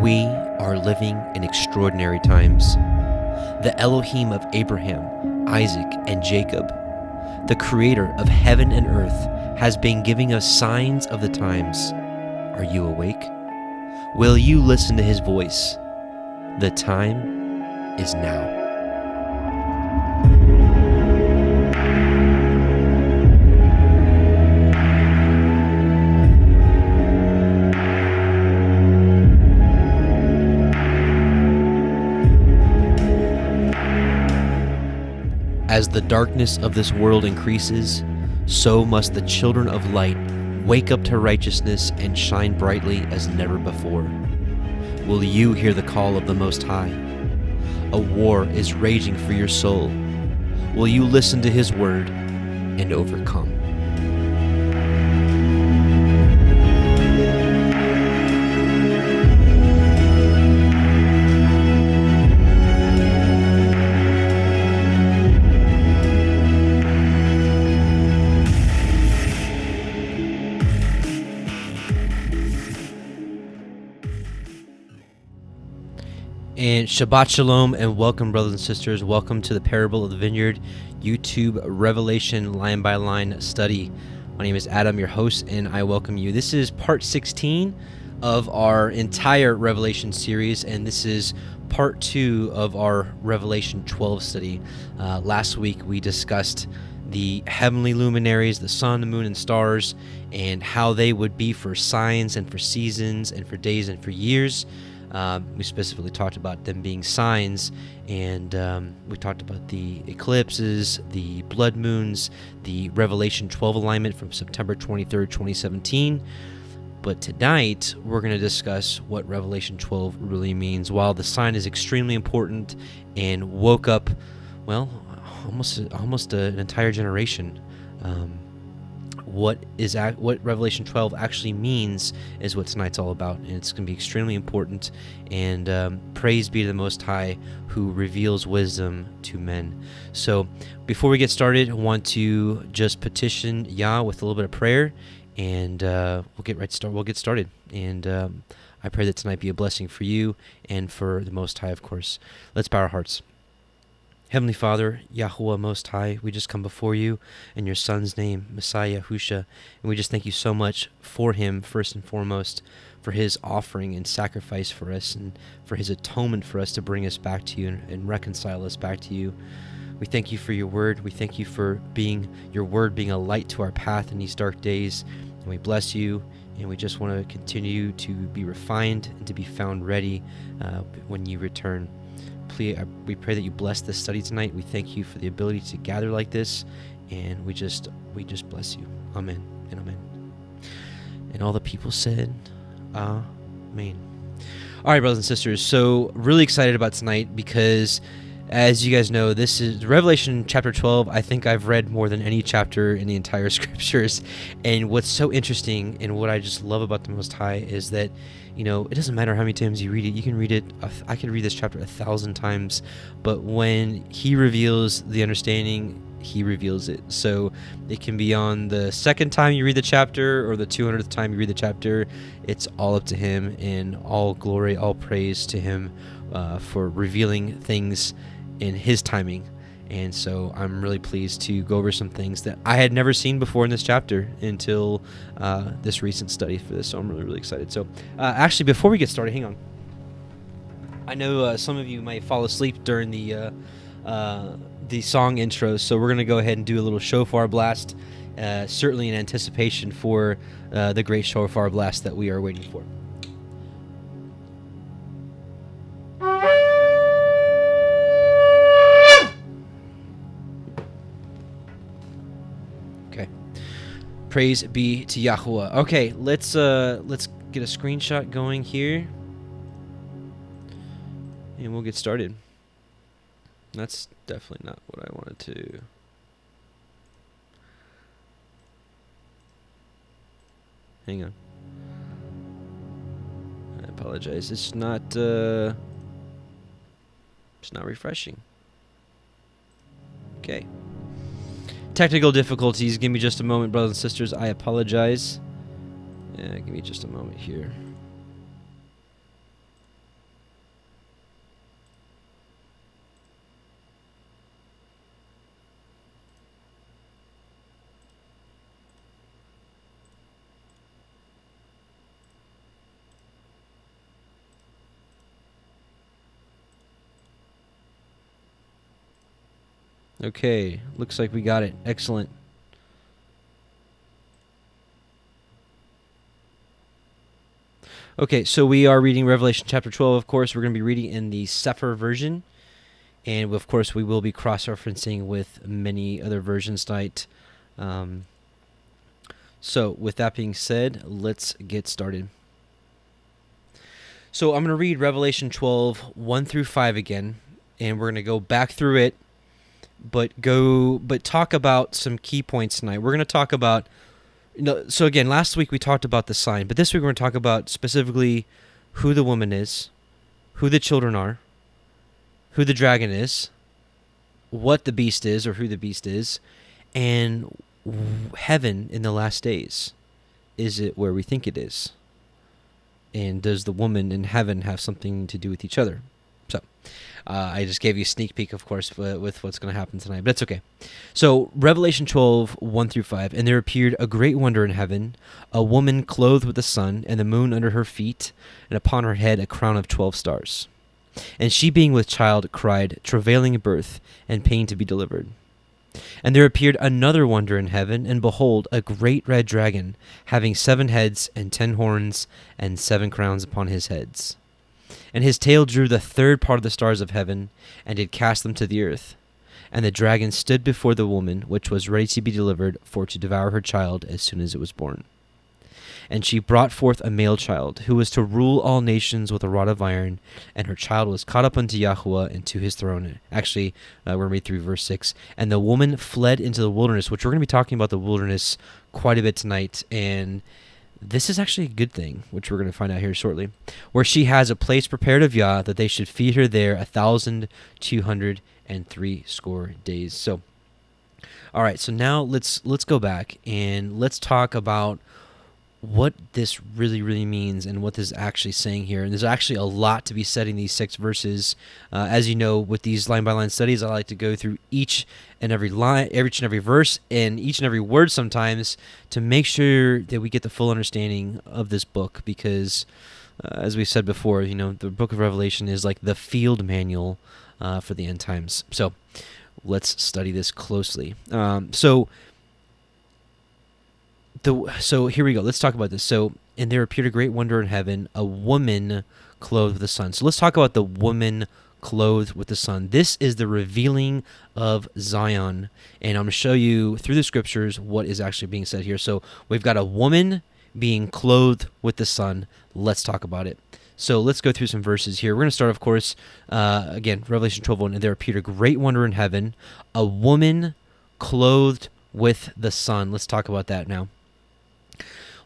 We are living in extraordinary times. The Elohim of Abraham, Isaac, and Jacob, the creator of heaven and earth, has been giving us signs of the times. Are you awake? Will you listen to his voice? The time is now. As the darkness of this world increases, so must the children of light wake up to righteousness and shine brightly as never before. Will you hear the call of the Most High? A war is raging for your soul. Will you listen to his word and overcome? And Shabbat Shalom and welcome, brothers and sisters. Welcome to the Parable of the Vineyard YouTube Revelation line by line study. My name is Adam, your host, and I welcome you. This is part 16 of our entire Revelation series, and this is part 2 of our Revelation 12 study. Last week we discussed the heavenly luminaries, the sun, the moon, and stars, and how they would be for signs and for seasons and for days and for years. We specifically talked about them being signs, and we talked about the eclipses, the blood moons, the Revelation 12 alignment from September 23rd, 2017. But tonight, we're going to discuss what Revelation 12 really means. While the sign is extremely important and woke up, well, almost an entire generation, what Revelation 12 actually means is what tonight's all about, and it's going to be extremely important. And praise be to the Most High who reveals wisdom to men. So before we get started, I want to just petition Yah with a little bit of prayer, and we'll get started. And I pray that tonight be a blessing for you and for the Most High, of course. Let's bow our hearts. Heavenly Father, Yahuwah Most High, we just come before you in your Son's name, Messiah Yahushua, and we just thank you so much for him, first and foremost, for his offering and sacrifice for us, and for his atonement for us to bring us back to you and reconcile us back to you. We thank you for your word. We thank you for your word being a light to our path in these dark days, and we bless you, and we just want to continue to be refined and to be found ready when you return. We pray that you bless this study tonight. We thank you for the ability to gather like this, and we just bless you. Amen and amen. And all the people said, Amen. All right, brothers and sisters. So really excited about tonight because, as you guys know, this is Revelation chapter 12. I think I've read more than any chapter in the entire scriptures. And what's so interesting and what I just love about the Most High is that, it doesn't matter how many times you read it. You can read it. I could read this chapter 1,000 times, but when he reveals the understanding, he reveals it. So it can be on the second time you read the chapter or the 200th time you read the chapter. It's all up to him, and all glory, all praise to him for revealing things in his timing. And so I'm really pleased to go over some things that I had never seen before in this chapter until this recent study for this. So I'm really, really excited. So actually, before we get started, hang on. I know some of you might fall asleep during the song intro, so we're going to go ahead and do a little shofar blast, certainly in anticipation for the great shofar blast that we are waiting for. Praise be to Yahuwah. Okay, let's get a screenshot going here, and we'll get started. That's definitely not what I wanted to. Hang on. I apologize. It's not refreshing. Okay. Technical difficulties. Give me just a moment, brothers and sisters. I apologize. Yeah, give me just a moment here. Okay, looks like we got it. Excellent. Okay, so we are reading Revelation chapter 12, of course. We're going to be reading in the Sefer version. And, of course, we will be cross-referencing with many other versions tonight. So, with that being said, let's get started. So, I'm going to read Revelation 12, 1 through 5 again. And we're going to go back through it, but talk about some key points tonight. We're going to talk about... So again, last week we talked about the sign, but this week we're going to talk about specifically who the woman is, who the children are, who the dragon is, what the beast is or who the beast is, and heaven in the last days. Is it where we think it is? And does the woman in heaven have something to do with each other? So I just gave you a sneak peek, of course, with what's going to happen tonight, but it's okay. So Revelation 12, 1 through 5, and there appeared a great wonder in heaven, a woman clothed with the sun and the moon under her feet, and upon her head a crown of 12 stars. And she being with child cried, travailing in birth, and pain to be delivered. And there appeared another wonder in heaven, and behold, a great red dragon, having 7 heads and 10 horns, and 7 crowns upon his heads. And his tail drew the third part of the stars of heaven, and did cast them to the earth. And the dragon stood before the woman, which was ready to be delivered, for to devour her child as soon as it was born. And she brought forth a male child, who was to rule all nations with a rod of iron, and her child was caught up unto YHWH and to his throne. Actually, we're going to read through verse 6. And the woman fled into the wilderness, which we're going to be talking about the wilderness quite a bit tonight, and this is actually a good thing, which we're going to find out here shortly, where she has a place prepared of Yah, that they should feed her there 1,260 days. So, all right, so now let's go back and let's talk about what this really means and what this is actually saying here. And there's actually a lot to be said in these 6 verses. As you know, with these line-by-line studies, I like to go through each and every line, each and every verse, and each and every word sometimes to make sure that we get the full understanding of this book. Because, as we said before, the book of Revelation is like the field manual for the end times. So let's study this closely. So here we go. Let's talk about this. So, and there appeared a great wonder in heaven, a woman clothed with the sun. So let's talk about the woman clothed with the sun. This is the revealing of Zion. And I'm going to show you through the scriptures what is actually being said here. So we've got a woman being clothed with the sun. Let's talk about it. So let's go through some verses here. We're going to start, of course, again, Revelation 12:1. And there appeared a great wonder in heaven, a woman clothed with the sun. Let's talk about that now.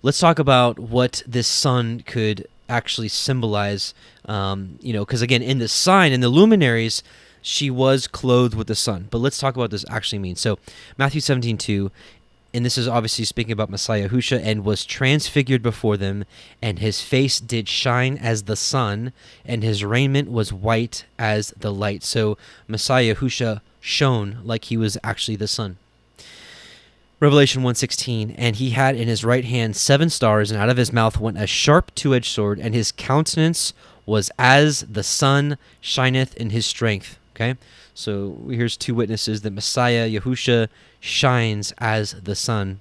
Let's talk about what this sun could actually symbolize, because again, in the sign, in the luminaries, she was clothed with the sun. But let's talk about what this actually means. So Matthew 17:2, and this is obviously speaking about Messiah Yahushua, and was transfigured before them, and his face did shine as the sun, and his raiment was white as the light. So Messiah Yahushua shone like he was actually the sun. Revelation 1:16, and he had in his right hand 7 stars, and out of his mouth went a sharp 2-edged sword, and his countenance was as the sun shineth in his strength. Okay, so here's 2 witnesses that Messiah Yahushua shines as the sun.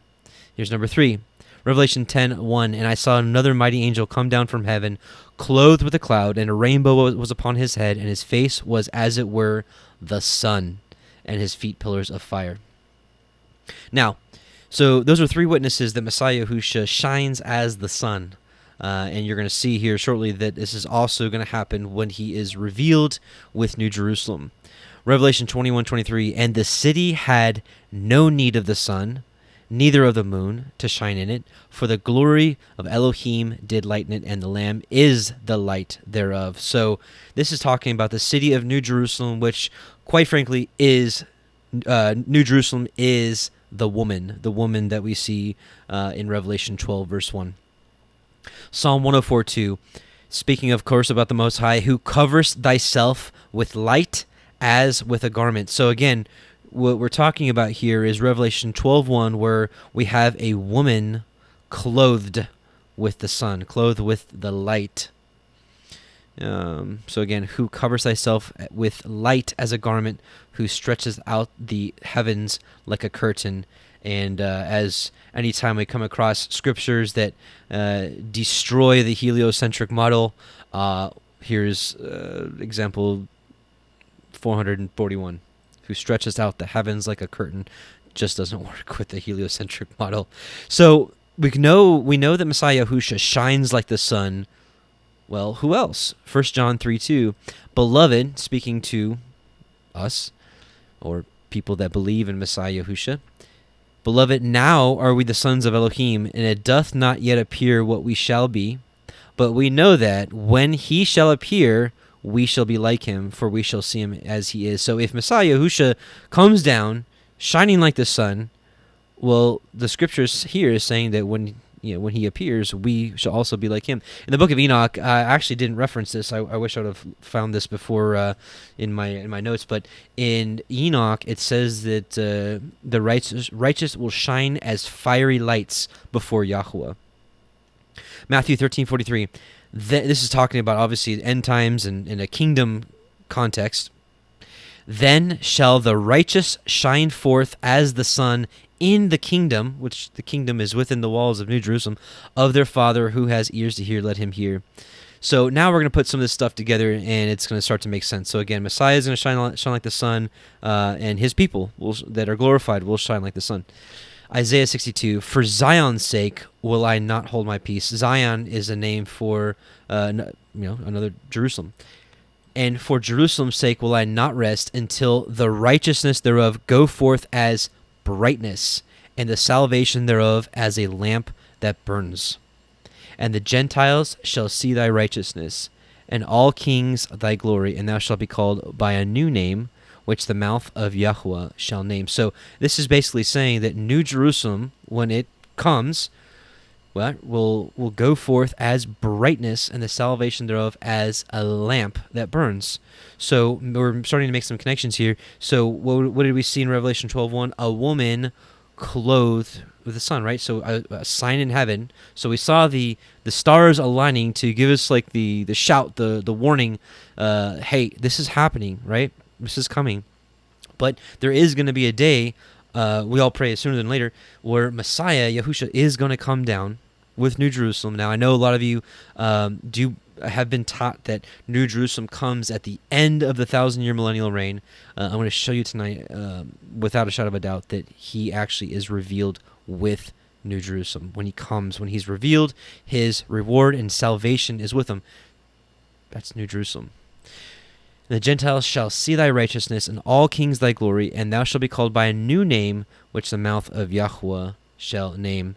Here's number 3, Revelation 10:1, and I saw another mighty angel come down from heaven, clothed with a cloud, and a rainbow was upon his head, and his face was as it were the sun, and his feet pillars of fire. Now, so those are 3 witnesses that Messiah Yahushua shines as the sun. And you're going to see here shortly that this is also going to happen when he is revealed with New Jerusalem. Revelation 21:23, and the city had no need of the sun, neither of the moon, to shine in it, for the glory of Elohim did lighten it, and the Lamb is the light thereof. So this is talking about the city of New Jerusalem, which, quite frankly, is New Jerusalem is the woman that we see in Revelation 12, verse 1. Psalm 104:2, speaking, of course, about the Most High, who coverest thyself with light as with a garment. So again, what we're talking about here is Revelation 12:1, where we have a woman clothed with the sun, clothed with the light. So again, who covers thyself with light as a garment, who stretches out the heavens like a curtain. And as anytime we come across scriptures that destroy the heliocentric model, here's example 441, who stretches out the heavens like a curtain. Just doesn't work with the heliocentric model. So we know that Messiah Yahushua shines like the sun. Well, who else? 1 John 3:2, beloved, speaking to us, or people that believe in Messiah Yahushua, beloved, now are we the sons of Elohim, and it doth not yet appear what we shall be, but we know that when he shall appear, we shall be like him, for we shall see him as he is. So if Messiah Yahushua comes down, shining like the sun, well, the scriptures here is saying that when he appears, we shall also be like him. In the book of Enoch, I actually didn't reference this. I wish I would have found this before in my notes. But in Enoch, it says that the righteous will shine as fiery lights before Yahuwah. Matthew 13:43. This is talking about obviously end times and in a kingdom context. Then shall the righteous shine forth as the sun in the kingdom, which the kingdom is within the walls of New Jerusalem, of their Father. Who has ears to hear, let him hear. So now we're going to put some of this stuff together, and it's going to start to make sense. So again, Messiah is going to shine like the sun, and his people that are glorified will shine like the sun. Isaiah 62, for Zion's sake will I not hold my peace. Zion is a name for another Jerusalem. And for Jerusalem's sake will I not rest until the righteousness thereof go forth as brightness, and the salvation thereof as a lamp that burns. And the Gentiles shall see thy righteousness, and all kings thy glory, and thou shalt be called by a new name, which the mouth of Yahuwah shall name. So this is basically saying that New Jerusalem, when it comes, will go forth as brightness, and the salvation thereof as a lamp that burns. So we're starting to make some connections here. So what did we see in Revelation 12:1? A woman clothed with the sun, right? So a sign in heaven. So we saw the stars aligning to give us like the shout, the warning. Hey, this is happening, right? This is coming. But there is going to be a day. We all pray sooner than later, where Messiah Yahushua is going to come down with New Jerusalem. Now, I know a lot of you have been taught that New Jerusalem comes at the end of the 1,000-year millennial reign. I'm going to show you tonight, without a shadow of a doubt, that he actually is revealed with New Jerusalem. When he comes, when he's revealed, his reward and salvation is with him. That's New Jerusalem. The Gentiles shall see thy righteousness, and all kings thy glory, and thou shalt be called by a new name, which the mouth of Yahuwah shall name.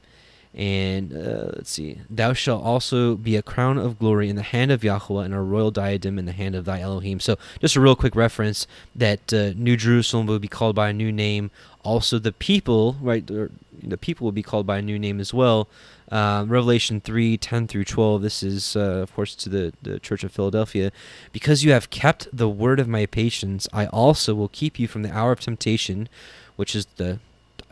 And let's see. Thou shalt also be a crown of glory in the hand of Yahuwah, and a royal diadem in the hand of thy Elohim. So just a real quick reference that New Jerusalem will be called by a new name. Also the people, right? The people will be called by a new name as well. Revelation 3:10-12. This is, of course, to the Church of Philadelphia. Because you have kept the word of my patience, I also will keep you from the hour of temptation, which is the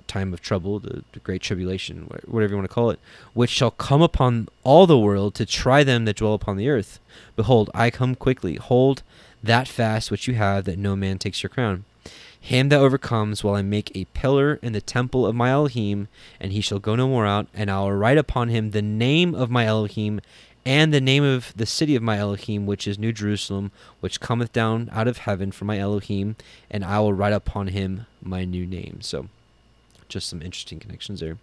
time of trouble, the great tribulation, whatever you want to call it, which shall come upon all the world to try them that dwell upon the earth. Behold, I come quickly. Hold that fast which you have, that no man takes your crown. Him that overcomes will I make a pillar in the temple of my Elohim, and he shall go no more out, and I will write upon him the name of my Elohim, and the name of the city of my Elohim, which is New Jerusalem, which cometh down out of heaven from my Elohim, and I will write upon him my new name. So just some interesting connections there.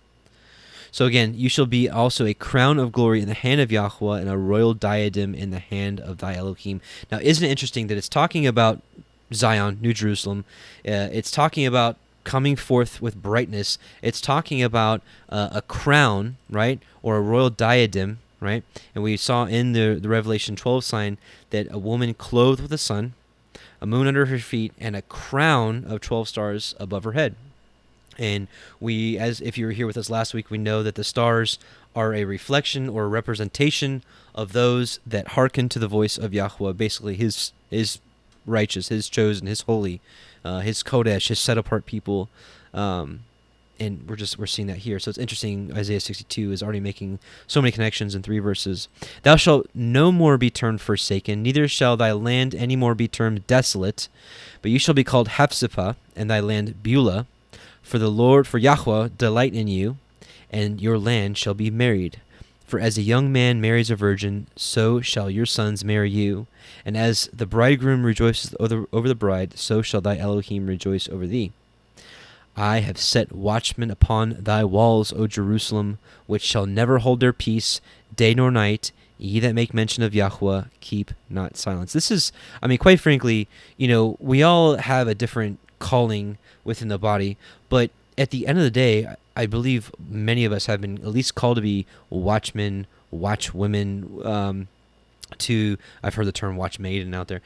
So again, you shall be also a crown of glory in the hand of Yahuwah, and a royal diadem in the hand of thy Elohim. Now, isn't it interesting that it's talking about Zion, New Jerusalem? It's talking about coming forth with brightness. It's talking about a crown, right, or a royal diadem, right? And we saw in the Revelation 12 sign that a woman clothed with the sun, a moon under her feet, and a crown of 12 stars above her head. And we, as if you were here with us last week, we know that the stars are a reflection or a representation of those that hearken to the voice of Yahuwah, basically his righteous, his chosen, his holy, his Kodesh, his set-apart people. And and we're seeing that here. So it's interesting. Isaiah 62 is already making so many connections in 3 verses. Thou shalt no more be termed forsaken, neither shall thy land any more be termed desolate, but you shall be called Hephzibah, and thy land Beulah. For the Lord, for Yahweh, delight in you, and your land shall be married. For as a young man marries a virgin, so shall your sons marry you. And as the bridegroom rejoices over the bride, so shall thy Elohim rejoice over thee. I have set watchmen upon thy walls, O Jerusalem, which shall never hold their peace, day nor night. Ye that make mention of Yahweh, keep not silence. This is, I mean, quite frankly, we all have a different calling within the body, but at the end of the day, I believe many of us have been at least called to be watchmen, watchwomen, I've heard the term watchmaiden out there,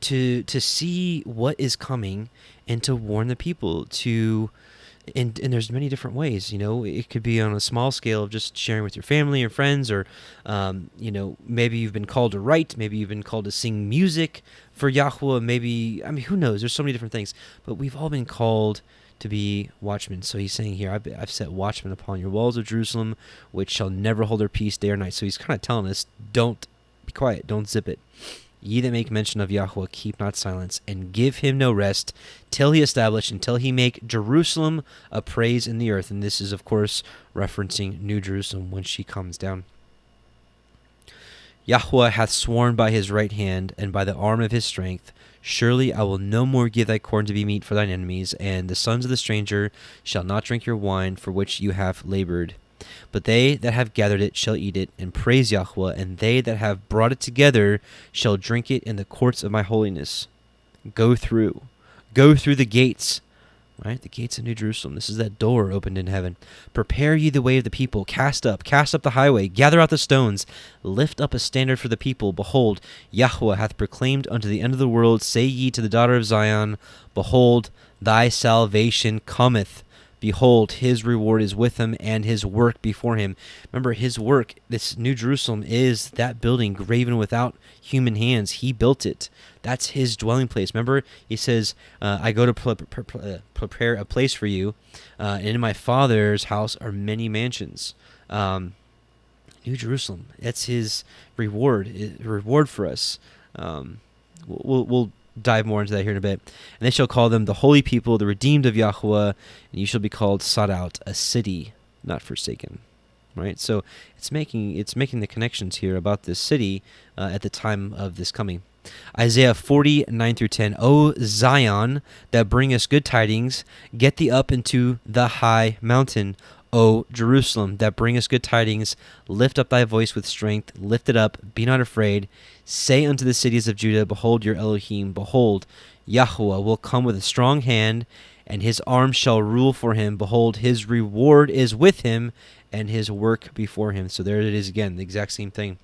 to see what is coming and to warn the people and there's many different ways. It could be on a small scale of just sharing with your family or friends, or maybe you've been called to write, maybe you've been called to sing music for Yahweh, who knows, there's so many different things, but we've all been called to be watchmen. So he's saying here, I've set watchmen upon your walls of Jerusalem, which shall never hold their peace day or night. So he's kind of telling us, don't be quiet, don't zip it. Ye that make mention of Yahweh, keep not silence, and give him no rest, till he establish, until he make Jerusalem a praise in the earth. And this is, of course, referencing New Jerusalem when she comes down. Yahweh hath sworn by his right hand, and by the arm of his strength, surely I will no more give thy corn to be meat for thine enemies, and the sons of the stranger shall not drink your wine for which you have labored. But they that have gathered it shall eat it, and praise Yahweh, and they that have brought it together shall drink it in the courts of my holiness. Go through the gates, right? The gates of New Jerusalem. This is that door opened in heaven. Prepare ye the way of the people. Cast up the highway. Gather out the stones. Lift up a standard for the people. Behold, Yahweh hath proclaimed unto the end of the world. Say ye to the daughter of Zion, behold, thy salvation cometh. Behold, his reward is with him, and his work before him. Remember, his work, this New Jerusalem, is that building graven without human hands. He built it. That's his dwelling place. Remember, he says, I go to prepare a place for you, and in my Father's house are many mansions. New Jerusalem, that's his reward for us. We'll dive more into that here in a bit. And they shall call them the holy people, the redeemed of Yahweh, and you shall be called sought out, a city not forsaken. Right? So it's making the connections here about this city at the time of this coming. Isaiah 40:9-10. O Zion, that bringest good tidings, get thee up into the high mountain. O Jerusalem, that bringest good tidings, lift up thy voice with strength, lift it up, be not afraid. Say unto the cities of Judah, behold your Elohim, behold, Yahweh will come with a strong hand, and his arm shall rule for him. Behold, his reward is with him, and his work before him. So there it is again, the exact same thing.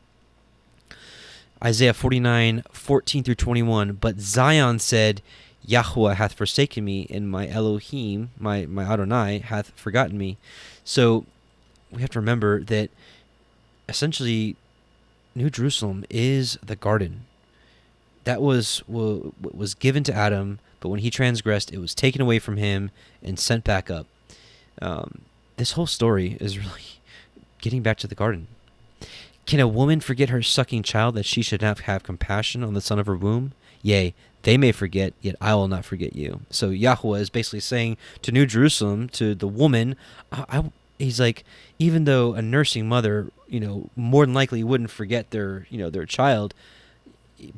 Isaiah 49:14-21. But Zion said, Yahweh hath forsaken me, and my Elohim, my Adonai, hath forgotten me. So we have to remember that essentially New Jerusalem is the garden. That was given to Adam, but when he transgressed, it was taken away from him and sent back up. This whole story is really getting back to the garden. Can a woman forget her sucking child, that she should not have compassion on the son of her womb? Yea, they may forget, yet I will not forget you. So Yahweh is basically saying to New Jerusalem, to the woman, he's like, even though a nursing mother, more than likely wouldn't forget their child,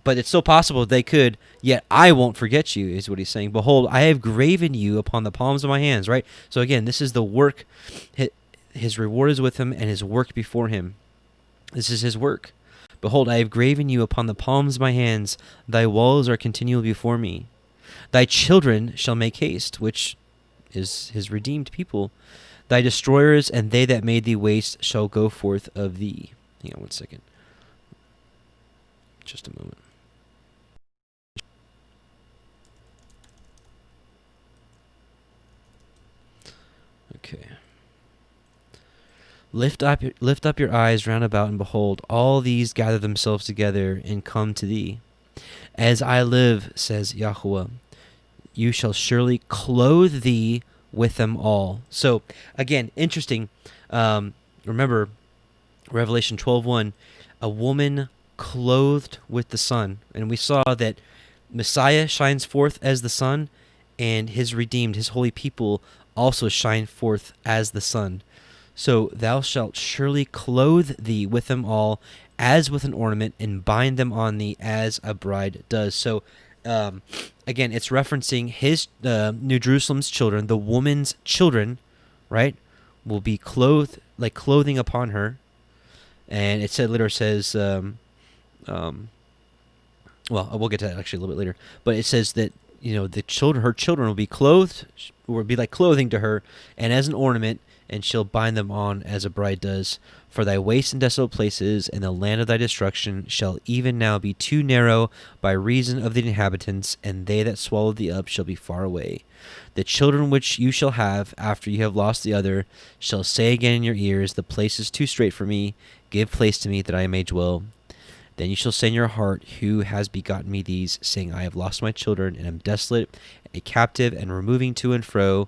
but it's still possible they could, yet I won't forget you, is what he's saying. Behold, I have graven you upon the palms of my hands, right? So again, this is the work. His reward is with him, and his work before him. This is his work. Behold, I have graven you upon the palms of my hands. Thy walls are continually before me. Thy children shall make haste, which is his redeemed people. Thy destroyers and they that made thee waste shall go forth of thee. Hang on 1 second. Just a moment. Okay. Lift up your eyes round about, and behold, all these gather themselves together and come to thee. As I live, says Yahweh, you shall surely clothe thee with them all. So again, interesting. Remember Revelation 12:1, a woman clothed with the sun. And we saw that Messiah shines forth as the sun, and his redeemed, his holy people also shine forth as the sun. So thou shalt surely clothe thee with them all as with an ornament, and bind them on thee as a bride does. So again, it's referencing his New Jerusalem's children, the woman's children, right, will be clothed like clothing upon her. And it said, literally says, well, we'll get to that actually a little bit later. But it says that, you know, the children, her children will be clothed, will be like clothing to her, and as an ornament, and she'll bind them on as a bride does. For thy waste and desolate places, and the land of thy destruction, shall even now be too narrow by reason of the inhabitants, and they that swallowed thee up shall be far away. The children which you shall have after you have lost the other shall say again in your ears, the place is too strait for me, give place to me that I may dwell. Then you shall say in your heart, who has begotten me these, saying, I have lost my children, and am desolate, a captive, and removing to and fro.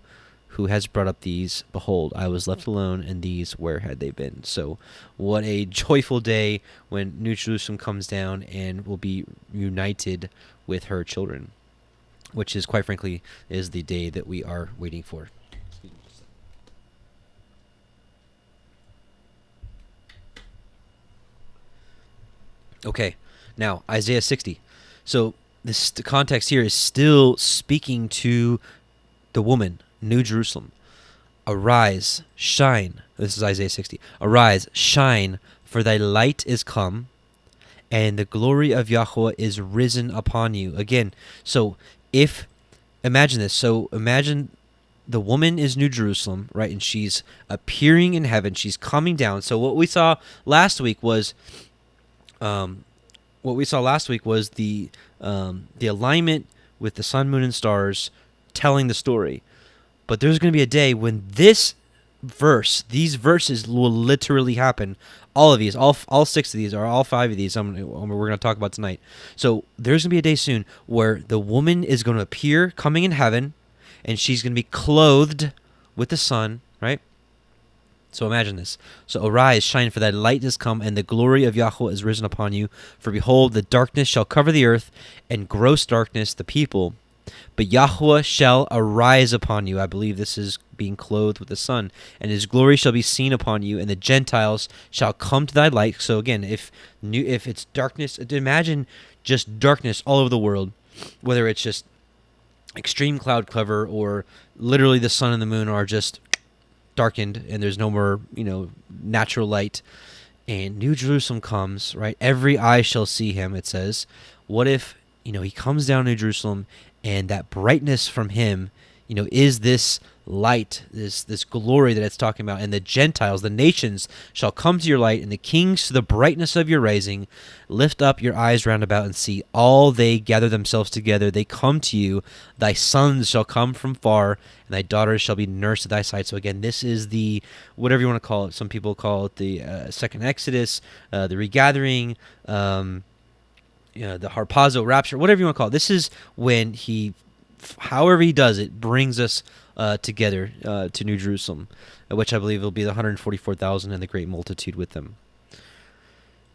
Who has brought up these? Behold, I was left alone, and these, where had they been? So what a joyful day when New Jerusalem comes down and will be united with her children, which is, quite frankly, is the day that we are waiting for. Okay, now Isaiah 60. So the context here is still speaking to the woman, New Jerusalem. Arise, shine. This is Isaiah 60. Arise, shine, for thy light is come, and the glory of Yahweh is risen upon you. Again, so imagine this. So imagine the woman is New Jerusalem, right? And she's appearing in heaven. She's coming down. So what we saw last week was the alignment with the sun, moon, and stars telling the story. But there's going to be a day when these verses will literally happen. All of these, all 6 of these, or all 5 of these, we're going to talk about tonight. So there's going to be a day soon where the woman is going to appear coming in heaven, and she's going to be clothed with the sun, right? So imagine this. So arise, shine, for thy light is come, and the glory of Yahweh is risen upon you. For behold, the darkness shall cover the earth, and gross darkness the people. But Yahweh shall arise upon you. I believe this is being clothed with the sun. And his glory shall be seen upon you, and the Gentiles shall come to thy light. So again, if it's darkness, imagine just darkness all over the world, whether it's just extreme cloud cover or literally the sun and the moon are just darkened and there's no more, natural light. And New Jerusalem comes, right? Every eye shall see him, it says. What if, he comes down to New Jerusalem, and that brightness from him, is this light, this glory that it's talking about. And the Gentiles, the nations, shall come to your light, and the kings to the brightness of your rising. Lift up your eyes round about and see. All they gather themselves together. They come to you. Thy sons shall come from far, and thy daughters shall be nursed at thy side. So again, this is the, whatever you want to call it. Some people call it the second Exodus, the regathering, the harpazo, rapture, whatever you want to call it. This is when he, however he does it, brings us together to New Jerusalem, which I believe will be the 144,000 and the great multitude with them.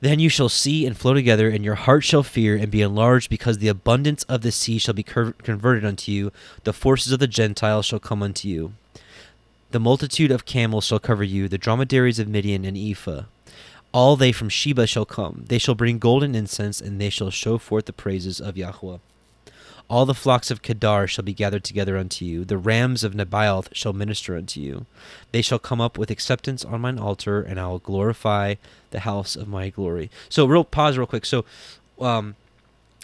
Then you shall see and flow together, and your heart shall fear and be enlarged, because the abundance of the sea shall be converted unto you. The forces of the Gentiles shall come unto you. The multitude of camels shall cover you, the dromedaries of Midian and Ephah. All they from Sheba shall come. They shall bring gold and incense, and they shall show forth the praises of Yahweh. All the flocks of Kedar shall be gathered together unto you. The rams of Nebaioth shall minister unto you. They shall come up with acceptance on mine altar, and I will glorify the house of my glory. So pause real quick. So, a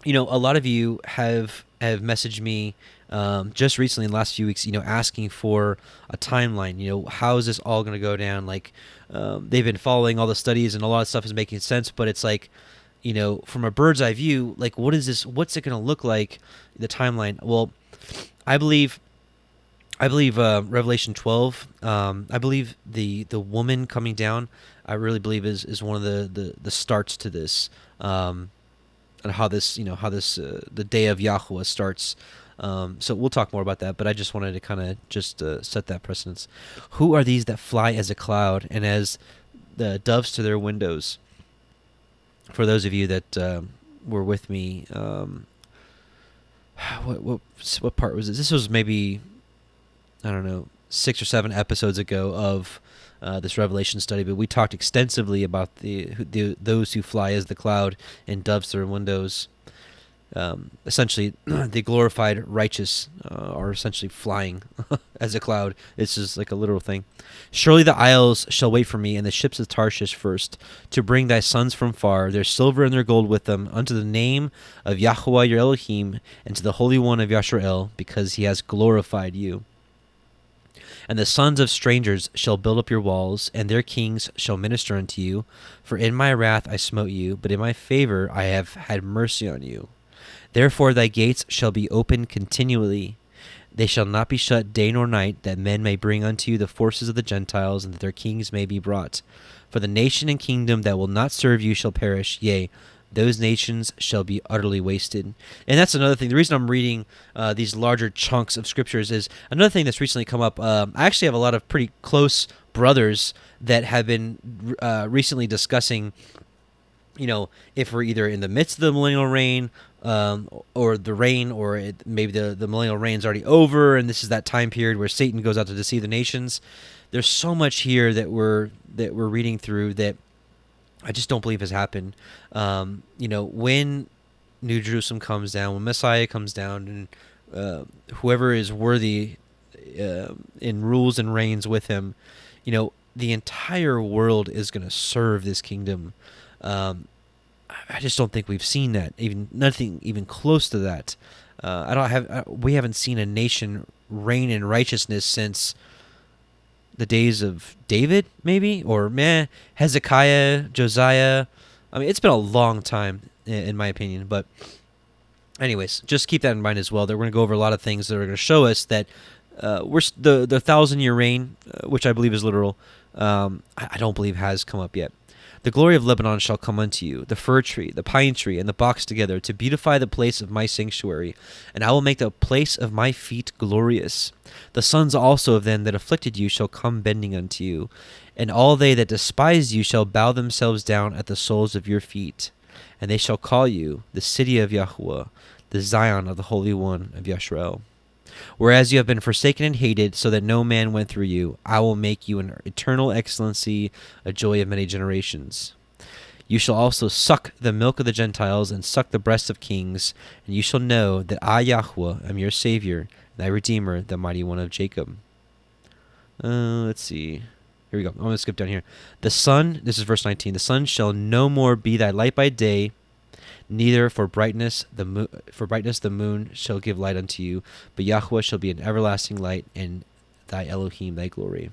lot of you have messaged me just recently in the last few weeks, asking for a timeline. How is this all going to go down? Like, they've been following all the studies, and a lot of stuff is making sense, but it's like, from a bird's eye view, like, what is this? What's it going to look like? The timeline. Well, I believe Revelation 12. I believe the woman coming down, I really believe is one of the starts to this, and how this the day of Yahweh starts. So we'll talk more about that, but I just wanted to kind of just set that precedence. Who are these that fly as a cloud and as the doves to their windows? For those of you that were with me, what part was this? This was maybe, I don't know, 6 or 7 episodes ago of this Revelation study, but we talked extensively about those who fly as the cloud and doves through windows. Essentially, the glorified righteous are essentially flying as a cloud. This is like a literal thing. Surely the isles shall wait for me, and the ships of Tarshish first, to bring thy sons from far, their silver and their gold with them, unto the name of YHWH your Elohim, and to the Holy One of Yasharel, because he has glorified you. And the sons of strangers shall build up your walls, and their kings shall minister unto you. For in my wrath I smote you, but in my favor I have had mercy on you. Therefore thy gates shall be open continually. They shall not be shut day nor night, that men may bring unto you the forces of the Gentiles, and that their kings may be brought. For the nation and kingdom that will not serve you shall perish, yea, those nations shall be utterly wasted. And that's another thing. The reason I'm reading these larger chunks of scriptures is another thing that's recently come up. I actually have a lot of pretty close brothers that have been recently discussing, if we're either in the midst of the millennial reign, or the reign, or maybe the millennial reign's already over, and this is that time period where Satan goes out to deceive the nations. There's so much here that we're reading through that I just don't believe has happened. When New Jerusalem comes down, when Messiah comes down, and whoever is worthy in rules and reigns with him, the entire world is going to serve this kingdom. I just don't think we've seen that, nothing even close to that. We haven't seen a nation reign in righteousness since the days of David, maybe, or Hezekiah, Josiah. I mean, it's been a long time, in my opinion. But anyways, just keep that in mind as well. That we're going to go over a lot of things that are going to show us that we're the 1,000-year reign, which I believe is literal. I don't believe has come up yet. The glory of Lebanon shall come unto you, the fir tree, the pine tree, and the box together, to beautify the place of my sanctuary. And I will make the place of my feet glorious. The sons also of them that afflicted you shall come bending unto you. And all they that despise you shall bow themselves down at the soles of your feet. And they shall call you the city of YHWH, the Zion of the Holy One of Yasharel. Whereas you have been forsaken and hated, so that no man went through you, I will make you an eternal excellency, a joy of many generations. You shall also suck the milk of the Gentiles, and suck the breasts of kings, and you shall know that I, YHWH, am your Savior, thy Redeemer, the mighty one of Jacob. Let's see. Here we go. I'm going to skip down here. The sun, this is verse 19, the sun shall no more be thy light by day, neither for brightness the moon shall give light unto you, but YHWH shall be an everlasting light, and thy Elohim thy glory.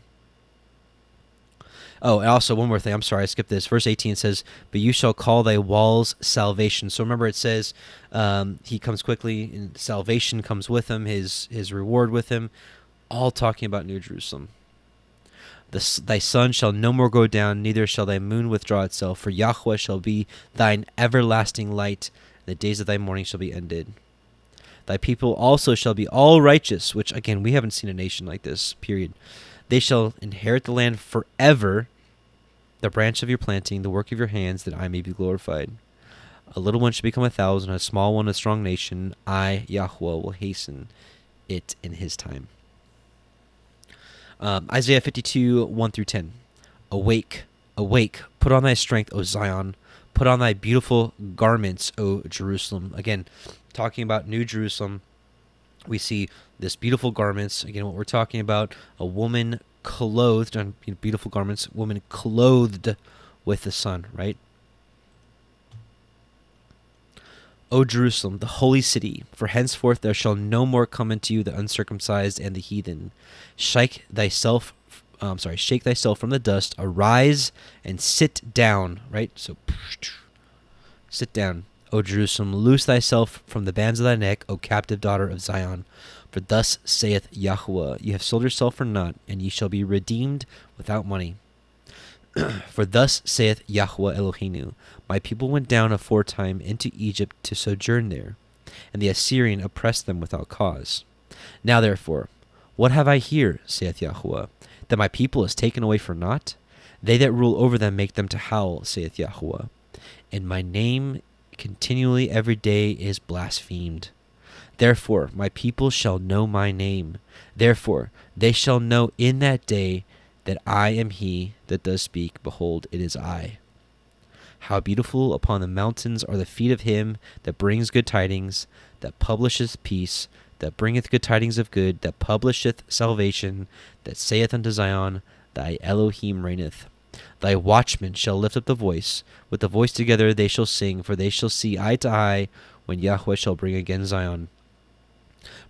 Oh, and also one more thing. I'm sorry, I skipped this. Verse 18 says, but you shall call thy walls salvation. So remember it says he comes quickly, and salvation comes with him, his reward with him, all talking about New Jerusalem. Thy sun shall no more go down, neither shall thy moon withdraw itself, for YHWH shall be thine everlasting light, and the days of thy mourning shall be ended. Thy people also shall be all righteous, which, again, we haven't seen a nation like this, period. They shall inherit the land forever, the branch of your planting, the work of your hands, that I may be glorified. A little one shall become 1,000, a small one a strong nation. I, YHWH, will hasten it in his time. Isaiah 52, 1-10. Awake, awake, put on thy strength, O Zion. Put on thy beautiful garments, O Jerusalem. Again, talking about New Jerusalem, we see this beautiful garments. Again, what we're talking about, a woman clothed on beautiful garments, woman clothed with the sun, right? O Jerusalem, the holy city, for henceforth there shall no more come unto you the uncircumcised and the heathen. Shake thyself from the dust, arise and sit down, right? So sit down, O Jerusalem, loose thyself from the bands of thy neck, O captive daughter of Zion. For thus saith YHWH, you have sold yourself for naught, and ye shall be redeemed without money. For thus saith YHWH Eloheinu, my people went down aforetime into Egypt to sojourn there. and the Assyrian oppressed them without cause. Now therefore, what have I here, saith Yahuwah, that my people is taken away for naught? They that rule over them make them to howl, saith Yahuwah, and my name continually every day is blasphemed. Therefore my people shall know my name. Therefore they shall know in that day that I am he that does speak. Behold, it is I. How beautiful upon the mountains are the feet of him that brings good tidings, that publisheth peace, that bringeth good tidings of good, that publisheth salvation, that saith unto Zion, Thy Elohim reigneth. Thy watchmen shall lift up the voice. With the voice together they shall sing, for they shall see eye to eye when Yahweh shall bring again Zion.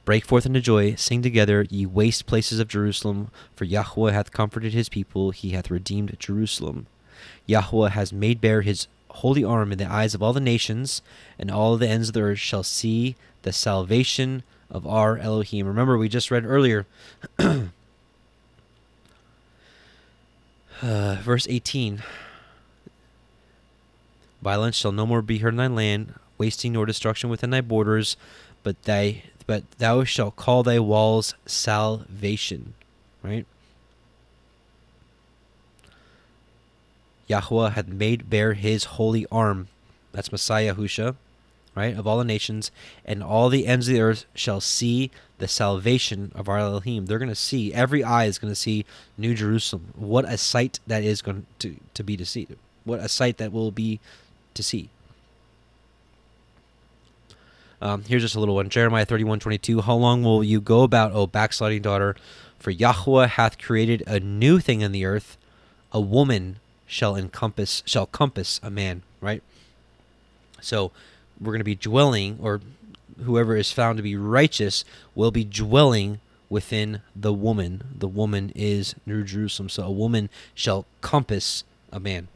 Break forth into joy, sing together, ye waste places of Jerusalem, for Yahweh hath comforted his people, he hath redeemed Jerusalem. Yahweh has made bare his holy arm in the eyes of all the nations, and all the ends of the earth shall see the salvation of our Elohim. Remember, we just read earlier, verse 18. Violence shall no more be heard in thy land, wasting nor destruction within thy borders, but thou shalt call thy walls salvation. Right? Yahweh hath made bare his holy arm. That's Messiah Yahusha, right? Of all the nations, and all the ends of the earth shall see the salvation of our Elohim. They're going to see, every eye is going to see New Jerusalem. What a sight that is going to be to see. What a sight that will be to see. Here's just a little one. Jeremiah 31:22. How long will you go about, O backsliding daughter? For Yahweh hath created a new thing in the earth. A woman shall compass a man, right? So we're going to be dwelling, or whoever is found to be righteous will be dwelling within the woman. The woman is New Jerusalem. So a woman shall compass a man.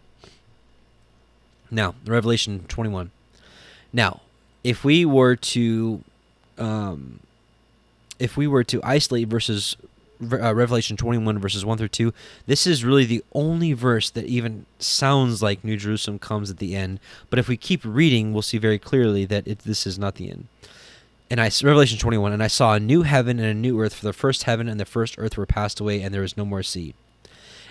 Now, Revelation 21. Now, if we were to isolate verses Revelation 21 verses 1 through 2, this is really the only verse that even sounds like New Jerusalem comes at the end. But if we keep reading, we'll see very clearly that this is not the end. And Revelation 21, and I saw a new heaven and a new earth, for the first heaven and the first earth were passed away, and there was no more sea.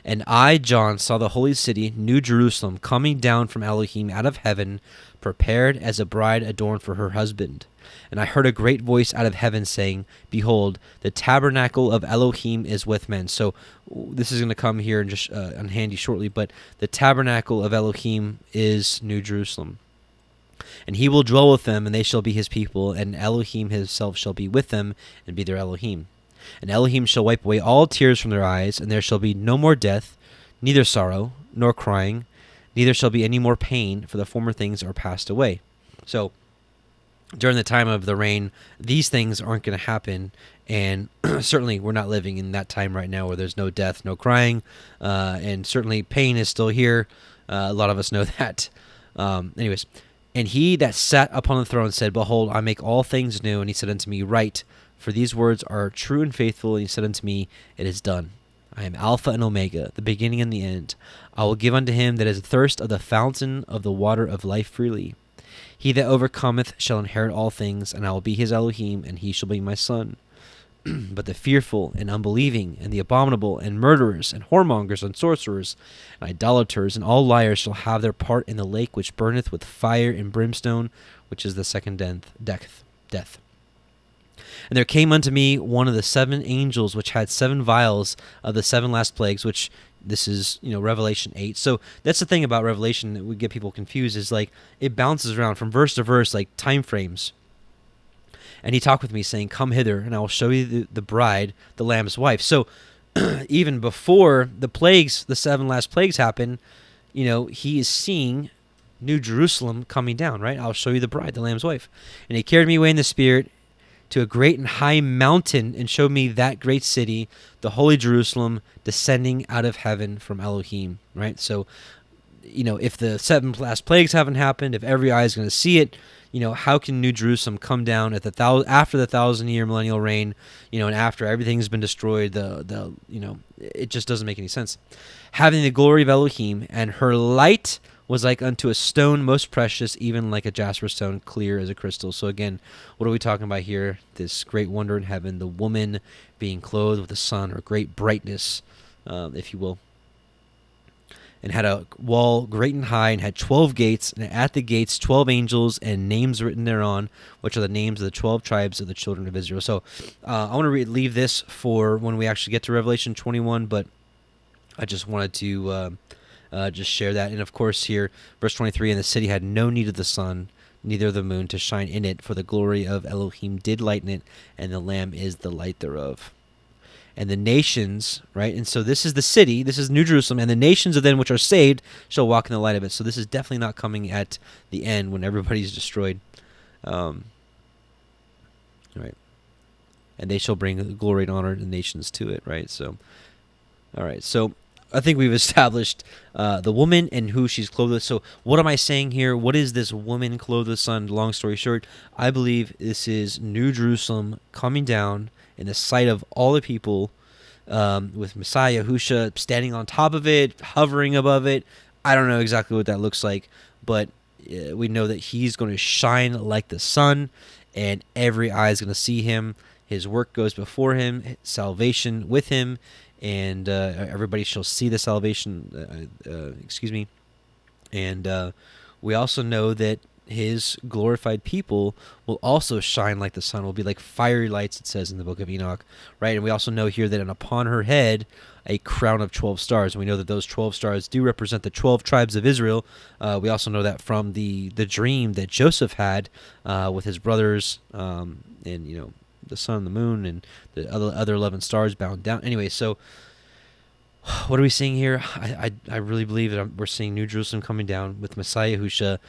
And I, John, saw the holy city, New Jerusalem, coming down from Elohim out of heaven, prepared as a bride adorned for her husband. And I heard a great voice out of heaven saying, Behold, the tabernacle of Elohim is with men. So this is going to come here and just on handy shortly, but the tabernacle of Elohim is New Jerusalem. And he will dwell with them, and they shall be his people, and Elohim himself shall be with them, and be their Elohim. And Elohim shall wipe away all tears from their eyes, and there shall be no more death, neither sorrow, nor crying, neither shall be any more pain, for the former things are passed away. So during the time of the reign, these things aren't going to happen, and certainly we're not living in that time right now where there's no death, no crying, and certainly pain is still here. A lot of us know that. Anyways, and he that sat upon the throne said, Behold, I make all things new. And he said unto me, Write, for these words are true and faithful. And he said unto me, It is done. I am Alpha and Omega, the beginning and the end. I will give unto him that is thirst of the fountain of the water of life freely. He that overcometh shall inherit all things, and I will be his Elohim, and he shall be my son. But the fearful and unbelieving, and the abominable, and murderers, and whoremongers, and sorcerers, and idolaters, and all liars shall have their part in the lake which burneth with fire and brimstone, which is the second death. And there came unto me one of the seven angels, which had 7 vials of the 7 last plagues, which this is, Revelation 8. So that's the thing about Revelation that would get people confused, is like it bounces around from verse to verse, like time frames. And he talked with me, saying, Come hither, and I will show you the bride, the Lamb's wife. So even before the plagues, the 7 last plagues happen, he is seeing New Jerusalem coming down, right? I'll show you the bride, the Lamb's wife. And he carried me away in the spirit to a great and high mountain, and showed me that great city, the holy Jerusalem, descending out of heaven from Elohim, right? So, if the 7 last plagues haven't happened, if every eye is going to see it, how can New Jerusalem come down at after the 1,000-year millennial reign, and after everything's been destroyed, it just doesn't make any sense. Having the glory of Elohim, and her light was like unto a stone most precious, even like a jasper stone, clear as a crystal. So again, what are we talking about here? This great wonder in heaven, the woman being clothed with the sun, or great brightness, if you will, and had a wall great and high, and had 12 gates, and at the gates 12 angels, and names written thereon, which are the names of the 12 tribes of the children of Israel. So I want to leave this for when we actually get to Revelation 21, but I just wanted to just share that. And of course here, verse 23, and the city had no need of the sun, neither of the moon to shine in it, for the glory of Elohim did lighten it, and the Lamb is the light thereof. And the nations, right? And so this is the city, this is New Jerusalem, and the nations of them which are saved shall walk in the light of it. So this is definitely not coming at the end when everybody's destroyed. Right. And they shall bring glory and honor to the nations to it, right? So, all right. So I think we've established the woman and who she's clothed with. So what am I saying here? What is this woman clothed with sun? Long story short, I believe this is New Jerusalem coming down in the sight of all the people, with Messiah, Yahusha, standing on top of it, hovering above it. I don't know exactly what that looks like, but we know that he's going to shine like the sun, and every eye is going to see him. His work goes before him, salvation with him, and everybody shall see the salvation. And we also know that his glorified people will also shine like the sun, will be like fiery lights, it says in the book of Enoch, right? And we also know here that upon her head a crown of 12 stars, and we know that those 12 stars do represent the 12 tribes of Israel. We also know that from the dream that Joseph had with his brothers, and the sun and the moon and the other 11 stars bound down. Anyway, so what are we seeing here? I really believe that we're seeing New Jerusalem coming down with Messiah Yahusha.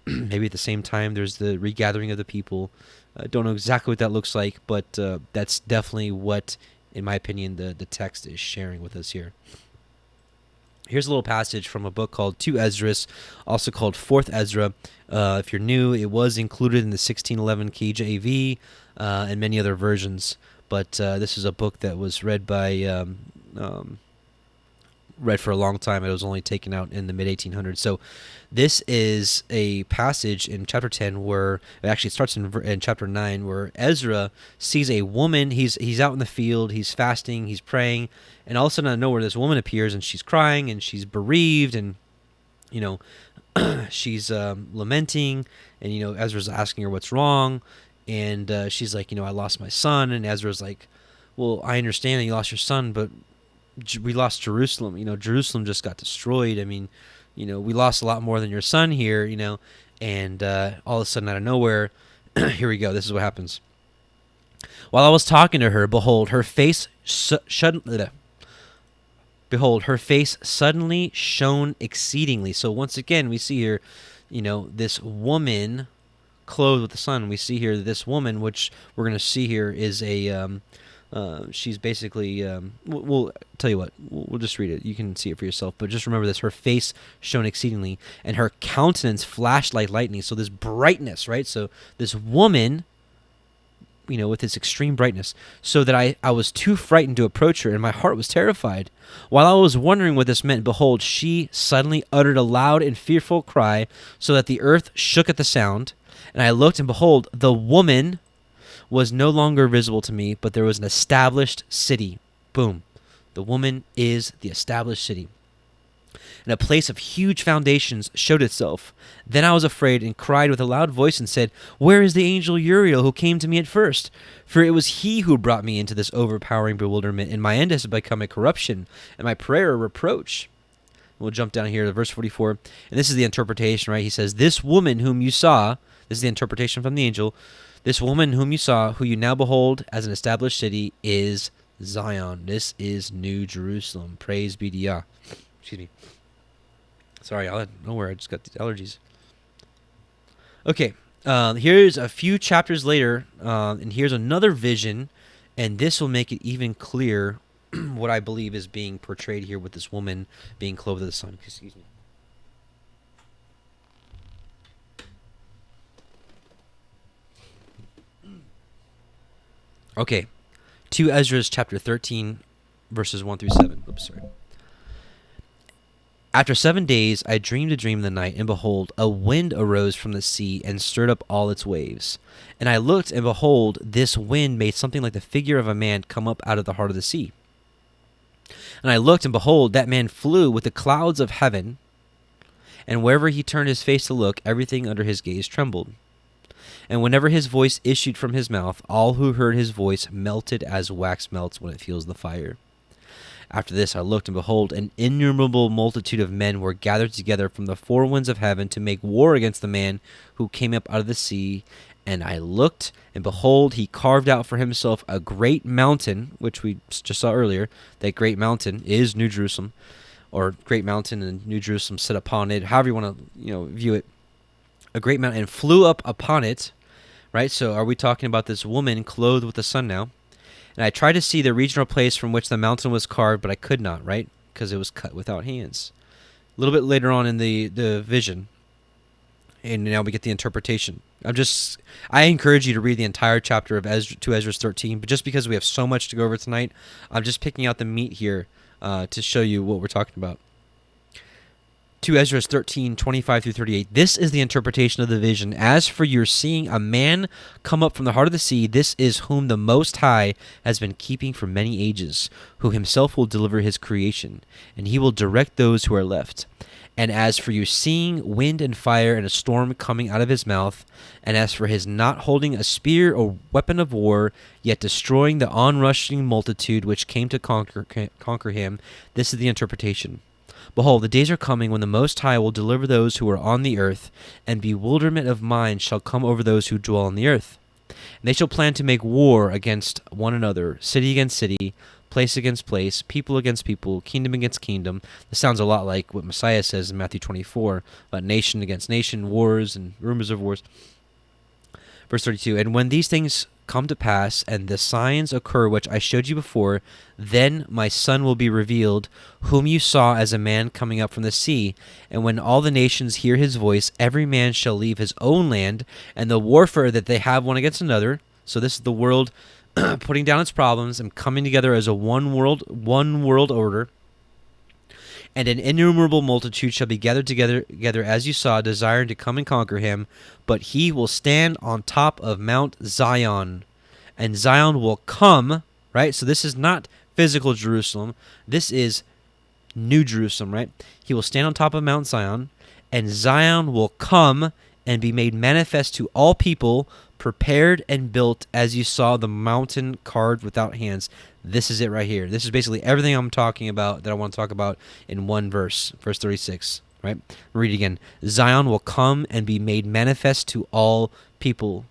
Maybe at the same time there's the regathering of the people. I don't know exactly what that looks like, but that's definitely what, in my opinion, the text is sharing with us here. Here's a little passage from a book called 2 Esdras, also called 4th Ezra. If you're new, it was included in the 1611 KJV and many other versions, but this is a book that was read by read for a long time. It was only taken out in the mid-1800s. So this is a passage in chapter 10 where it actually starts in chapter 9, where Ezra sees a woman. He's out in the field, he's fasting, he's praying, and all of a sudden out of nowhere this woman appears, and she's crying and she's bereaved, and she's lamenting, and Ezra's asking her what's wrong, and she's like, I lost my son. And Ezra's like, well, I understand that you lost your son, but we lost Jerusalem. Jerusalem just got destroyed. I mean, we lost a lot more than your son here, and all of a sudden out of nowhere, here we go. This is what happens. While I was talking to her, behold, her face suddenly shone exceedingly. So once again, we see here, this woman clothed with the sun. We see here this woman, which we're going to see here is she's basically, we'll tell you what, we'll just read it. You can see it for yourself, but just remember this: her face shone exceedingly, and her countenance flashed like lightning. So this brightness, right? So this woman, with this extreme brightness, so that I was too frightened to approach her, and my heart was terrified. While I was wondering what this meant, behold, she suddenly uttered a loud and fearful cry, so that the earth shook at the sound. And I looked, and behold, the woman was no longer visible to me, but there was an established city. Boom. The woman is the established city. And a place of huge foundations showed itself. Then I was afraid and cried with a loud voice and said, where is the angel Uriel who came to me at first? For it was he who brought me into this overpowering bewilderment, and my end has become a corruption, and my prayer a reproach. We'll jump down here to verse 44, and this is the interpretation, right? He says, this woman whom you saw, this is the interpretation from the angel, this woman whom you saw, who you now behold as an established city, is Zion. This is New Jerusalem. Praise be to Yah. Excuse me. Sorry, out of nowhere, I just got these allergies. Okay, here's a few chapters later, and here's another vision, and this will make it even clearer what I believe is being portrayed here with this woman being clothed with the sun. Excuse me. Okay, 2 Ezra chapter 13, verses 1 through 7. Oops, sorry. After 7 days I dreamed a dream in the night, and behold, a wind arose from the sea and stirred up all its waves. And I looked, and behold, this wind made something like the figure of a man come up out of the heart of the sea. And I looked, and behold, that man flew with the clouds of heaven, and wherever he turned his face to look, everything under his gaze trembled. And whenever his voice issued from his mouth, all who heard his voice melted as wax melts when it feels the fire. After this I looked, and behold, an innumerable multitude of men were gathered together from the four winds of heaven to make war against the man who came up out of the sea. And I looked, and behold, he carved out for himself a great mountain, which we just saw earlier. That great mountain is New Jerusalem, or great mountain and New Jerusalem set upon it, however you want to view it. A great mountain, and flew up upon it, right? So are we talking about this woman clothed with the sun now? And I tried to see the regional place from which the mountain was carved, but I could not, right? Because it was cut without hands. A little bit later on in the vision, and now we get the interpretation. I encourage you to read the entire chapter of 2 Ezra 13, but just because we have so much to go over tonight, I'm just picking out the meat here to show you what we're talking about. 2 Ezra 13, 25 through 38. This is the interpretation of the vision. As for your seeing a man come up from the heart of the sea, this is whom the Most High has been keeping for many ages, who himself will deliver his creation, and he will direct those who are left. And as for you seeing wind and fire and a storm coming out of his mouth, and as for his not holding a spear or weapon of war, yet destroying the onrushing multitude which came to conquer him, this is the interpretation. Behold, the days are coming when the Most High will deliver those who are on the earth, and bewilderment of mind shall come over those who dwell on the earth. And they shall plan to make war against one another, city against city, place against place, people against people, kingdom against kingdom. This sounds a lot like what Messiah says in Matthew 24, about nation against nation, wars and rumors of wars. Verse 32, and when these things come to pass, and the signs occur which I showed you before, then my Son will be revealed, whom you saw as a man coming up from the sea. And when all the nations hear his voice, every man shall leave his own land, and the warfare that they have one against another. So this is the world putting down its problems and coming together as a one world order. And an innumerable multitude shall be gathered together as you saw, desiring to come and conquer him. But he will stand on top of Mount Zion, and Zion will come, right? So this is not physical Jerusalem. This is New Jerusalem, right? He will stand on top of Mount Zion, and Zion will come and be made manifest to all people, prepared and built as you saw the mountain carved without hands. This is it right here. This is basically everything I'm talking about that I want to talk about in one verse, verse 36, right? Read it again. Zion will come and be made manifest to all people.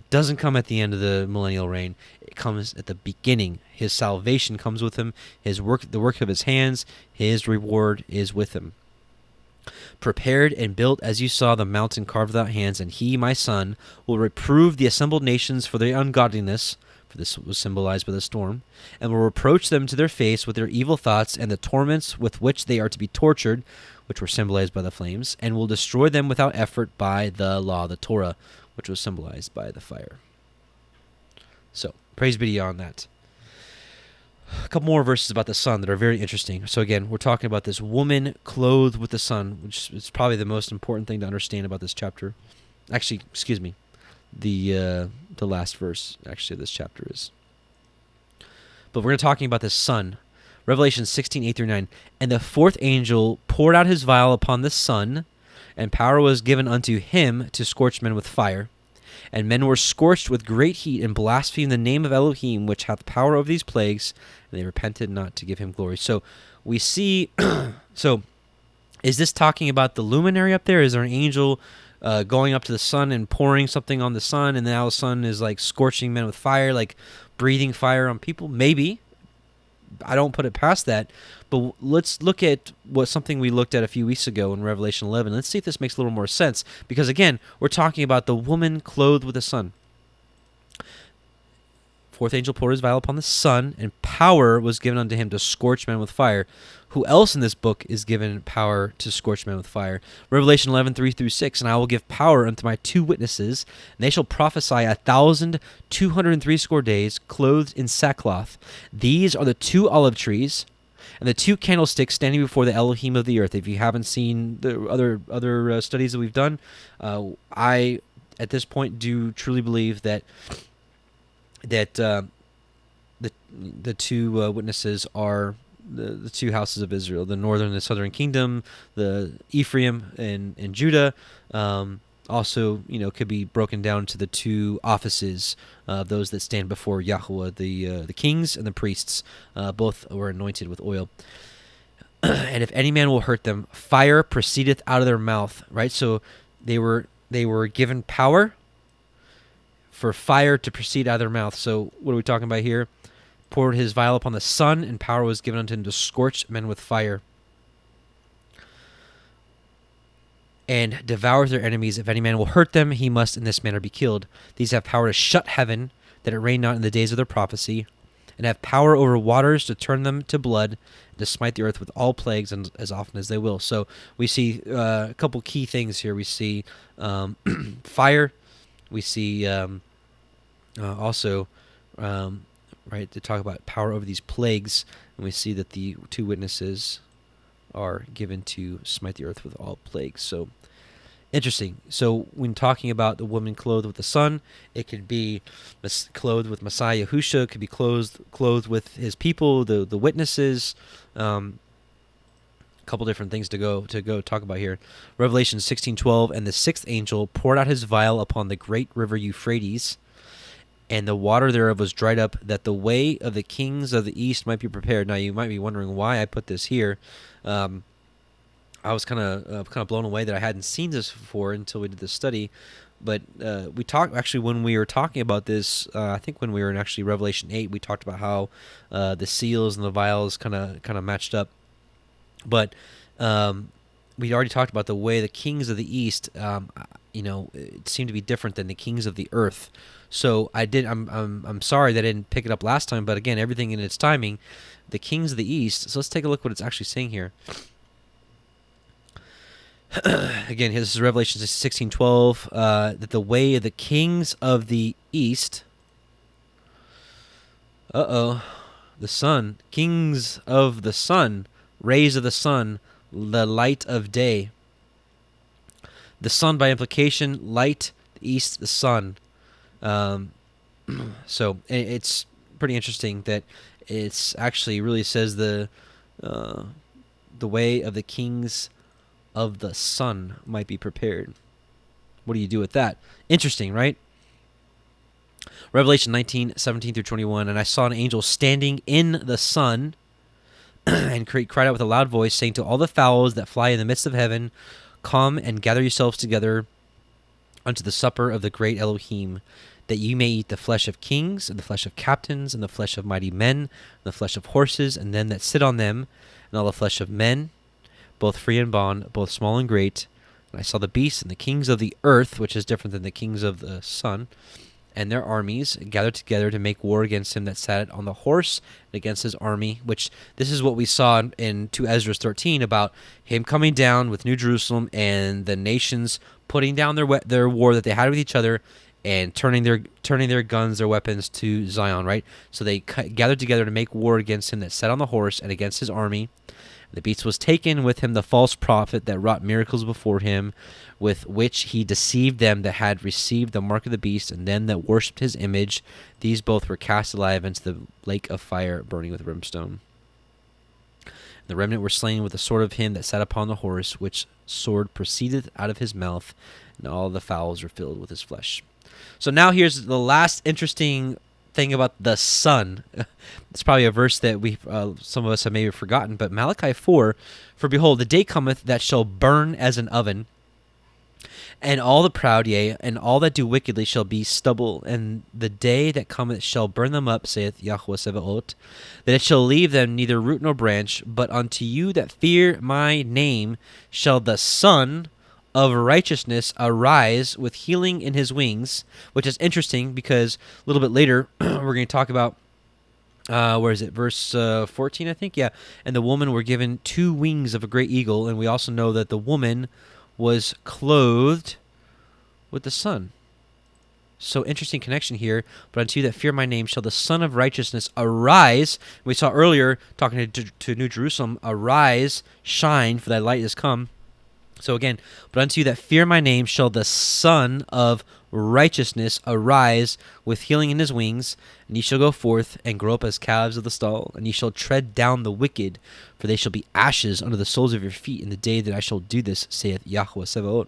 Doesn't come at the end of the millennial reign. It comes at the beginning. His salvation comes with him. His work, the work of his hands, his reward is with him. Prepared and built as you saw the mountain carved without hands, and he, my Son, will reprove the assembled nations for their ungodliness, for this was symbolized by the storm, and will reproach them to their face with their evil thoughts and the torments with which they are to be tortured, which were symbolized by the flames, and will destroy them without effort by the law, the Torah, which was symbolized by the fire. So, praise be to Yah on that. A couple more verses about the sun that are very interesting. So again, we're talking about this woman clothed with the sun, which is probably the most important thing to understand about this chapter. Actually, excuse me, the last verse actually of this chapter is. But we're talking about the sun. Revelation 16, 8 through 9. And the fourth angel poured out his vial upon the sun, and power was given unto him to scorch men with fire. And men were scorched with great heat, and blasphemed the name of Elohim, which hath power over these plagues, and they repented not to give him glory. So we see, so is this talking about the luminary up there? Is there an angel going up to the sun and pouring something on the sun, and now the sun is like scorching men with fire, like breathing fire on people? Maybe. I don't put it past that. But let's look at something we looked at a few weeks ago in Revelation 11. Let's see if this makes a little more sense. Because again, we're talking about the woman clothed with the sun. Fourth angel poured his vial upon the sun, and power was given unto him to scorch men with fire. Who else in this book is given power to scorch men with fire? Revelation 11, 3 through 6. And I will give power unto my two witnesses, and they shall prophesy 1,260 days, clothed in sackcloth. These are the two olive trees, and the two candlesticks standing before the Elohim of the earth. If you haven't seen the other studies that we've done, I at this point do truly believe that the two witnesses are the two houses of Israel, the northern and the southern kingdom, the Ephraim and Judah. Also, could be broken down to the two offices of those that stand before Yahweh, the kings and the priests. Both were anointed with oil. And if any man will hurt them, fire proceedeth out of their mouth. Right, so they were given power for fire to proceed out of their mouth. So what are we talking about here? Poured his vial upon the sun, and power was given unto him to scorch men with fire, and devour their enemies. If any man will hurt them, he must in this manner be killed. These have power to shut heaven, that it rain not in the days of their prophecy, and have power over waters to turn them to blood, and to smite the earth with all plagues, and as often as they will. So we see a couple key things here. We see fire. We see also, right, to talk about power over these plagues, and we see that the two witnesses are given to smite the earth with all plagues. So interesting. So when talking about the woman clothed with the sun, it could be clothed with Messiah Yahushua. It could be clothed with his people, the witnesses. Couple different things to go talk about here. Revelation 16:12, and the sixth angel poured out his vial upon the great river Euphrates, and the water thereof was dried up, that the way of the kings of the east might be prepared. Now you might be wondering why I put this here. I was kind of blown away that I hadn't seen this before until we did this study. But we talked actually when we were talking about this. I think when we were in actually Revelation 8, we talked about how the seals and the vials kind of matched up. But we already talked about the way the kings of the east, it seemed to be different than the kings of the earth. So I'm sorry that I didn't pick it up last time, but again, everything in its timing. The kings of the east. So let's take a look what it's actually saying here. Again, this is Revelation 16:12. That the way of the kings of the east. The sun, kings of the sun, rays of the sun, the light of day. The sun by implication, light, the east, the sun. So it's pretty interesting that it's actually really says the way of the kings of the sun might be prepared. What do you do with that? Interesting, right? Revelation 19:17 through 21, and I saw an angel standing in the sun, and cried out with a loud voice, saying to all the fowls that fly in the midst of heaven, come and gather yourselves together unto the supper of the great Elohim, that ye may eat the flesh of kings, and the flesh of captains, and the flesh of mighty men, and the flesh of horses, and them that sit on them, and all the flesh of men, both free and bond, both small and great. And I saw the beasts and the kings of the earth, which is different than the kings of the sun, and their armies gathered together to make war against him that sat on the horse and against his army, which this is what we saw in 2 Ezra 13 about him coming down with New Jerusalem and the nations putting down their war that they had with each other and turning their guns, their weapons to Zion, right? So they gathered together to make war against him that sat on the horse and against his army. The beast was taken, with him the false prophet that wrought miracles before him, with which he deceived them that had received the mark of the beast, and them that worshipped his image. These both were cast alive into the lake of fire, burning with brimstone. The remnant were slain with the sword of him that sat upon the horse, which sword proceedeth out of his mouth, and all the fowls were filled with his flesh. So now here's the last interesting thing about the sun. It's probably a verse that we some of us have maybe forgotten, but Malachi 4, for behold, the day cometh that shall burn as an oven, and all the proud, yea, and all that do wickedly shall be stubble, and the day that cometh shall burn them up, saith Yahweh Sebaot, that it shall leave them neither root nor branch. But unto you that fear my name shall the Son of righteousness arise with healing in his wings, which is interesting because a little bit later we're going to talk about, where is it? Verse 14, I think? Yeah. And the woman were given 2 wings of a great eagle, and we also know that the woman was clothed with the sun. So interesting connection here. But unto you that fear my name shall the Son of Righteousness arise. We saw earlier, talking to New Jerusalem, arise, shine, for thy light is come. So again, but unto you that fear my name shall the Son of Righteousness arise with healing in his wings, and ye shall go forth and grow up as calves of the stall, and ye shall tread down the wicked, for they shall be ashes under the soles of your feet in the day that I shall do this, saith Yahweh Sebaot.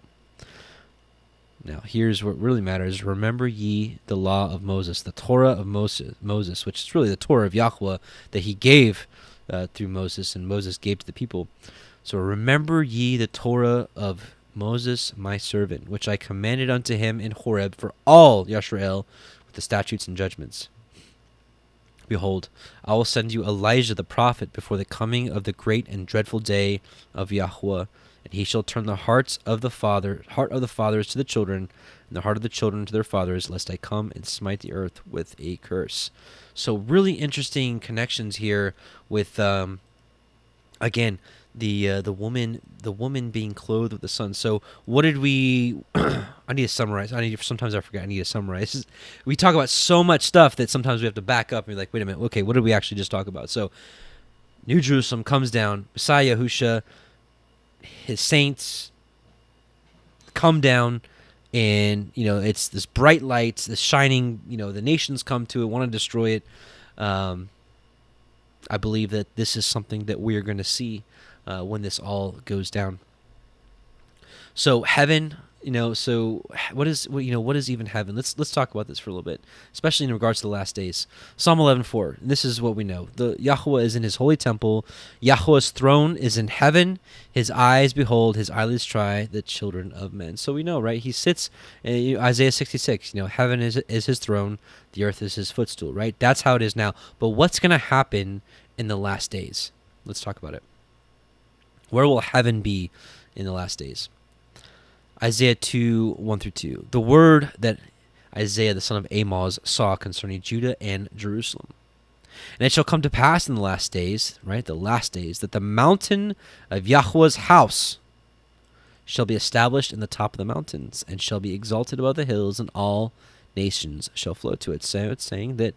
Now, here's what really matters. Remember ye the law of Moses, the Torah of Moses, which is really the Torah of Yahweh that he gave through Moses, and Moses gave to the people. So remember ye the Torah of Moses, my servant, which I commanded unto him in Horeb for all Yisrael with the statutes and judgments. Behold, I will send you Elijah the prophet before the coming of the great and dreadful day of Yahweh, and he shall turn the heart of the fathers to the children, and the heart of the children to their fathers, lest I come and smite the earth with a curse. So really interesting connections here with, again, the woman being clothed with the sun. So what did we? I need to summarize. Sometimes I forget. I need to summarize. We talk about so much stuff that sometimes we have to back up and be like, wait a minute. Okay, what did we actually just talk about? So New Jerusalem comes down. Messiah Yahusha, his saints come down, and it's this bright light, this shining. The nations come to it, want to destroy it. I believe that this is something that we are going to see when this all goes down. So heaven, so what is even heaven? Let's talk about this for a little bit, especially in regards to the last days. Psalm 11:4. This is what we know. The Yahweh is in his holy temple. Yahweh's throne is in heaven. His eyes behold, his eyelids try the children of men. So we know, right? He sits. Isaiah 66. Heaven is his throne. The earth is his footstool. Right? That's how it is now. But what's going to happen in the last days? Let's talk about it. Where will heaven be in the last days? Isaiah 2:1-2. The word that Isaiah the son of Amoz saw concerning Judah and Jerusalem. And it shall come to pass in the last days, right, the last days, that the mountain of Yahweh's house shall be established in the top of the mountains, and shall be exalted above the hills, and all nations shall flow to it. So it's saying that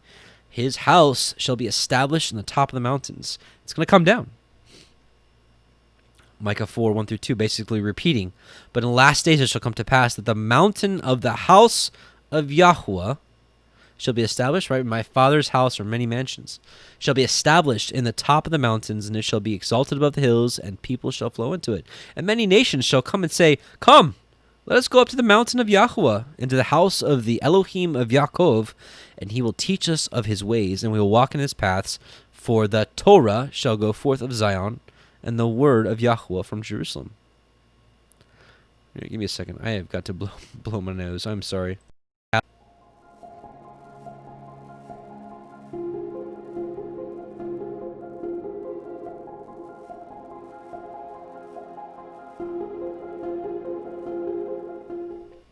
his house shall be established in the top of the mountains. It's going to come down. Micah 4:1-2, basically repeating. But in the last days it shall come to pass that the mountain of the house of Yahweh shall be established, right? My father's house are many mansions, shall be established in the top of the mountains, and it shall be exalted above the hills, and people shall flow into it. And many nations shall come and say, come, let us go up to the mountain of Yahweh, into the house of the Elohim of Yaakov, and he will teach us of his ways, and we will walk in his paths. For the Torah shall go forth of Zion, and the word of Yahweh from Jerusalem. Here, give me a second. I have got to blow my nose. I'm sorry.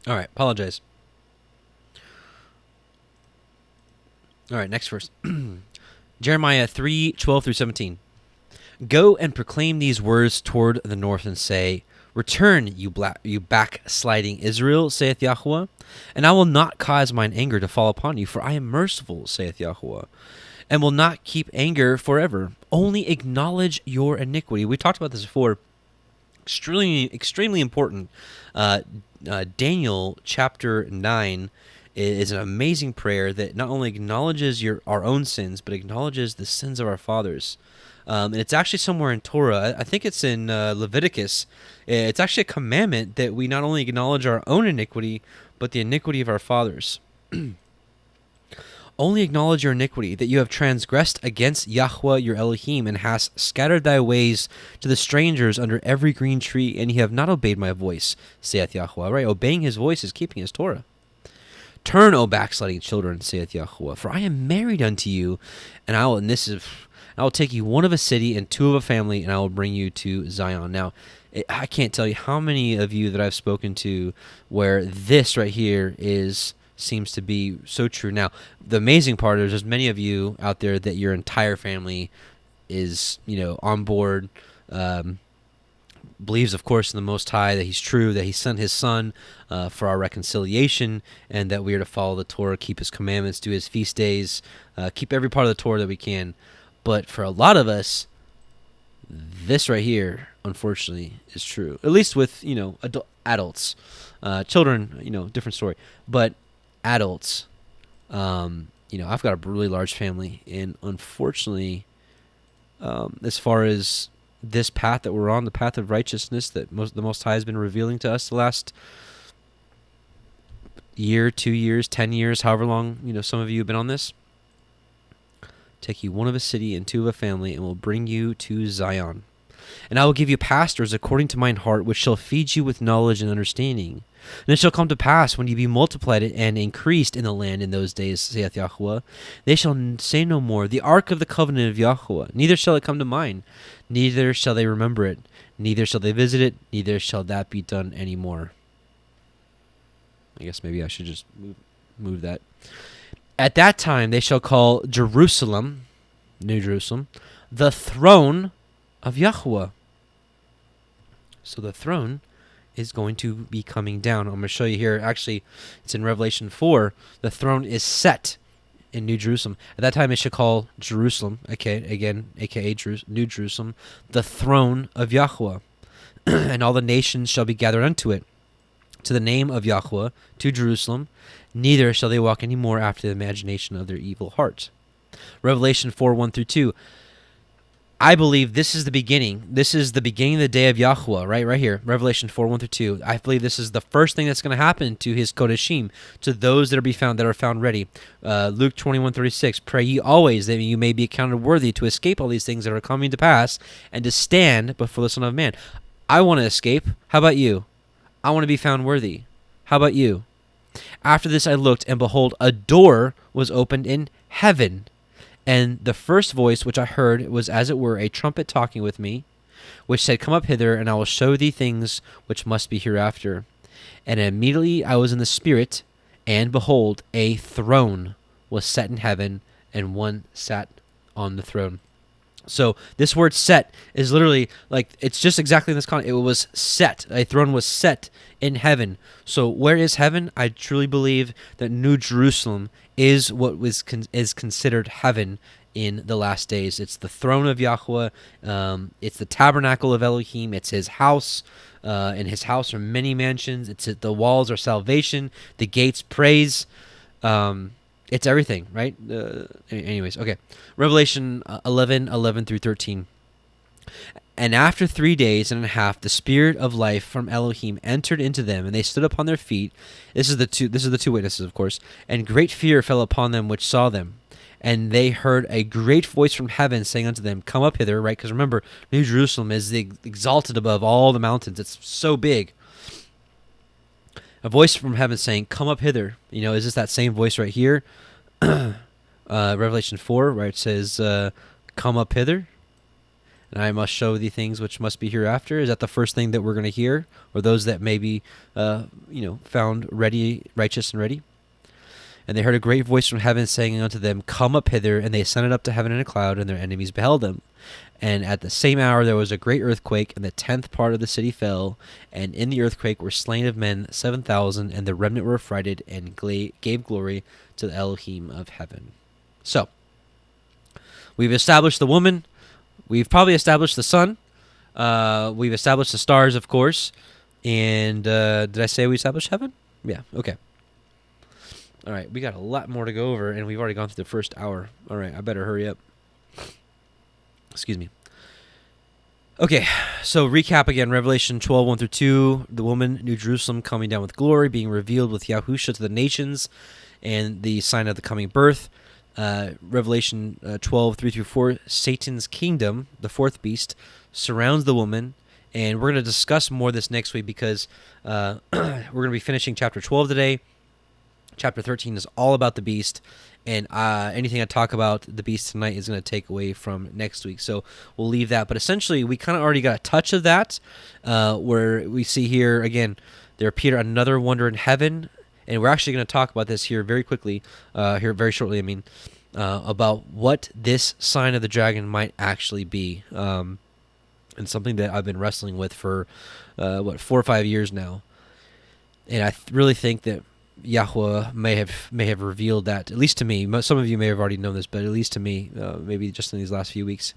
All right, apologize. All right, next verse. Jeremiah 3:12-17. Go and proclaim these words toward the north, and say, return, you backsliding Israel, saith Yahweh, and I will not cause mine anger to fall upon you, for I am merciful, saith Yahweh, and will not keep anger forever. Only acknowledge your iniquity. We talked about this before. Extremely important. Daniel chapter 9 is an amazing prayer that not only acknowledges our own sins, but acknowledges the sins of our fathers. And it's actually somewhere in Torah. I think it's in Leviticus. It's actually a commandment that we not only acknowledge our own iniquity, but the iniquity of our fathers. Only acknowledge your iniquity, that you have transgressed against Yahweh your Elohim, and hast scattered thy ways to the strangers under every green tree, and ye have not obeyed my voice, saith Yahweh. Right? Obeying his voice is keeping his Torah. Turn, O backsliding children, saith Yahweh, for I am married unto you, and I will take you one of a city and two of a family, and I will bring you to Zion. Now, I can't tell you how many of you that I've spoken to where this right here seems to be so true. Now, the amazing part is there's many of you out there that your entire family is, on board, believes, of course, in the Most High, that He's true, that He sent His Son for our reconciliation, and that we are to follow the Torah, keep His commandments, do His feast days, keep every part of the Torah that we can. But for a lot of us, this right here, unfortunately, is true. At least with, adults. Children, different story. But adults, I've got a really large family, and unfortunately, as far as this path that we're on, the path of righteousness that the Most High has been revealing to us the last year, 2 years, 10 years, however long, some of you have been on this, take you one of a city and two of a family, and will bring you to Zion. And I will give you pastors according to mine heart, which shall feed you with knowledge and understanding. And it shall come to pass, when ye be multiplied and increased in the land in those days, saith Yahweh, they shall say no more, the ark of the covenant of Yahweh, neither shall it come to mind, neither shall they remember it, neither shall they visit it, neither shall that be done any more. I guess maybe I should just move that. At that time they shall call Jerusalem, New Jerusalem, the throne of Yahweh. So the throne is going to be coming down. I'm going to show you here. Actually, it's in Revelation 4. The throne is set in New Jerusalem. At that time, it should call Jerusalem, aka New Jerusalem, the throne of Yahweh. And all the nations shall be gathered unto it, to the name of Yahweh, to Jerusalem. Neither shall they walk any more after the imagination of their evil heart. Revelation 4, 1-2. I believe this is the beginning. This is the beginning of the day of Yahweh, right here. Revelation 4, 1-2. I believe this is the first thing that's going to happen to His Kodeshim, to those that are found ready. Luke 21:36. Pray ye always that you may be accounted worthy to escape all these things that are coming to pass, and to stand before the Son of Man. I want to escape. How about you? I want to be found worthy. How about you? After this I looked, and behold, a door was opened in heaven. And the first voice which I heard was as it were a trumpet talking with me, which said, Come up hither, and I will show thee things which must be hereafter. And immediately I was in the Spirit, and behold, a throne was set in heaven, and one sat on the throne. So this word set is literally it's just exactly in this context. It was set. A throne was set in heaven. So where is heaven? I truly believe that New Jerusalem is what is considered heaven in the last days. It's the throne of Yahweh. It's the tabernacle of Elohim. It's His house. In His house are many mansions. The walls are salvation. The gates praise. It's everything, right? Anyways, okay. Revelation 11:11-13. And after 3 days and a half, the Spirit of life from Elohim entered into them, and they stood upon their feet. This is the two witnesses, of course. And great fear fell upon them which saw them. And they heard a great voice from heaven saying unto them, Come up hither, right? Because remember, New Jerusalem is exalted above all the mountains. It's so big. A voice from heaven saying, Come up hither. Is this that same voice right here? Revelation 4, where it says, Come up hither, and I must show thee things which must be hereafter. Is that the first thing that we're going to hear? Or those that may be, found ready, righteous and ready? And they heard a great voice from heaven saying unto them, Come up hither. And they ascended up to heaven in a cloud, and their enemies beheld them. And at the same hour there was a great earthquake, and the 10th part of the city fell. And in the earthquake were slain of men 7,000, and the remnant were affrighted, and gave glory to the Elohim of heaven. So, we've established the woman. We've probably established the sun. We've established the stars, of course. And did I say we established heaven? Yeah, okay. All right, we got a lot more to go over, and we've already gone through the first hour. All right, I better hurry up. Excuse me. Okay, so recap again. Revelation 12, 1-2. The woman, New Jerusalem, coming down with glory, being revealed with YHWH to the nations, and the sign of the coming birth. Revelation 12, 3-4. Satan's kingdom, the fourth beast, surrounds the woman. And we're going to discuss more of this next week because we're going to be finishing chapter 12 today. Chapter 13 is all about the beast, and anything I talk about the beast tonight is going to take away from next week. So we'll leave that. But essentially, we kind of already got a touch of that, where we see here, again, there appeared another wonder in heaven. And we're actually going to talk about this here very quickly, very shortly, about what this sign of the dragon might actually be. and something that I've been wrestling with for 4 or 5 years now. And I really think that Yahweh may have revealed that, at least to me. Some of you may have already known this, but at least to me, maybe just in these last few weeks.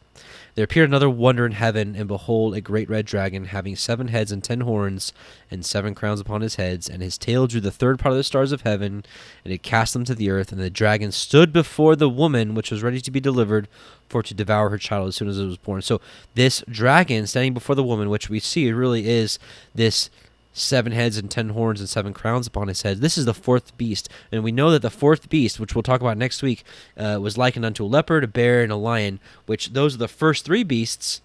There appeared another wonder in heaven, and behold, a great red dragon, having 7 heads and 10 horns, and 7 crowns upon his heads, and his tail drew the third part of the stars of heaven, and it cast them to the earth. And the dragon stood before the woman, which was ready to be delivered, for to devour her child as soon as it was born. So this dragon standing before the woman, which we see really is this 7 heads and 10 horns and 7 crowns upon his head. This is the 4th beast. And we know that the 4th beast, which we'll talk about next week, was likened unto a leopard, a bear, and a lion, which those are the first 3 beasts.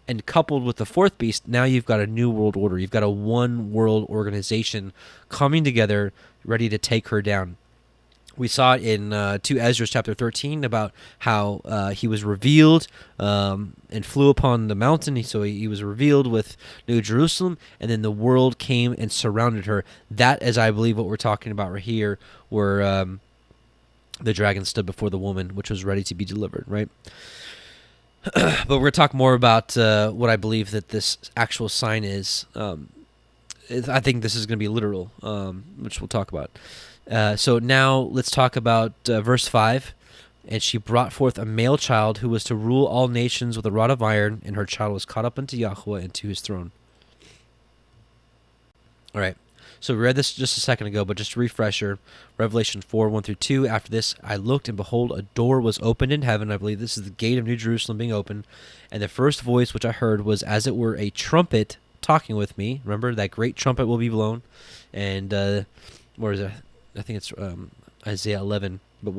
And coupled with the 4th beast, now you've got a new world order. You've got a one world organization coming together, ready to take her down. We saw it in 2 Ezra chapter 13 about how he was revealed and flew upon the mountain. So he was revealed with New Jerusalem, and then the world came and surrounded her. That is, I believe, what we're talking about right here, where the dragon stood before the woman, which was ready to be delivered, right? But we're going to talk more about what I believe that this actual sign is. I think this is going to be literal, which we'll talk about. So now let's talk about verse 5. And she brought forth a male child who was to rule all nations with a rod of iron, and her child was caught up unto Yahweh and to his throne. All right. So we read this just a second ago, but just a refresher. Revelation 4, 1 through 2. After this, I looked, and behold, a door was opened in heaven. I believe this is the gate of New Jerusalem being opened. And the first voice which I heard was as it were a trumpet talking with me. Remember, that great trumpet will be blown. And where is it? I think it's Isaiah 11, but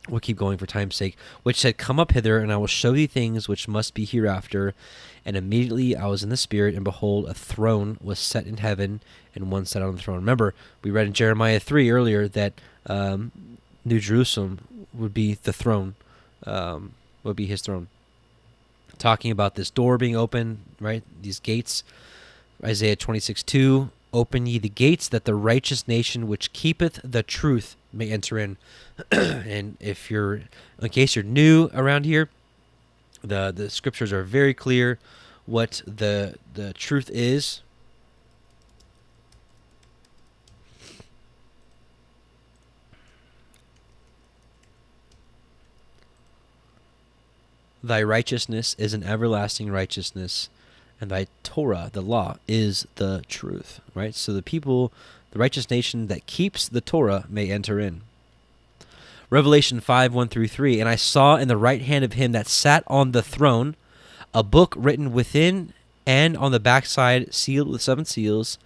we'll keep going for time's sake, which said, Come up hither, and I will show thee things which must be hereafter. And immediately I was in the Spirit, and behold, a throne was set in heaven, and one sat on the throne. Remember, we read in Jeremiah 3 earlier that New Jerusalem would be the throne, would be his throne. Talking about this door being open, right? These gates. Isaiah 26:2. Open ye the gates, that the righteous nation which keepeth the truth may enter in. And in case you're new around here, the scriptures are very clear what the truth is. Thy righteousness is an everlasting righteousness, and thy Torah, the law, is the truth, right? So the people, the righteous nation that keeps the Torah may enter in. Revelation 5, 1 through 3, and I saw in the right hand of him that sat on the throne a book written within and on the backside, sealed with 7 seals.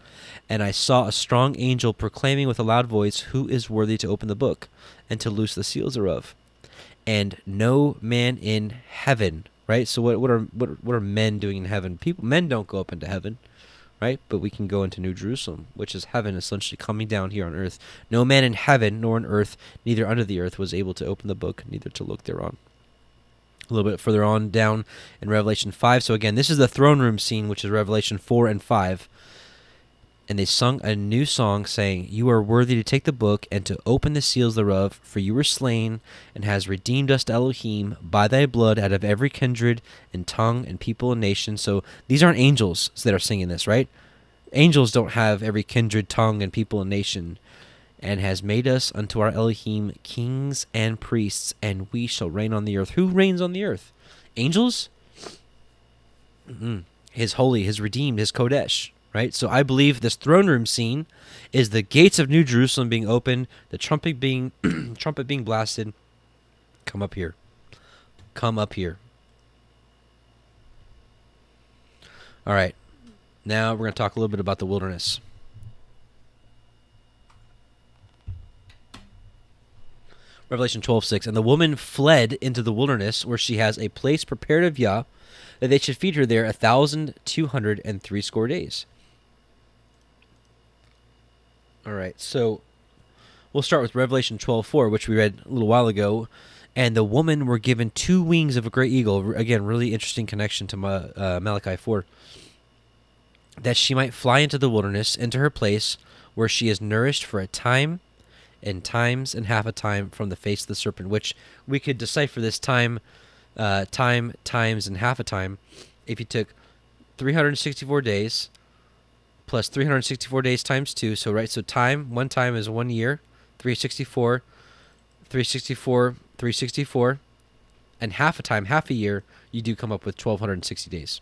And I saw a strong angel proclaiming with a loud voice, Who is worthy to open the book and to loose the seals thereof? And no man in heaven, right? So what are men doing in heaven? Men don't go up into heaven, right? But we can go into New Jerusalem, which is heaven essentially coming down here on earth. No man in heaven nor on earth, neither under the earth, was able to open the book, neither to look thereon. A little bit further on down in Revelation 5. So again, this is the throne room scene, which is Revelation 4 and 5. And they sung a new song, saying, You are worthy to take the book and to open the seals thereof, for you were slain, and has redeemed us to Elohim by thy blood out of every kindred and tongue and people and nation. So these aren't angels that are singing this, right? Angels don't have every kindred, tongue, and people and nation. And has made us unto our Elohim kings and priests, and we shall reign on the earth. Who reigns on the earth? Angels? His holy, his redeemed, his Kodesh. Right? So I believe this throne room scene is the gates of New Jerusalem being opened, the trumpet being blasted. Come up here. Come up here. All right. Now we're going to talk a little bit about the wilderness. Revelation 12:6. And the woman fled into the wilderness, where she has a place prepared of Yah, that they should feed her there 1,260 days. All right, so we'll start with Revelation 12:4, which we read a little while ago. And the woman were given 2 wings of a great eagle. Again, really interesting connection to Malachi 4. That she might fly into the wilderness, into her place, where she is nourished for a time, and times, and half a time from the face of the serpent. Which we could decipher this time, times, and half a time. If you took 364 days plus 364 days times 2. So, right, so one time is 1 year, 364, 364, 364, and half a time, half a year, you do come up with 1,260 days.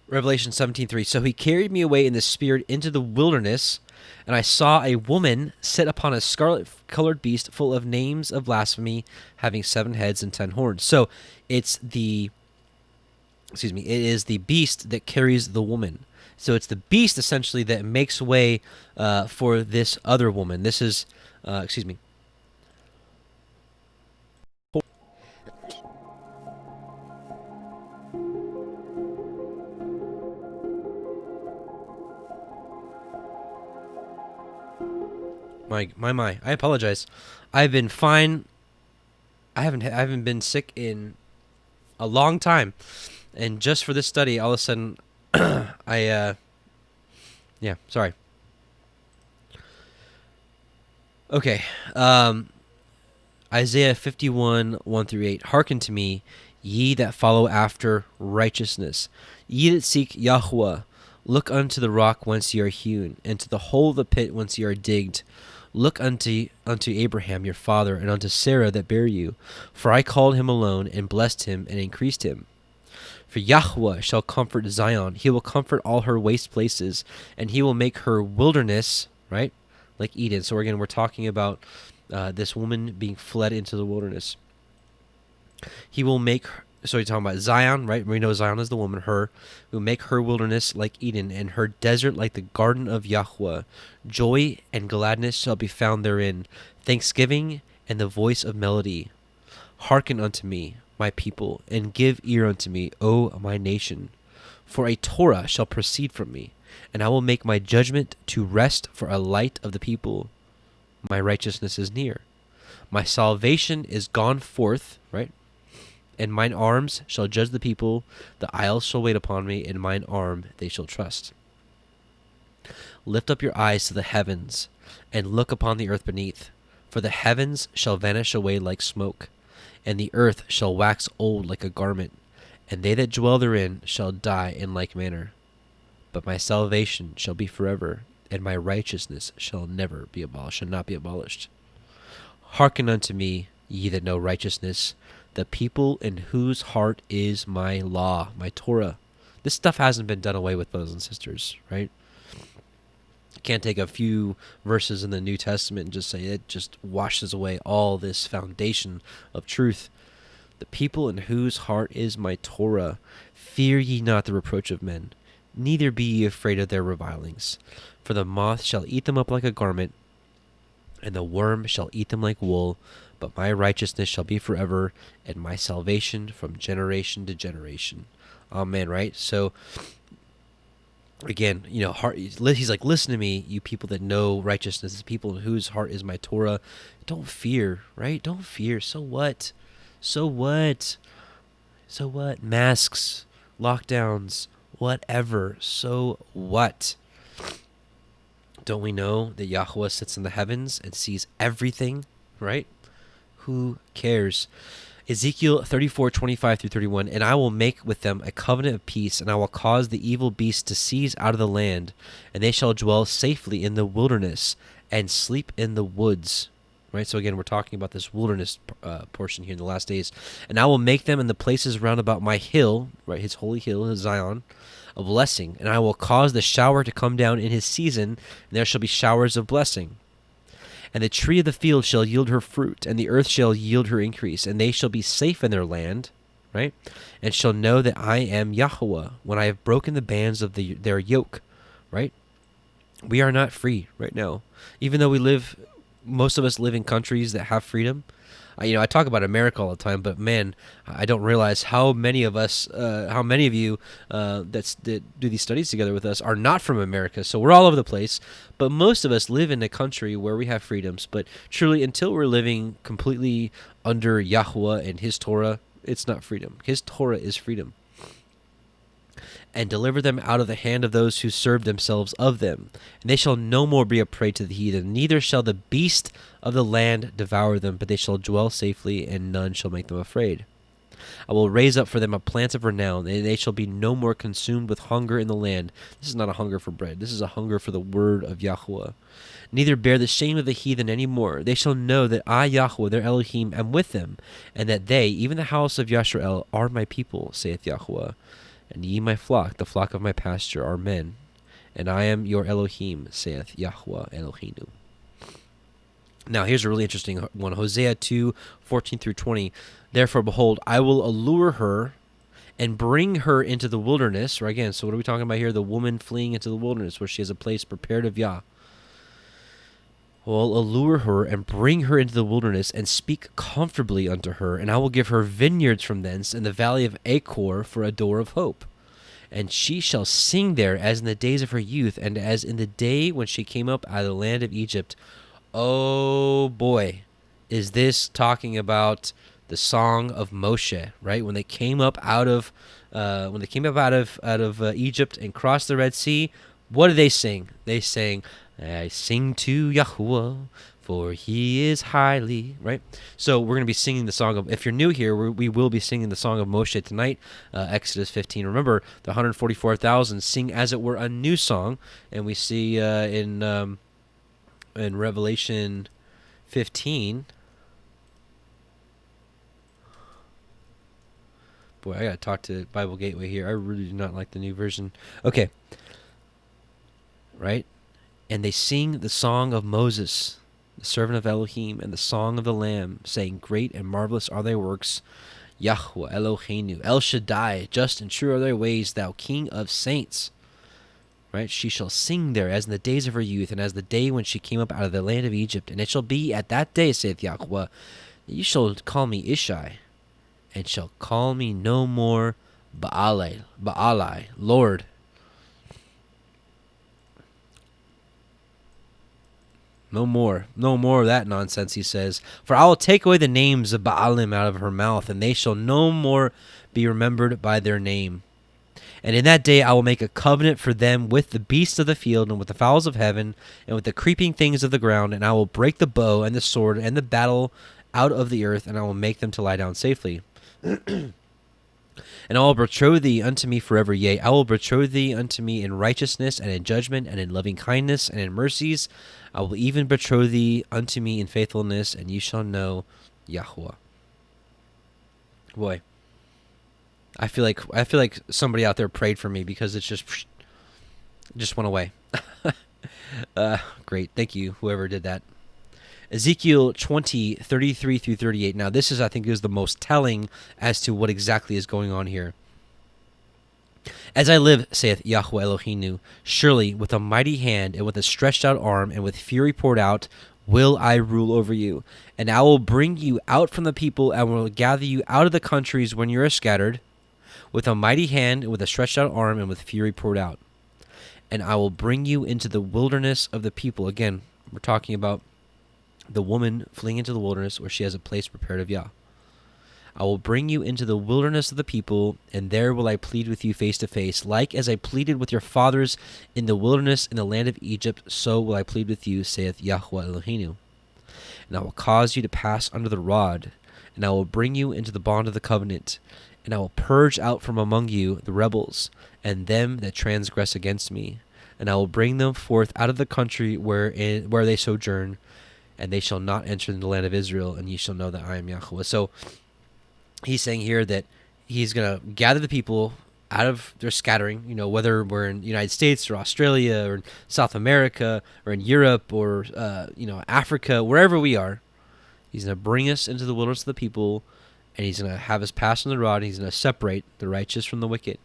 Revelation 17:3. So he carried me away in the spirit into the wilderness, and I saw a woman sit upon a scarlet-colored beast full of names of blasphemy, having 7 heads and 10 horns. So it is the beast that carries the woman. So it's the beast essentially that makes way for this other woman. This is, My. I apologize. I've been fine. I haven't been sick in a long time, and just for this study, all of a sudden, sorry. Okay. Isaiah 51:1-8. Hearken to me, ye that follow after righteousness, ye that seek Yahweh. Look unto the rock whence ye are hewn, and to the hole of the pit whence ye are digged. Look unto Abraham your father, and unto Sarah that bare you. For I called him alone, and blessed him, and increased him. For Yahweh shall comfort Zion. He will comfort all her waste places, and he will make her wilderness, right, like Eden. So again, we're talking about this woman being fled into the wilderness. He will make her, so you're talking about Zion, right? We know Zion is the woman, her. Will make her wilderness like Eden, and her desert like the garden of Yahweh. Joy and gladness shall be found therein, thanksgiving and the voice of melody. Hearken unto me, my people, and give ear unto me, O my nation. For a Torah shall proceed from me, and I will make my judgment to rest for a light of the people. My righteousness is near. My salvation is gone forth, right? And mine arms shall judge the people. The isles shall wait upon me. In mine arm they shall trust. Lift up your eyes to the heavens, and look upon the earth beneath. For the heavens shall vanish away like smoke, and the earth shall wax old like a garment, and they that dwell therein shall die in like manner. But my salvation shall be forever, and my righteousness shall never be abolished, shall not be abolished. Hearken unto me, ye that know righteousness, the people in whose heart is my law, my Torah. This stuff hasn't been done away with, brothers and sisters, right? You can't take a few verses in the New Testament and just say it just washes away all this foundation of truth. The people in whose heart is my Torah. Fear ye not the reproach of men, neither be ye afraid of their revilings. For the moth shall eat them up like a garment, and the worm shall eat them like wool. But my righteousness shall be forever, and my salvation from generation to generation. Amen, right? So, again, he's like, listen to me, you people that know righteousness, people in whose heart is my Torah. Don't fear, right? Don't fear. So what? So what? So what? Masks, lockdowns, whatever. So what? Don't we know that Yahweh sits in the heavens and sees everything, right? Who cares? Ezekiel 34:25-31. And I will make with them a covenant of peace, and I will cause the evil beast to cease out of the land, and they shall dwell safely in the wilderness and sleep in the woods. Right. So again, we're talking about this wilderness portion here in the last days. And I will make them in the places round about my hill, right, his holy hill, his Zion, a blessing, and I will cause the shower to come down in his season, and there shall be showers of blessing. And the tree of the field shall yield her fruit, and the earth shall yield her increase, and they shall be safe in their land, right? And shall know that I am Yahweh when I have broken the bands of their yoke, right? We are not free right now. Even though most of us live in countries that have freedom. I talk about America all the time, but man, I don't realize how many of you that do these studies together with us are not from America. So we're all over the place, but most of us live in a country where we have freedoms. But truly, until we're living completely under Yahweh and His Torah, it's not freedom. His Torah is freedom. And deliver them out of the hand of those who serve themselves of them. And they shall no more be a prey to the heathen, neither shall the beast of the land devour them, but they shall dwell safely, and none shall make them afraid. I will raise up for them a plant of renown, and they shall be no more consumed with hunger in the land. This is not a hunger for bread. This is a hunger for the word of Yahweh. Neither bear the shame of the heathen any more. They shall know that I, Yahweh, their Elohim, am with them, and that they, even the house of Yashrael, are my people, saith Yahweh. And ye, my flock, the flock of my pasture, are men, and I am your Elohim, saith Yahweh Eloheinu. Now, here's a really interesting one. Hosea 2:14 through 20. Therefore, behold, I will allure her and bring her into the wilderness. Right, again, so what are we talking about here? The woman fleeing into the wilderness where she has a place prepared of Yah. Will allure her and bring her into the wilderness and speak comfortably unto her, and I will give her vineyards from thence in the valley of Achor for a door of hope. And she shall sing there as in the days of her youth, and as in the day when she came up out of the land of Egypt. Oh boy, is this talking about the song of Moshe, right? When they came up out of Egypt and crossed the Red Sea, what did they sing? They sang, I sing to Yahuwah, for he is highly, right? So we're going to be singing the song of, if you're new here, we will be singing the song of Moshe tonight, Exodus 15. Remember, the 144,000 sing as it were a new song, and we see in Revelation 15. Boy, I got to talk to Bible Gateway here. I really do not like the new version. Okay. Right? And they sing the song of Moses, the servant of Elohim, and the song of the Lamb, saying, great and marvelous are thy works, Yahweh Eloheinu, El Shaddai, just and true are thy ways, thou King of saints. Right? She shall sing there as in the days of her youth, and as the day when she came up out of the land of Egypt. And it shall be at that day, saith Yahweh, that you shall call me Ishai, and shall call me no more Baalai, Lord. No more of that nonsense, he says. For I will take away the names of Baalim out of her mouth, and they shall no more be remembered by their name. And in that day I will make a covenant for them with the beasts of the field, and with the fowls of heaven, and with the creeping things of the ground, and I will break the bow and the sword and the battle out of the earth, and I will make them to lie down safely. And I will betroth thee unto me forever. Yea, I will betroth thee unto me in righteousness, and in judgment, and in loving kindness, and in mercies. I will even betroth thee unto me in faithfulness, and you shall know Yahweh. Boy, I feel like somebody out there prayed for me, because it just went away. Great, thank you, whoever did that. Ezekiel 20:33 through 38. Now, this is, I think, is the most telling as to what exactly is going on here. As I live, saith Yahweh Eloheinu, surely with a mighty hand and with a stretched out arm and with fury poured out will I rule over you. And I will bring you out from the people and will gather you out of the countries when you are scattered, with a mighty hand and with a stretched out arm and with fury poured out. And I will bring you into the wilderness of the people. Again, we're talking about the woman fleeing into the wilderness where she has a place prepared of Yah. I will bring you into the wilderness of the people, and there will I plead with you face to face. Like as I pleaded with your fathers in the wilderness in the land of Egypt, so will I plead with you, saith Yahweh Eloheinu. And I will cause you to pass under the rod, and I will bring you into the bond of the covenant, and I will purge out from among you the rebels, and them that transgress against me. And I will bring them forth out of the country where they sojourn, and they shall not enter in the land of Israel, and ye shall know that I am Yahweh. So he's saying here that he's going to gather the people out of their scattering, whether we're in the United States or Australia or in South America or in Europe or, Africa, wherever we are. He's going to bring us into the wilderness of the people, and he's going to have us pass on the rod, and he's going to separate the righteous from the wicked,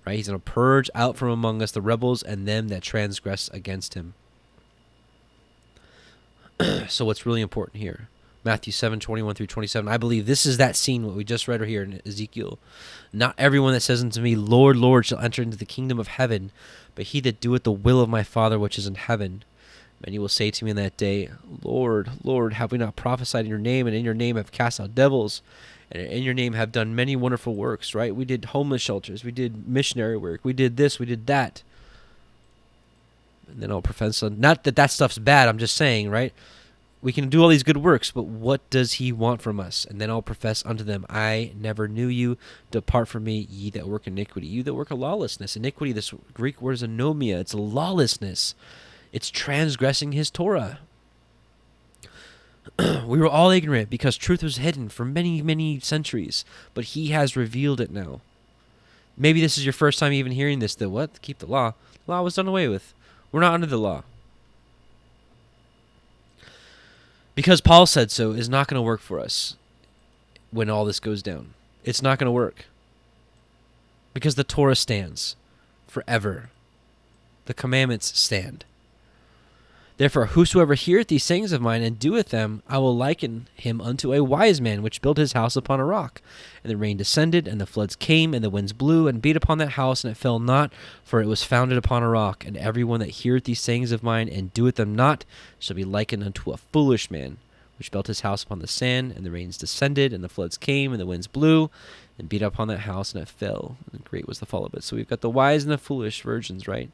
right? He's going to purge out from among us the rebels and them that transgress against him. So what's really important here? Matthew 7:21 through 27. I believe this is that scene, what we just read right here in Ezekiel. Not everyone that says unto me, Lord, Lord, shall enter into the kingdom of heaven, but he that doeth the will of my Father which is in heaven. Many will say to me in that day, Lord, Lord, have we not prophesied in your name, and in your name have cast out devils, and in your name have done many wonderful works, right? We did homeless shelters, we did missionary work, we did this, we did that. And then I'll profess, not that that stuff's bad, I'm just saying, right? we can do all these good works, but what does he want from us? And then I'll profess unto them, I never knew you. Depart from me, ye that work iniquity. You that work a lawlessness. Iniquity, this Greek word is anomia. It's lawlessness. It's transgressing his Torah. We were all ignorant because truth was hidden for many, many centuries, but he has revealed it now. Maybe this is your first time even hearing this, that what? Keep the law. The law was done away with. We're not under the law. Because Paul said so is not going to work for us when all this goes down. It's not going to work. Because the Torah stands forever. The commandments stand. Therefore, whosoever heareth these sayings of mine and doeth them, I will liken him unto a wise man which built his house upon a rock. And the rain descended, and the floods came, and the winds blew, and beat upon that house, and it fell not, for it was founded upon a rock. And every one that heareth these sayings of mine and doeth them not shall be likened unto a foolish man which built his house upon the sand, and the rains descended, and the floods came, and the winds blew, and beat upon that house, and it fell. And great was the fall of it. So we've got the wise and the foolish virgins, right?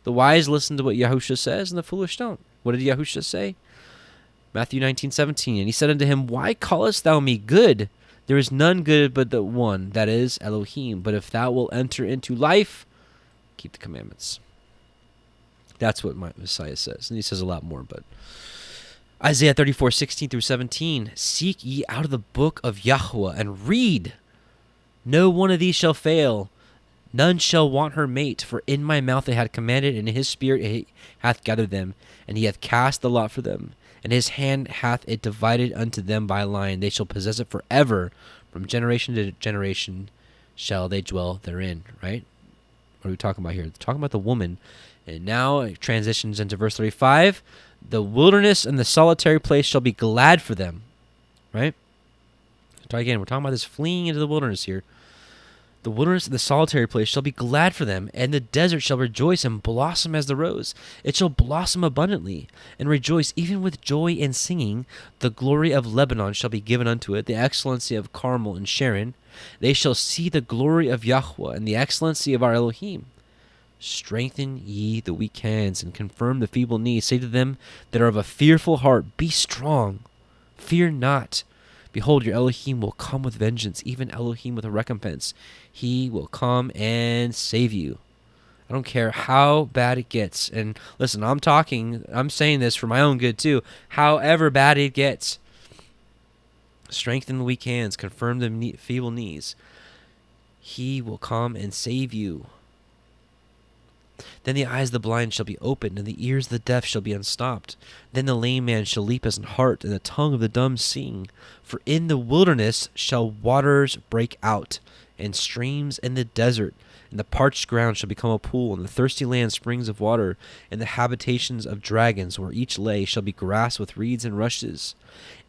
The wise listen to what Yahushua says, and the foolish don't. What did Yahushua say? Matthew 19:17. And he said unto him, Why callest thou me good? There is none good but the one, that is Elohim. But if thou wilt enter into life, keep the commandments. That's what my Messiah says. And he says a lot more, but Isaiah 34:16-17. Seek ye out of the book of Yahweh and read. No one of these shall fail. None shall want her mate, for in my mouth it hath commanded, and in his spirit it hath gathered them, and he hath cast the lot for them, and his hand hath it divided unto them by line. They shall possess it forever, from generation to generation shall they dwell therein. Right? What are we talking about here? We're talking about the woman, and now it transitions into verse 35. The wilderness and the solitary place shall be glad for them. Right? So again, we're talking about this fleeing into the wilderness here. The wilderness and the solitary place shall be glad for them, and the desert shall rejoice and blossom as the rose. It shall blossom abundantly, and rejoice even with joy and singing. The glory of Lebanon shall be given unto it, the excellency of Carmel and Sharon. They shall see the glory of Yahweh, and the excellency of our Elohim. Strengthen ye the weak hands, and confirm the feeble knees. Say to them that are of a fearful heart, Be strong, fear not. Behold, your Elohim will come with vengeance, even Elohim with a recompense. He will come and save you. I don't care how bad it gets. And listen, I'm saying this for my own good too. However bad it gets, strengthen the weak hands, confirm the feeble knees. He will come and save you. Then the eyes of the blind shall be opened, and the ears of the deaf shall be unstopped. Then the lame man shall leap as an hart, and the tongue of the dumb sing. For in the wilderness shall waters break out, and streams in the desert. And the parched ground shall become a pool, and the thirsty land springs of water. And the habitations of dragons, where each lay, shall be grass with reeds and rushes.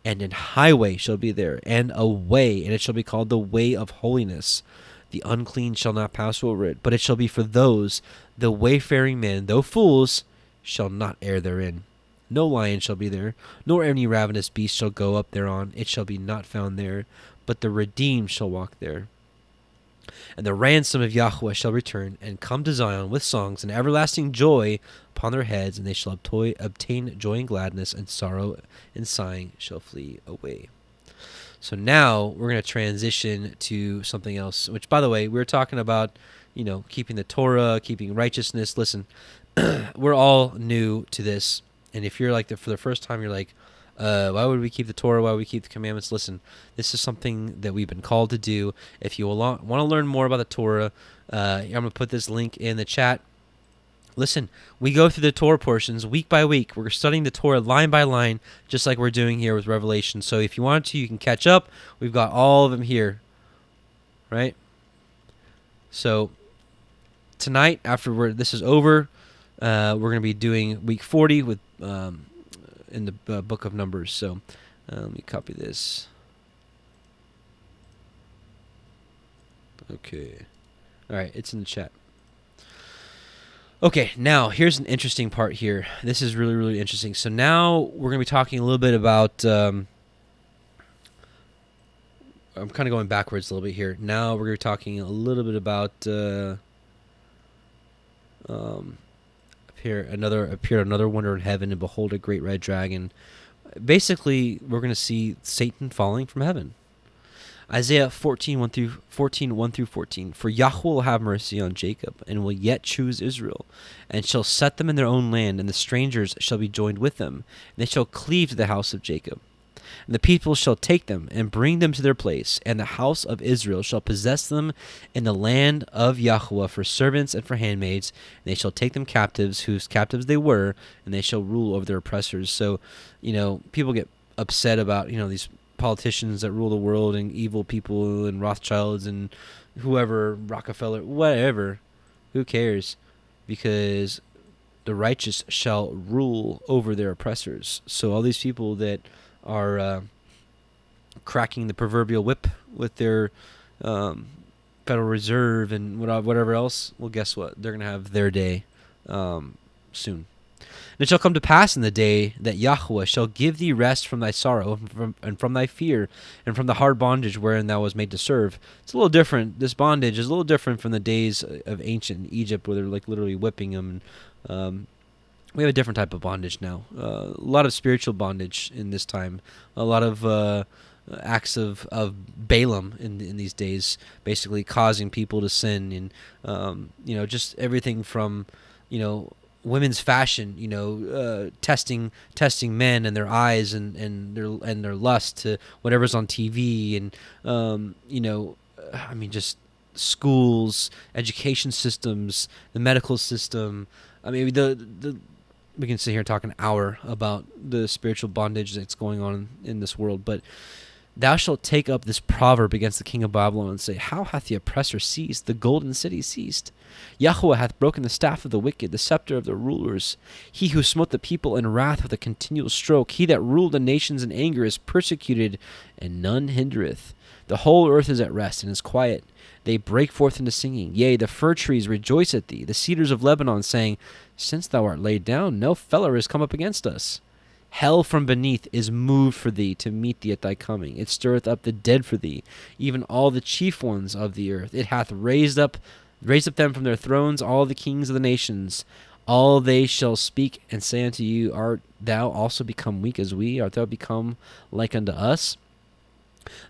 And an highway shall be there, and a way, and it shall be called the way of holiness. The unclean shall not pass over it, but it shall be for those, the wayfaring men, though fools, shall not err therein. No lion shall be there, nor any ravenous beast shall go up thereon. It shall be not found there, but the redeemed shall walk there. And the ransom of Yahweh shall return, and come to Zion with songs and everlasting joy upon their heads, and they shall obtain joy and gladness, and sorrow and sighing shall flee away. So now we're going to transition to something else, which, by the way, we were talking about, keeping the Torah, keeping righteousness. Listen, we're all new to this. And if you're for the first time, you're like, why would we keep the Torah? Why would we keep the commandments? Listen, this is something that we've been called to do. If you want to learn more about the Torah, I'm going to put this link in the chat. Listen, we go through the Torah portions week by week. We're studying the Torah line by line, just like we're doing here with Revelation. So if you want to, you can catch up. We've got all of them here, right? So tonight, after this is over, we're going to be doing week 40 with in the book of Numbers. So let me copy this. Okay. All right, it's in the chat. Okay, now here's an interesting part here. This is really, really interesting. So now we're going to be talking a little bit about... I'm kind of going backwards a little bit here. Now we're going to be talking a little bit about... appeared another wonder in heaven, and behold, a great red dragon. basically, we're going to see Satan falling from heaven. Isaiah 14, 1 through 14. For Yahweh will have mercy on Jacob, and will yet choose Israel, and shall set them in their own land, and the strangers shall be joined with them, and they shall cleave to the house of Jacob. And the people shall take them, and bring them to their place, and the house of Israel shall possess them in the land of Yahweh for servants and for handmaids, and they shall take them captives, whose captives they were, and they shall rule over their oppressors. So, people get upset about, these politicians that rule the world, and evil people, and Rothschilds, and whoever, Rockefeller, whatever. Who cares? Because the righteous shall rule over their oppressors. So all these people that are cracking the proverbial whip with their Federal Reserve and whatever else, well, guess what? They're going to have their day soon. And it shall come to pass in the day that Yahweh shall give thee rest from thy sorrow, and from thy fear, and from the hard bondage wherein thou was made to serve. It's a little different. This bondage is a little different from the days of ancient Egypt, where they're like literally whipping them. We have a different type of bondage now. A lot of spiritual bondage in this time. A lot of acts of Balaam in these days, basically causing people to sin, and just everything from women's fashion, testing men and their eyes and their lust, to whatever's on TV, and just schools, education systems, the medical system. I mean, we can sit here and talk an hour about the spiritual bondage that's going on in this world, but thou shalt take up this proverb against the king of Babylon, and say, how hath the oppressor ceased, the golden city ceased? Yahweh hath broken the staff of the wicked, the scepter of the rulers. He who smote the people in wrath with a continual stroke, he that ruled the nations in anger, is persecuted, and none hindereth. The whole earth is at rest, and is quiet. They break forth into singing. Yea, the fir trees rejoice at thee, the cedars of Lebanon, saying, since thou art laid down, no feller is come up against us. Hell from beneath is moved for thee to meet thee at thy coming. It stirreth up the dead for thee, even all the chief ones of the earth. It hath raised up them from their thrones, all the kings of the nations. All they shall speak and say unto you, art thou also become weak as we? Art thou become like unto us?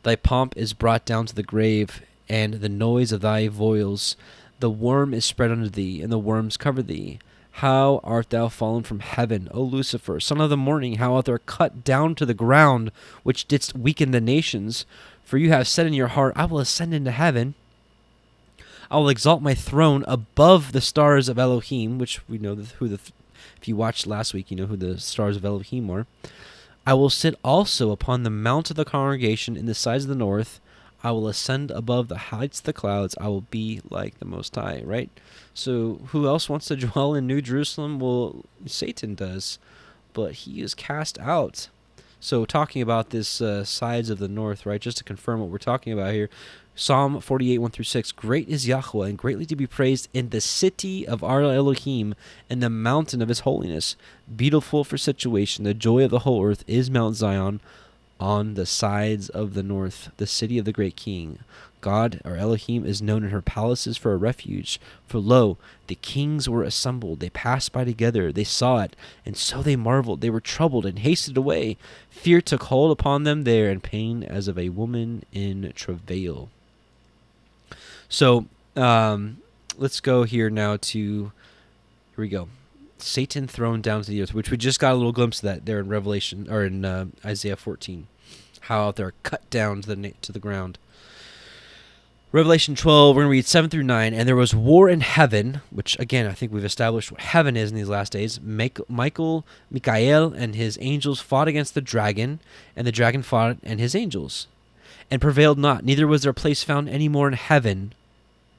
Thy pomp is brought down to the grave, and the noise of thy voiles. The worm is spread under thee, and the worms cover thee. How art thou fallen from heaven, O Lucifer, son of the morning? How art thou cut down to the ground, which didst weaken the nations? For you have said in your heart, I will ascend into heaven. I will exalt my throne above the stars of Elohim, which we know if you watched last week, you know who the stars of Elohim are. I will sit also upon the mount of the congregation in the sides of the north. I will ascend above the heights of the clouds. I will be like the Most High, right? So who else wants to dwell in New Jerusalem? Well, Satan does, but he is cast out. So talking about this sides of the north, right, just to confirm what we're talking about here, Psalm 48, 1 through 6, great is Yahweh, and greatly to be praised in the city of our Elohim, and the mountain of his holiness. Beautiful for situation, the joy of the whole earth is Mount Zion, on the sides of the north, the city of the great king. God, our Elohim, is known in her palaces for a refuge. For lo, the kings were assembled. They passed by together. They saw it, and so they marveled. They were troubled and hasted away. Fear took hold upon them there, and pain as of a woman in travail. So let's go here now to, here we go. Satan thrown down to the earth, which we just got a little glimpse of that there in Revelation, or in Isaiah 14, how they're cut down to the ground. Revelation 12, we're going to read 7 through 9. And there was war in heaven, which, again, I think we've established what heaven is in these last days. Michael, and his angels fought against the dragon, and the dragon fought and his angels, and prevailed not. Neither was their place found any more in heaven,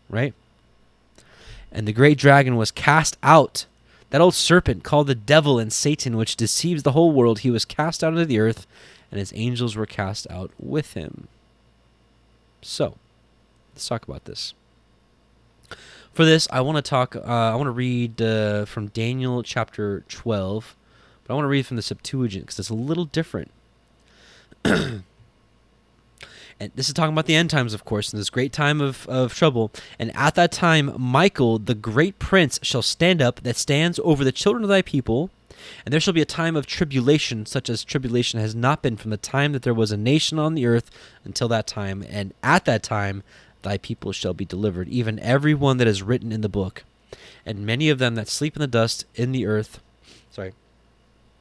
right? And the great dragon was cast out, that old serpent called the devil and Satan, which deceives the whole world. He was cast out into the earth, and his angels were cast out with him. So, let's talk about this. For this, I want to read from Daniel chapter 12, but I want to read from the Septuagint because it's a little different. And this is talking about the end times, of course, in this great time of trouble. And at that time, Michael, the great prince, shall stand up, that stands over the children of thy people, And there shall be a time of tribulation, such as tribulation has not been from the time that there was a nation on the earth until that time. And at that time thy people shall be delivered, even every one that is written in the book. And many of them that sleep in the dust in the earth,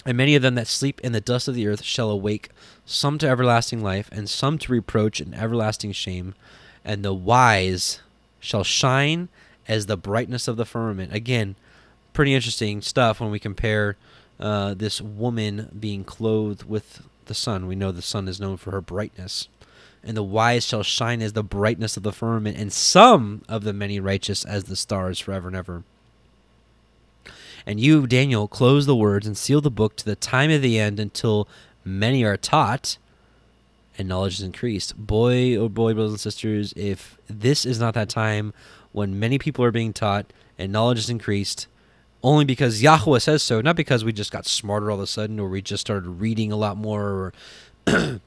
and many of them that sleep in the dust of the earth shall awake, some to everlasting life, and some to reproach and everlasting shame. And the wise shall shine as the brightness of the firmament. Again, pretty interesting stuff when we compare this woman being clothed with the sun. We know the sun is known for her brightness. And the wise shall shine as the brightness of the firmament, and some of the many righteous as the stars forever and ever. And you, Daniel, close the words and seal the book to the time of the end until many are taught and knowledge is increased. Boy, oh boy, brothers and sisters, if this is not that time when many people are being taught and knowledge is increased, only because Yahweh says so, not because we just got smarter all of a sudden or we just started reading a lot more. Or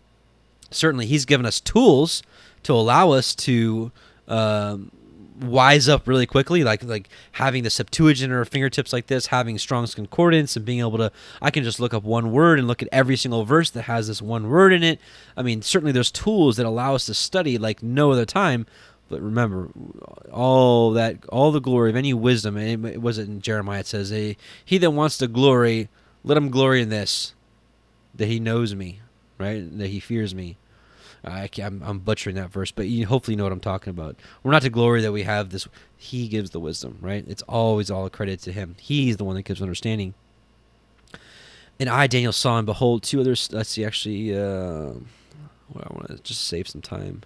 certainly he's given us tools to allow us to wise up really quickly, like having the Septuagint at our fingertips like this, having Strong's Concordance, and being able to, I can just look up one word and look at every single verse that has this one word in it. I mean, certainly there's tools that allow us to study like no other time. But remember, all the glory of any wisdom, and it was in Jeremiah, it says, he that wants to glory, let him glory in this, that he knows me, right? That he fears me. I'm butchering that verse, but hopefully you know what I'm talking about. We're not to glory that we have this. He gives the wisdom, right? It's always all credit to him. He's the one that gives understanding. And I, Daniel, saw and behold two others. Let's see, actually, I want to just save some time.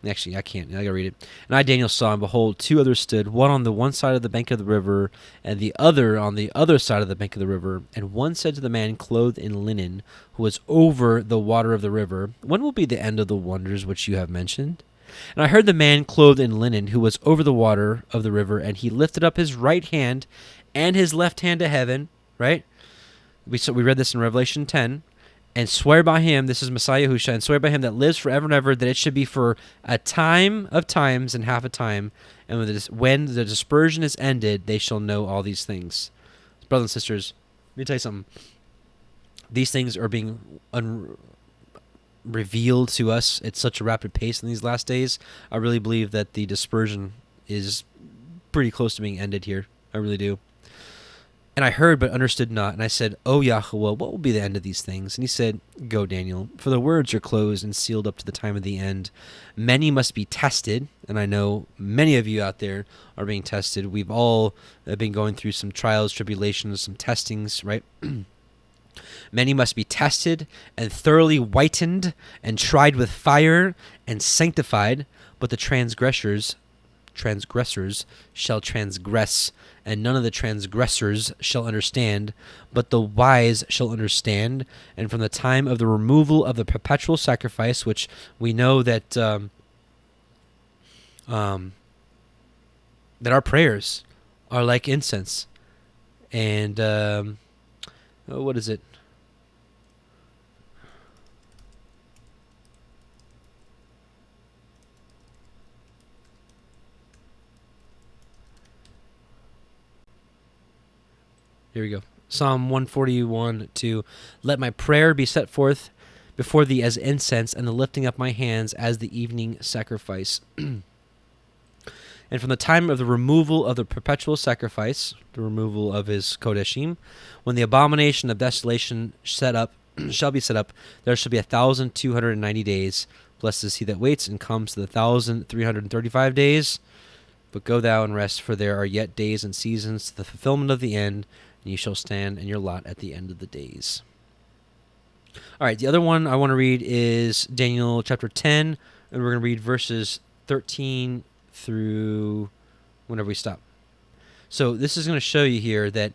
Actually, I can't. I gotta read it. And I, Daniel, saw and behold, two others stood, one on the one side of the bank of the river, and the other on the other side of the bank of the river. And one said to the man clothed in linen, who was over the water of the river, when will be the end of the wonders which you have mentioned? And I heard the man clothed in linen, who was over the water of the river, and he lifted up his right hand and his left hand to heaven, right? We read this in Revelation 10. And swear by him, this is Messiah Yahushua, and swear by him that lives forever and ever, that it should be for a time of times and half a time. And when the dispersion is ended, they shall know all these things. Brothers and sisters, let me tell you something. These things are being revealed to us at such a rapid pace in these last days. I really believe that the dispersion is pretty close to being ended here. I really do. And I heard but understood not. And I said, O Yahweh, what will be the end of these things? And he said, Go, Daniel, for the words are closed and sealed up to the time of the end. Many must be tested. And I know many of you out there are being tested. We've all been going through some trials, tribulations, some testings, right? Many must be tested and thoroughly whitened and tried with fire and sanctified. But the transgressors shall transgress, and none of the transgressors shall understand, but the wise shall understand. And from the time of the removal of the perpetual sacrifice, which we know that that our prayers are like incense, and what is it? Here we go. Psalm 141:2. Let my prayer be set forth before thee as incense, and the lifting up my hands as the evening sacrifice. And from the time of the removal of the perpetual sacrifice, the removal of his Kodeshim, when the abomination of desolation shall be set up, there shall be 1,290 days. Blessed is he that waits and comes to the 1,335 days. But go thou and rest, for there are yet days and seasons to the fulfillment of the end, and you shall stand in your lot at the end of the days. All right, the other one I want to read is Daniel chapter 10, and we're going to read verses 13 through whenever we stop. So this is going to show you here that,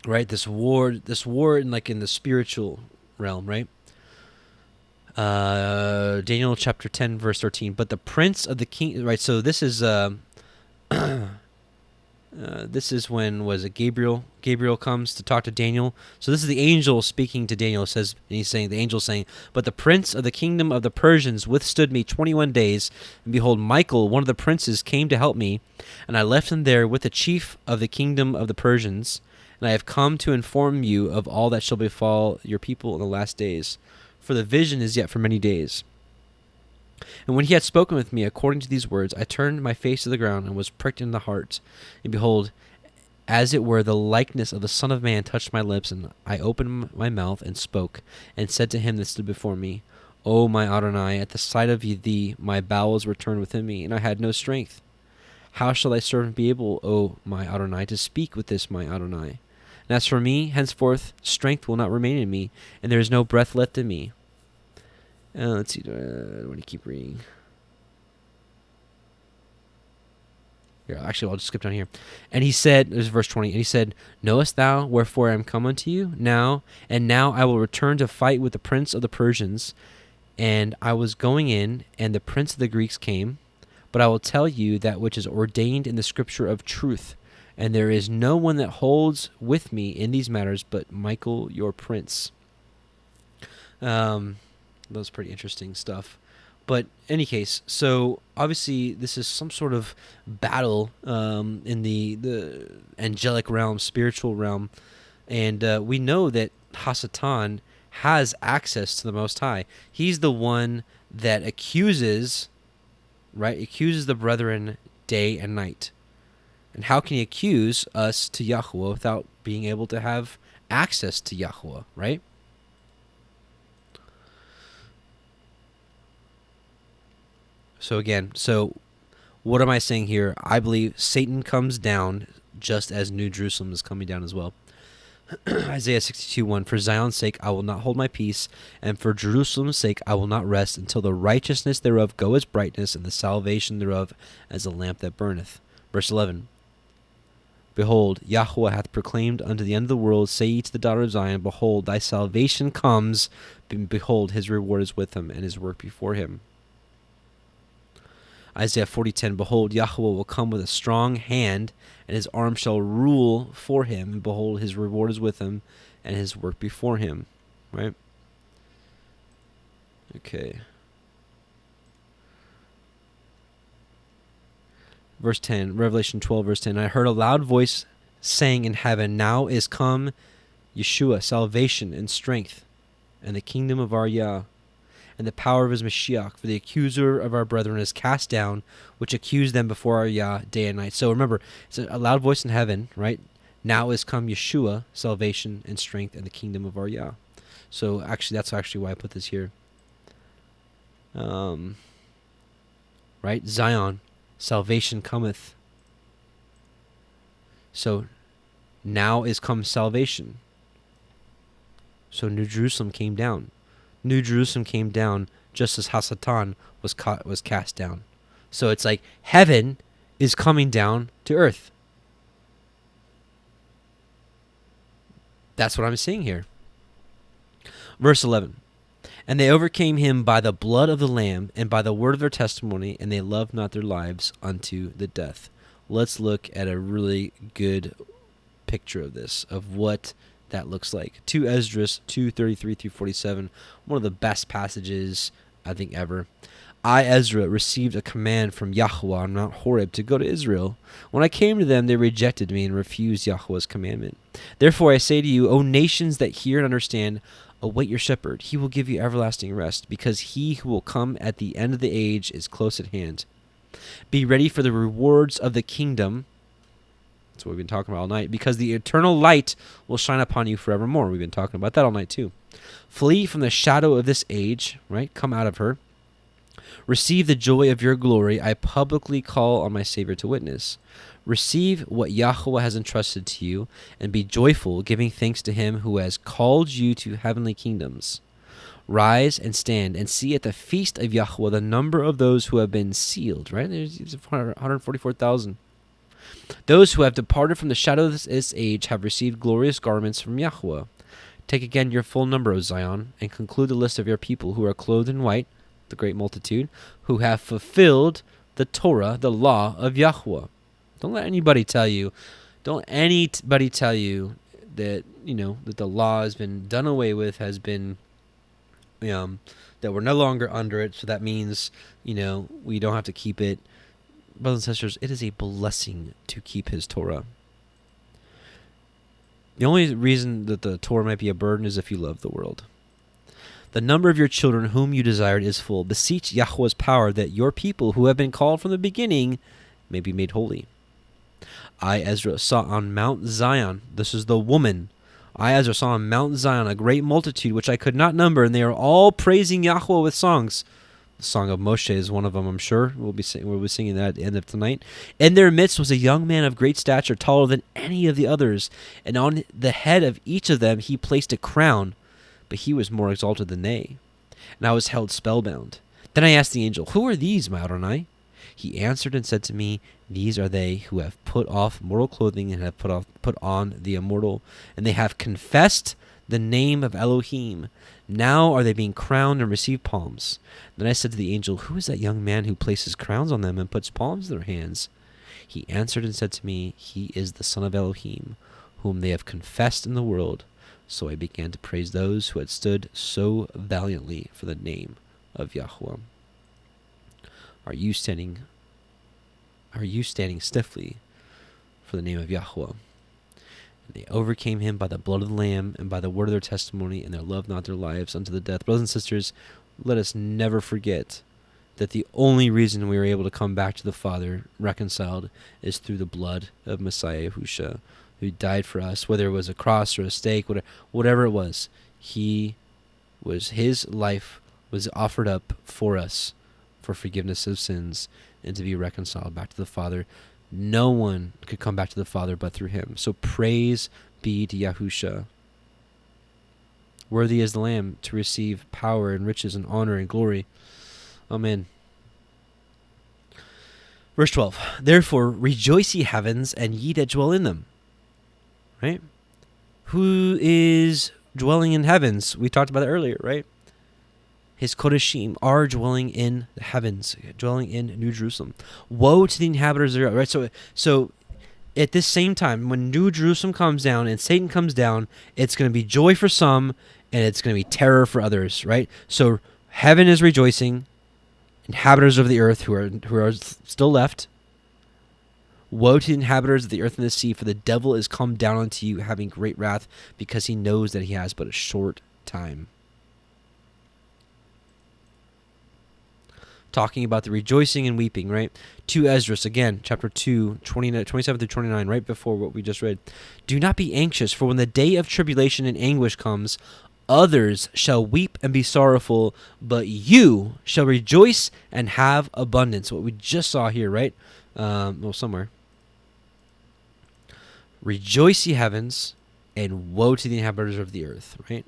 right, this war in the spiritual realm, right? Daniel chapter 10, verse 13. But the prince of the king, right? So this is This is when Gabriel comes to talk to Daniel. So this is the angel speaking to Daniel. It says, and he's saying, the angel saying, "But the prince of the kingdom of the Persians withstood me 21 days, and behold, Michael, one of the princes, came to help me, and I left him there with the chief of the kingdom of the Persians. And I have come to inform you of all that shall befall your people in the last days, for the vision is yet for many days." And when he had spoken with me according to these words, I turned my face to the ground and was pricked in the heart. And behold, as it were, the likeness of the Son of Man touched my lips, and I opened my mouth and spoke, and said to him that stood before me, "O my Adonai, at the sight of thee my bowels were turned within me, and I had no strength. How shall thy servant be able, O my Adonai, to speak with this my Adonai? And as for me, henceforth strength will not remain in me, and there is no breath left in me." Let's see. I want to keep reading. Here, actually, I'll just skip down here. And he said, this is verse 20, and he said, "Knowest thou wherefore I am come unto you? Now I will return to fight with the prince of the Persians. And I was going in, and the prince of the Greeks came. But I will tell you that which is ordained in the scripture of truth. And there is no one that holds with me in these matters but Michael your prince." That was pretty interesting stuff. But in any case, so obviously this is some sort of battle in the angelic realm, spiritual realm. And we know that Hasatan has access to the Most High. He's the one that accuses the brethren day and night. And how can he accuse us to Yahweh without being able to have access to Yahweh, right? So again, what am I saying here? I believe Satan comes down just as New Jerusalem is coming down as well. Isaiah 62:1, "For Zion's sake I will not hold my peace, and for Jerusalem's sake I will not rest, until the righteousness thereof go as brightness, and the salvation thereof as a lamp that burneth." Verse 11, "Behold, Yahweh hath proclaimed unto the end of the world, say ye to the daughter of Zion, Behold, thy salvation comes, and behold, his reward is with him, and his work before him." Isaiah 40:10, "Behold, Yahweh will come with a strong hand, and his arm shall rule for him, and behold, his reward is with him, and his work before him." Right? Okay. Verse 10, Revelation 12, verse 10, "I heard a loud voice saying in heaven, Now is come Yeshua, salvation and strength, and the kingdom of our Yah, and the power of his Mashiach, for the accuser of our brethren is cast down, which accused them before our Yah day and night." So remember, it's a loud voice in heaven, right? Now is come Yeshua, salvation and strength, and the kingdom of our Yah. So actually, that's actually why I put this here. Right? Zion, salvation cometh. So now is come salvation. So New Jerusalem came down. New Jerusalem came down just as Hasatan was cast down. So it's like heaven is coming down to earth. That's what I'm seeing here. Verse 11, "And they overcame him by the blood of the Lamb and by the word of their testimony, and they loved not their lives unto the death." Let's look at a really good picture of this, of what that looks like. 2 Esdras 2:33-47, one of the best passages I think ever. "I, Ezra, received a command from Yahweh on Mount Horeb to go to Israel. When I came to them, they rejected me and refused Yahweh's commandment. Therefore I say to you, O nations that hear and understand, await your shepherd. He will give you everlasting rest, because he who will come at the end of the age is close at hand. Be ready for the rewards of the kingdom." That's what we've been talking about all night. "Because the eternal light will shine upon you forevermore." We've been talking about that all night too. "Flee from the shadow of this age," right? Come out of her. "Receive the joy of your glory. I publicly call on my Savior to witness. Receive what Yahweh has entrusted to you, and be joyful, giving thanks to him who has called you to heavenly kingdoms. Rise and stand, and see at the feast of Yahweh the number of those who have been sealed." Right? There's 144,000. "Those who have departed from the shadow of this age have received glorious garments from Yahweh. Take again your full number, O Zion, and conclude the list of your people who are clothed in white, the great multitude, who have fulfilled the Torah, the law of Yahweh." Don't let anybody tell you. Don't anybody tell you that, that the law has been done away with, has been, that we're no longer under it. So that means, we don't have to keep it. Brothers and sisters, it is a blessing to keep his Torah. The only reason that the Torah might be a burden is if you love the world. The number of your children whom you desired is full. Beseech Yahweh's power that your people who have been called from the beginning may be made holy. I, Ezra, saw on Mount Zion, this is the woman, I, Ezra, saw on Mount Zion a great multitude which I could not number, and they are all praising Yahweh with songs. The Song of Moshe is one of them, I'm sure. We'll be singing that at the end of tonight. In their midst was a young man of great stature, taller than any of the others, and on the head of each of them he placed a crown, but he was more exalted than they. And I was held spellbound. Then I asked the angel, Who are these, my Adonai? He answered and said to me, These are they who have put off mortal clothing and have put on the immortal, and they have confessed the name of Elohim. Now are they being crowned and receive palms. Then I said to the angel, Who is that young man who places crowns on them and puts palms in their hands? He answered and said to me, He is the Son of Elohim, whom they have confessed in the world. So I began to praise those who had stood so valiantly for the name of Yahweh. Are you standing stiffly for the name of Yahweh? And they overcame him by the blood of the Lamb and by the word of their testimony, and their love not their lives unto the death. Brothers and sisters, let us never forget that the only reason we were able to come back to the Father reconciled is through the blood of Messiah Yahushua, who died for us, whether it was a cross or a stake, whatever it was. His life was offered up for us for forgiveness of sins and to be reconciled back to the Father. No one could come back to the Father but through him. So praise be to Yahushua. Worthy is the Lamb to receive power and riches and honor and glory. Amen. Verse 12. Therefore rejoice, ye heavens, and ye that dwell in them. Right? Who is dwelling in heavens? We talked about it earlier, right? His Kodeshim are dwelling in the heavens, dwelling in New Jerusalem. Woe to the inhabitants of the earth, right? So at this same time, when New Jerusalem comes down and Satan comes down, it's going to be joy for some and it's going to be terror for others, right? So heaven is rejoicing, inhabitants of the earth who are still left. Woe to the inhabitants of the earth and the sea, for the devil is come down unto you, having great wrath, because he knows that he has but a short time. Talking about the rejoicing and weeping, right? 2 Esdras, again, chapter 2, 27 through 29, right before what we just read. Do not be anxious, for when the day of tribulation and anguish comes, others shall weep and be sorrowful, but you shall rejoice and have abundance. What we just saw here, right? Somewhere. Rejoice, ye heavens, and woe to the inhabitants of the earth, right?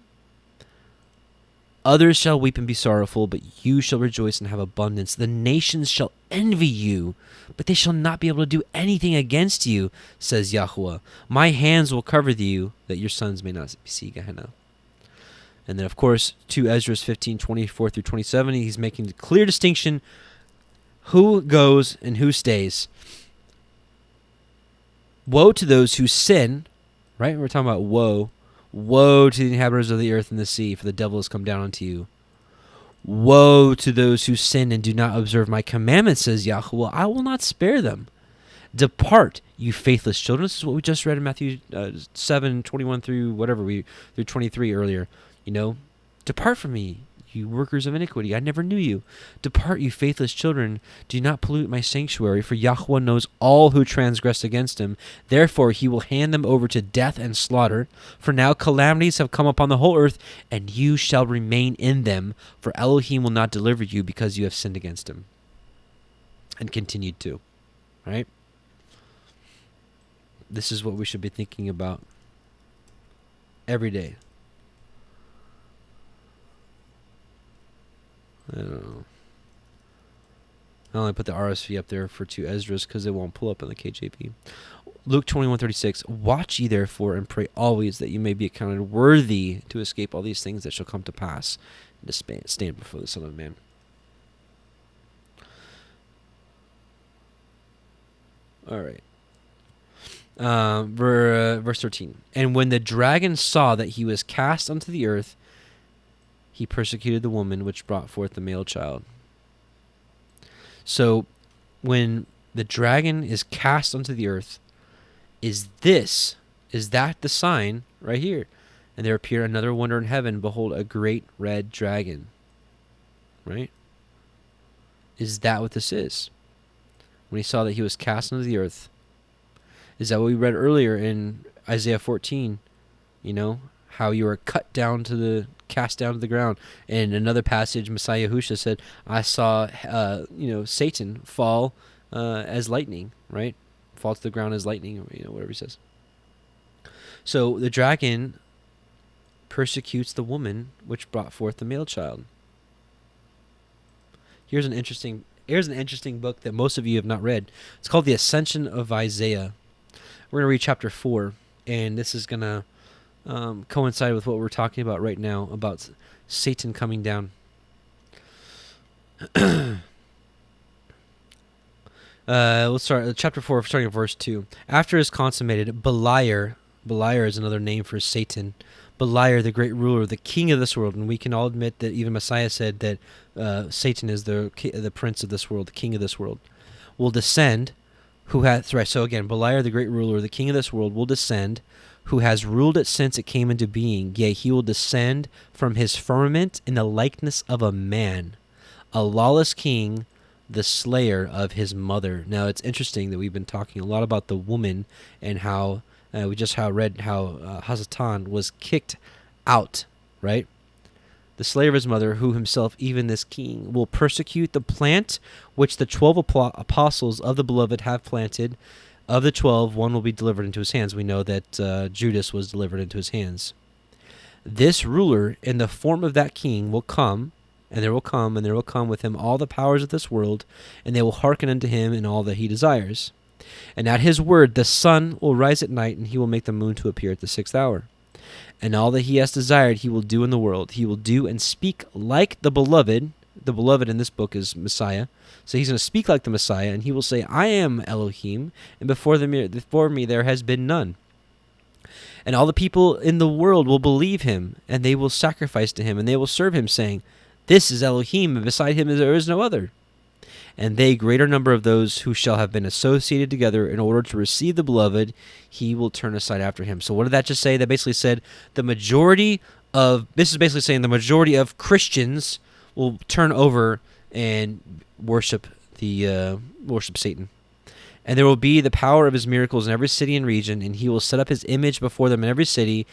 Others shall weep and be sorrowful, but you shall rejoice and have abundance. The nations shall envy you, but they shall not be able to do anything against you, says Yahuwah. My hands will cover you, that your sons may not see Gehenna. And then, of course, 2 Esdras 15, 24 through 27, he's making the clear distinction who goes and who stays. Woe to those who sin, right? We're talking about woe. Woe to the inhabitants of the earth and the sea, for the devil has come down unto you. Woe to those who sin and do not observe my commandments, says Yahuwah. I will not spare them. Depart, you faithless children. This is what we just read in Matthew 7, 21 through through 23 earlier. Depart from me, you workers of iniquity. I never knew you. Depart, you faithless children. Do not pollute my sanctuary, for Yahuwah knows all who transgress against him. Therefore he will hand them over to death and slaughter. For now calamities have come upon the whole earth, and you shall remain in them. For Elohim will not deliver you, because you have sinned against him. And continued to. Right? This is what we should be thinking about every day. I don't know. I only put the RSV up there for 2 Esdras because it won't pull up in the KJV. Luke 21:36. Watch ye therefore and pray always, that you may be accounted worthy to escape all these things that shall come to pass, and to stand before the Son of Man. All right. Verse 13. And when the dragon saw that he was cast unto the earth, he persecuted the woman which brought forth the male child. So when the dragon is cast onto the earth, is that the sign right here? And there appeared another wonder in heaven, behold, a great red dragon. Right? Is that what this is? When he saw that he was cast into the earth. Is that what we read earlier in Isaiah 14? You know, how you were cast down to the ground. In another passage, Messiah Husha said, I saw, Satan fall as lightning, right? Fall to the ground as lightning, or whatever he says. So the dragon persecutes the woman which brought forth the male child. Here's an interesting book that most of you have not read. It's called The Ascension of Isaiah. We're going to read chapter 4, and this is going to coincide with what we're talking about right now, about Satan coming down. Let's start chapter 4, starting at verse 2. After it is consummated, Beliar is another name for Satan. Beliar, the great ruler, the king of this world, and we can all admit that even Messiah said that Satan is the prince of this world, the king of this world, will descend. So again, Beliar, the great ruler, the king of this world, will descend, who has ruled it since it came into being. Yea, he will descend from his firmament in the likeness of a man, a lawless king, the slayer of his mother. Now, it's interesting that we've been talking a lot about the woman and how we just read how Hazatan was kicked out, right? The slayer of his mother, who himself, even this king, will persecute the plant which the 12 apostles of the beloved have planted. Of the 12, one will be delivered into his hands. We know that Judas was delivered into his hands. This ruler, in the form of that king, will come, and there will come with him all the powers of this world, and they will hearken unto him in all that he desires. And at his word the sun will rise at night, and he will make the moon to appear at the 6th hour. And all that he has desired he will do in the world. He will do and speak like the beloved. The beloved in this book is Messiah. So he's going to speak like the Messiah, and he will say, I am Elohim, and before me there has been none. And all the people in the world will believe him, and they will sacrifice to him, and they will serve him, saying, This is Elohim, and beside him there is no other. And they, greater number of those who shall have been associated together in order to receive the beloved, he will turn aside after him. So what did that just say? That basically said the majority of Christians will turn over and worship Satan. And there will be the power of his miracles in every city and region, and he will set up his image before them in every city,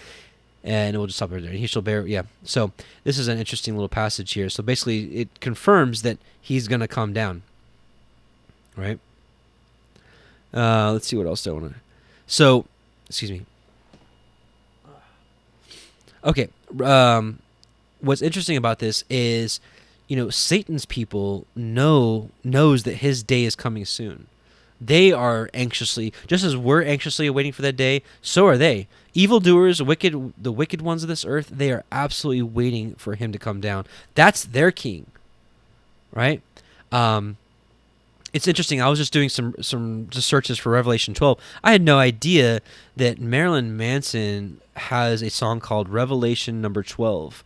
and we'll just stop right there. And he shall bear, So this is an interesting little passage here. So basically it confirms that he's going to come down. Right? Let's see what else I want to... So, excuse me. Okay. What's interesting about this is, Satan's people knows that his day is coming soon. They are anxiously, just as we're anxiously awaiting for that day, so are they. Evildoers, the wicked ones of this earth, they are absolutely waiting for him to come down. That's their king. Right? It's interesting. I was just doing some searches for Revelation 12. I had no idea that Marilyn Manson has a song called Revelation number 12.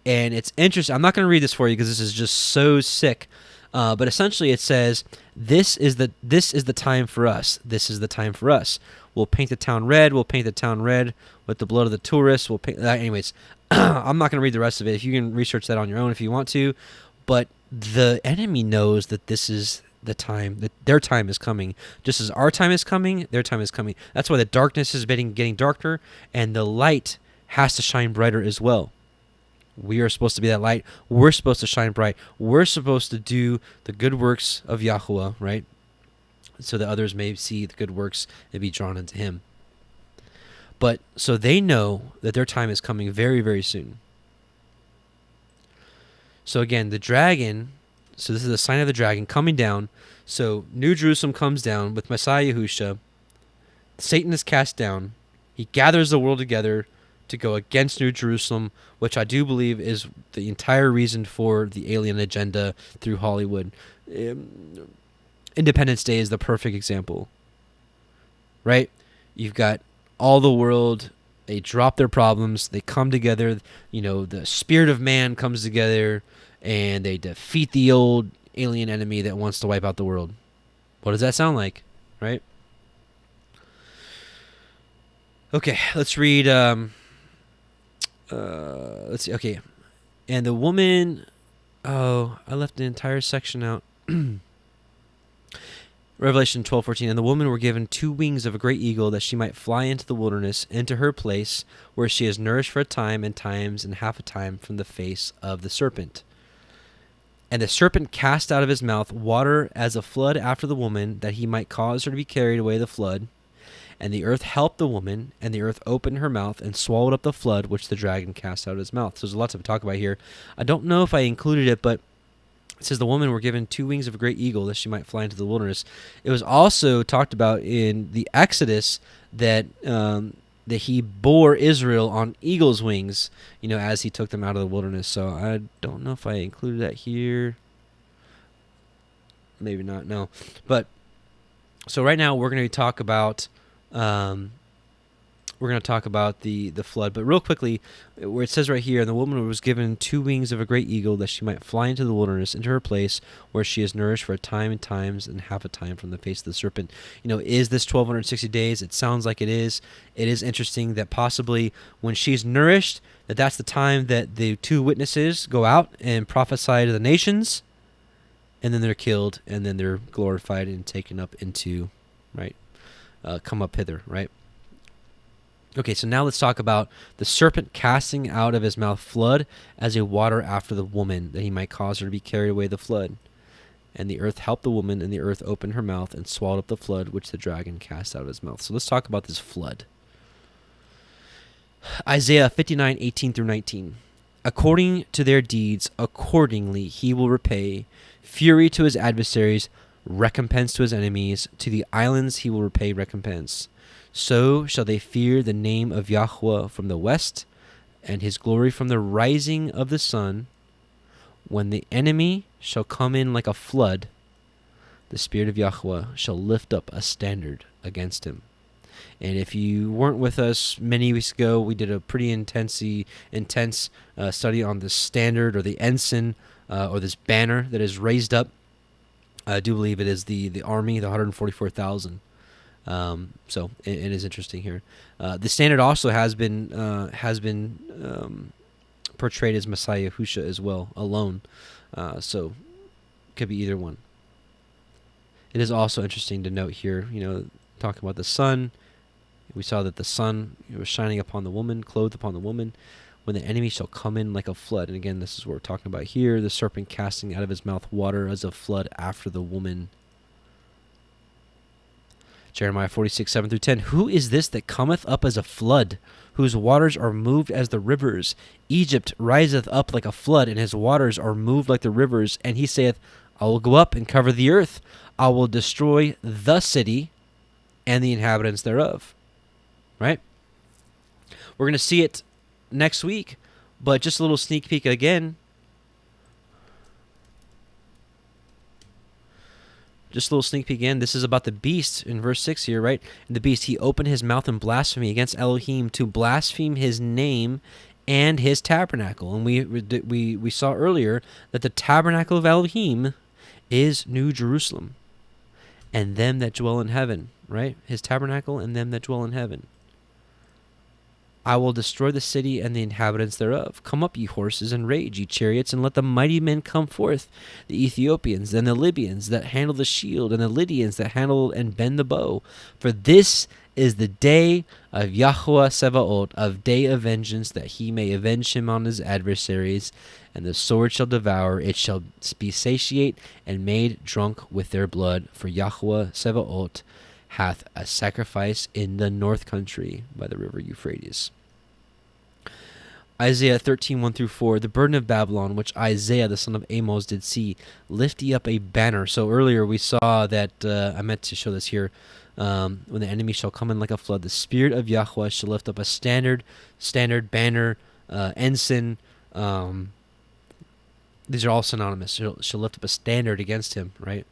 And it's interesting. I'm not going to read this for you because this is just so sick. But essentially it says, this is the time for us. This is the time for us. We'll paint the town red. We'll paint the town red with the blood of the tourists. We'll paint anyways. I'm not going to read the rest of it. If you can research that on your own if you want to. But the enemy knows that this is the time, that their time is coming. Just as our time is coming, their time is coming. That's why the darkness is getting darker, and the light has to shine brighter as well. We are supposed to be that light. We're supposed to shine bright. We're supposed to do the good works of Yahuwah, right? So that others may see the good works and be drawn into him. But so they know that their time is coming very, very soon. So again, the dragon, so this is the sign of the dragon coming down. So New Jerusalem comes down with Messiah Yahushua. Satan is cast down. He gathers the world together to go against New Jerusalem, which I do believe is the entire reason for the alien agenda through Hollywood. Independence Day is the perfect example, right? You've got all the world. They drop their problems. They come together. The spirit of man comes together, and they defeat the old alien enemy that wants to wipe out the world. What does that sound like, right? Okay, let's read. Let's see. Okay, and the woman. Oh, I left the entire section out. Revelation 12:14, and the woman were given 2 wings of a great eagle, that she might fly into the wilderness, into her place, where she is nourished for a time and times and half a time from the face of the serpent. And the serpent cast out of his mouth water as a flood after the woman, that he might cause her to be carried away the flood. And the earth helped the woman, and the earth opened her mouth and swallowed up the flood which the dragon cast out of his mouth. So there's lots to talk about here. I don't know if I included it, but it says the woman were given 2 wings of a great eagle, that she might fly into the wilderness. It was also talked about in the Exodus that that he bore Israel on eagle's wings, as he took them out of the wilderness. So I don't know if I included that here. Maybe not. No, but so right now we're going to talk about the flood. But real quickly, where it says right here, and the woman was given 2 wings of a great eagle, that she might fly into the wilderness, into her place, where she is nourished for a time and times and half a time from the face of the serpent. Is this 1260 days? It sounds like it is. It is interesting that possibly when she's nourished, that's the time that the 2 witnesses go out and prophesy to the nations, and then they're killed, and then they're glorified and taken up into, right, come up hither, right? Okay, so now let's talk about the serpent casting out of his mouth flood as a water after the woman, that he might cause her to be carried away the flood. And the earth helped the woman, and the earth opened her mouth and swallowed up the flood which the dragon cast out of his mouth. So let's talk about this flood. Isaiah 59:18 through 19. According to their deeds, accordingly he will repay, fury to his adversaries, recompense to his enemies. To the islands he will repay recompense. So shall they fear the name of YHWH from the west, and his glory from the rising of the sun. When the enemy shall come in like a flood, the spirit of YHWH shall lift up a standard against him. And if you weren't with us many weeks ago, we did a pretty intense study on the standard, or the ensign, or this banner that is raised up. I do believe it is the army, the 144,000. So it is interesting here. The standard also has been portrayed as Messiah Husha as well, alone. So could be either one. It is also interesting to note here, talking about the sun. We saw that the sun was shining upon the woman, clothed upon the woman. When the enemy shall come in like a flood. And again, this is what we're talking about here. The serpent casting out of his mouth water as a flood after the woman. Jeremiah 46:7 through 10. Who is this that cometh up as a flood, whose waters are moved as the rivers? Egypt riseth up like a flood, and his waters are moved like the rivers. And he saith, I will go up and cover the earth. I will destroy the city and the inhabitants thereof. Right? We're going to see it next week, but just a little sneak peek again. Just a little sneak peek again. This is about the beast in verse 6 here, right? And the beast, he opened his mouth in blasphemy against Elohim, to blaspheme his name and his tabernacle. And we saw earlier that the tabernacle of Elohim is New Jerusalem, and them that dwell in heaven, right? His tabernacle and them that dwell in heaven. I will destroy the city and the inhabitants thereof. Come up, ye horses, and rage, ye chariots, and let the mighty men come forth, the Ethiopians and the Libyans that handle the shield, and the Lydians that handle and bend the bow. For this is the day of YHWH Sevaot, of day of vengeance, that he may avenge him on his adversaries, and the sword shall devour, it shall be satiate and made drunk with their blood. For YHWH Sevaot hath a sacrifice in the north country by the river Euphrates. Isaiah 13:1 through 4. The burden of Babylon, which Isaiah the son of Amos did see, lift ye up a banner. So earlier we saw that, I meant to show this here, when the enemy shall come in like a flood, the spirit of YHWH shall lift up a standard, banner, ensign. These are all synonymous. She'll lift up a standard against him, right?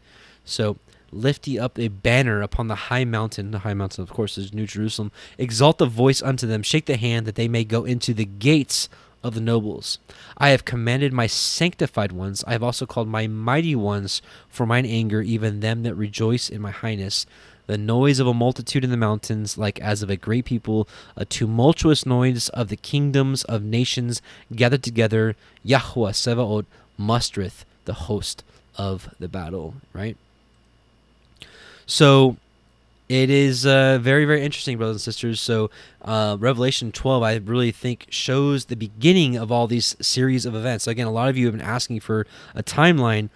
So Lift ye up a banner upon the high mountain. The high mountain, of course, is New Jerusalem. Exalt the voice unto them. Shake the hand that they may go into the gates of the nobles. I have commanded my sanctified ones. I have also called my mighty ones for mine anger, even them that rejoice in my highness. The noise of a multitude in the mountains, like as of a great people, a tumultuous noise of the kingdoms of nations gathered together. Yahweh Sevaot mustereth the host of the battle, right? So it is very, very interesting, brothers and sisters. So Revelation 12, I really think, shows the beginning of all these series of events. So again, a lot of you have been asking for a timeline.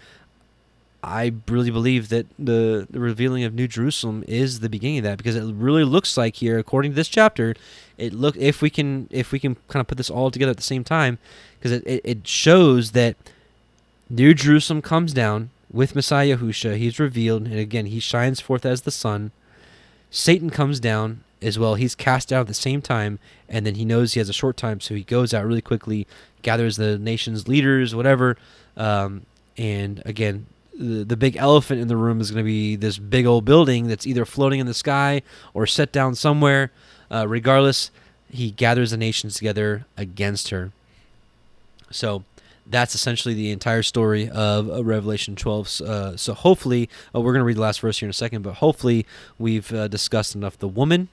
I really believe that the revealing of New Jerusalem is the beginning of that, because it really looks like here, according to this chapter, if we can kind of put this all together at the same time, because it shows that New Jerusalem comes down with Messiah Yahushua. He's revealed, and again, he shines forth as the sun. Satan comes down as well. He's cast out at the same time, and then he knows he has a short time, so he goes out really quickly, gathers the nation's leaders, whatever, and again, the big elephant in the room is going to be this big old building that's either floating in the sky or set down somewhere. Regardless, he gathers the nations together against her. So that's essentially the entire story of Revelation 12. So hopefully, we're going to read the last verse here in a second, but hopefully we've discussed enough. The woman,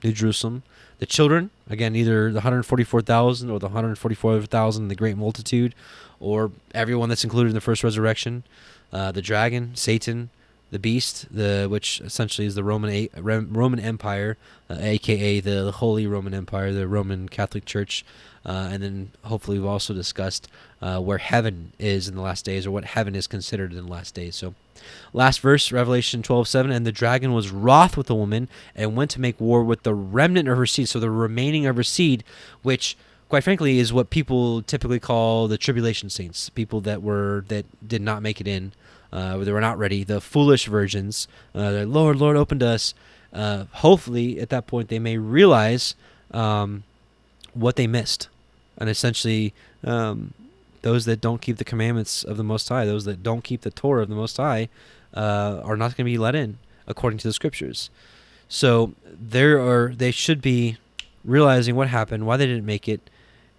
New Jerusalem, the children, again, either the 144,000 or the 144,000, the great multitude, or everyone that's included in the first resurrection, the dragon, Satan, the beast, which essentially is the Roman Empire, a.k.a. the Holy Roman Empire, the Roman Catholic Church, and then hopefully we've also discussed where heaven is in the last days, or what heaven is considered in the last days. So last verse, Revelation 12:7, and the dragon was wroth with the woman and went to make war with the remnant of her seed, so the remaining of her seed, which quite frankly is what people typically call the tribulation saints, people that did not make it in, they were not ready, the foolish virgins. Lord, open to us. Hopefully at that point they may realize what they missed, and essentially those that don't keep the commandments of the Most High, those that don't keep the Torah of the Most High, are not going to be let in according to the Scriptures. So they should be realizing what happened, why they didn't make it,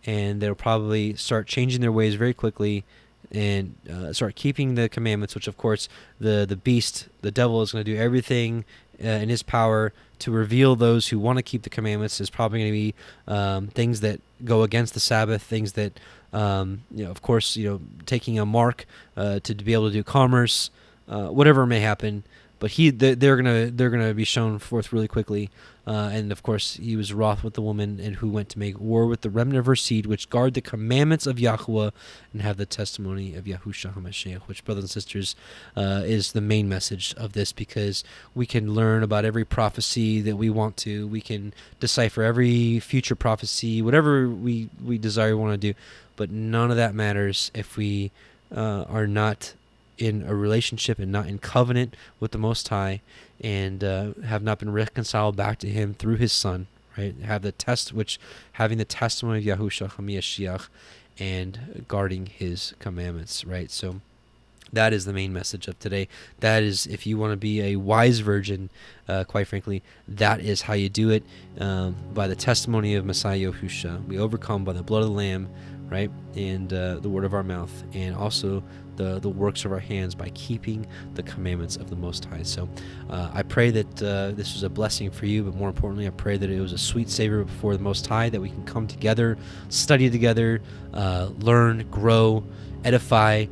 and they'll probably start changing their ways very quickly and start keeping the commandments, which of course the beast, the devil, is going to do everything in his power to reveal those who want to keep the commandments. Is probably going to be things that go against the Sabbath, things that of course, taking a mark to be able to do commerce, whatever may happen. But they're gonna be shown forth really quickly, and of course he was wroth with the woman, and who went to make war with the remnant of her seed, which guard the commandments of Yahweh and have the testimony of Yahushua HaMashiach. Which, brothers and sisters, is the main message of this, because we can learn about every prophecy that we want to. We can decipher every future prophecy, whatever we desire, want to do, but none of that matters if we are not in a relationship and not in covenant with the Most High, and have not been reconciled back to Him through His Son, right? Having the testimony of Yahushua HaMashiach and guarding His commandments, right? So that is the main message of today. That is, if you want to be a wise virgin, quite frankly, that is how you do it, by the testimony of Messiah Yahushua. We overcome by the blood of the Lamb, right, and the word of our mouth, and also the works of our hands, by keeping the commandments of the Most High. So I pray that this was a blessing for you, but more importantly, I pray that it was a sweet savor before the Most High, that we can come together, study together, learn, grow, edify,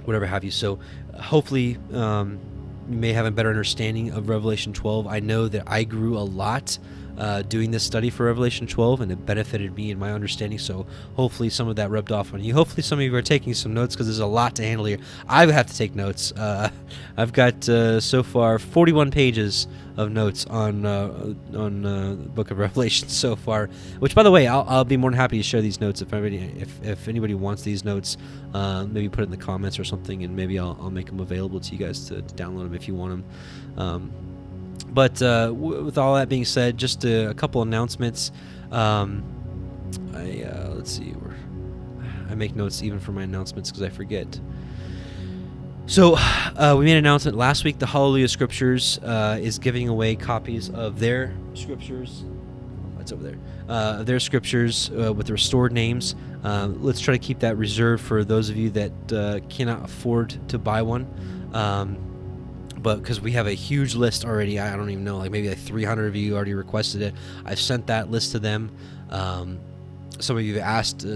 whatever have you. So hopefully you may have a better understanding of Revelation 12. I know that I grew a lot doing this study for Revelation 12, and it benefited me in my understanding. So hopefully some of that rubbed off on you. Hopefully some of you are taking some notes, because there's a lot to handle here. I have to take notes. I've got so far 41 pages of notes on the Book of Revelation so far. Which, by the way, I'll be more than happy to share these notes if anybody wants these notes. Maybe put it in the comments or something, and maybe I'll make them available to you guys to download them if you want them. But with all that being said, just a couple announcements. Let's see. I make notes even for my announcements because I forget. So we made an announcement last week. The HalleluYah Scriptures is giving away copies of their scriptures. It's over there. Their scriptures with restored names. Let's try to keep that reserved for those of you that cannot afford to buy one. But because we have a huge list already, I don't even know, like maybe like 300 of you already requested it. I've sent that list to them. Some of you have asked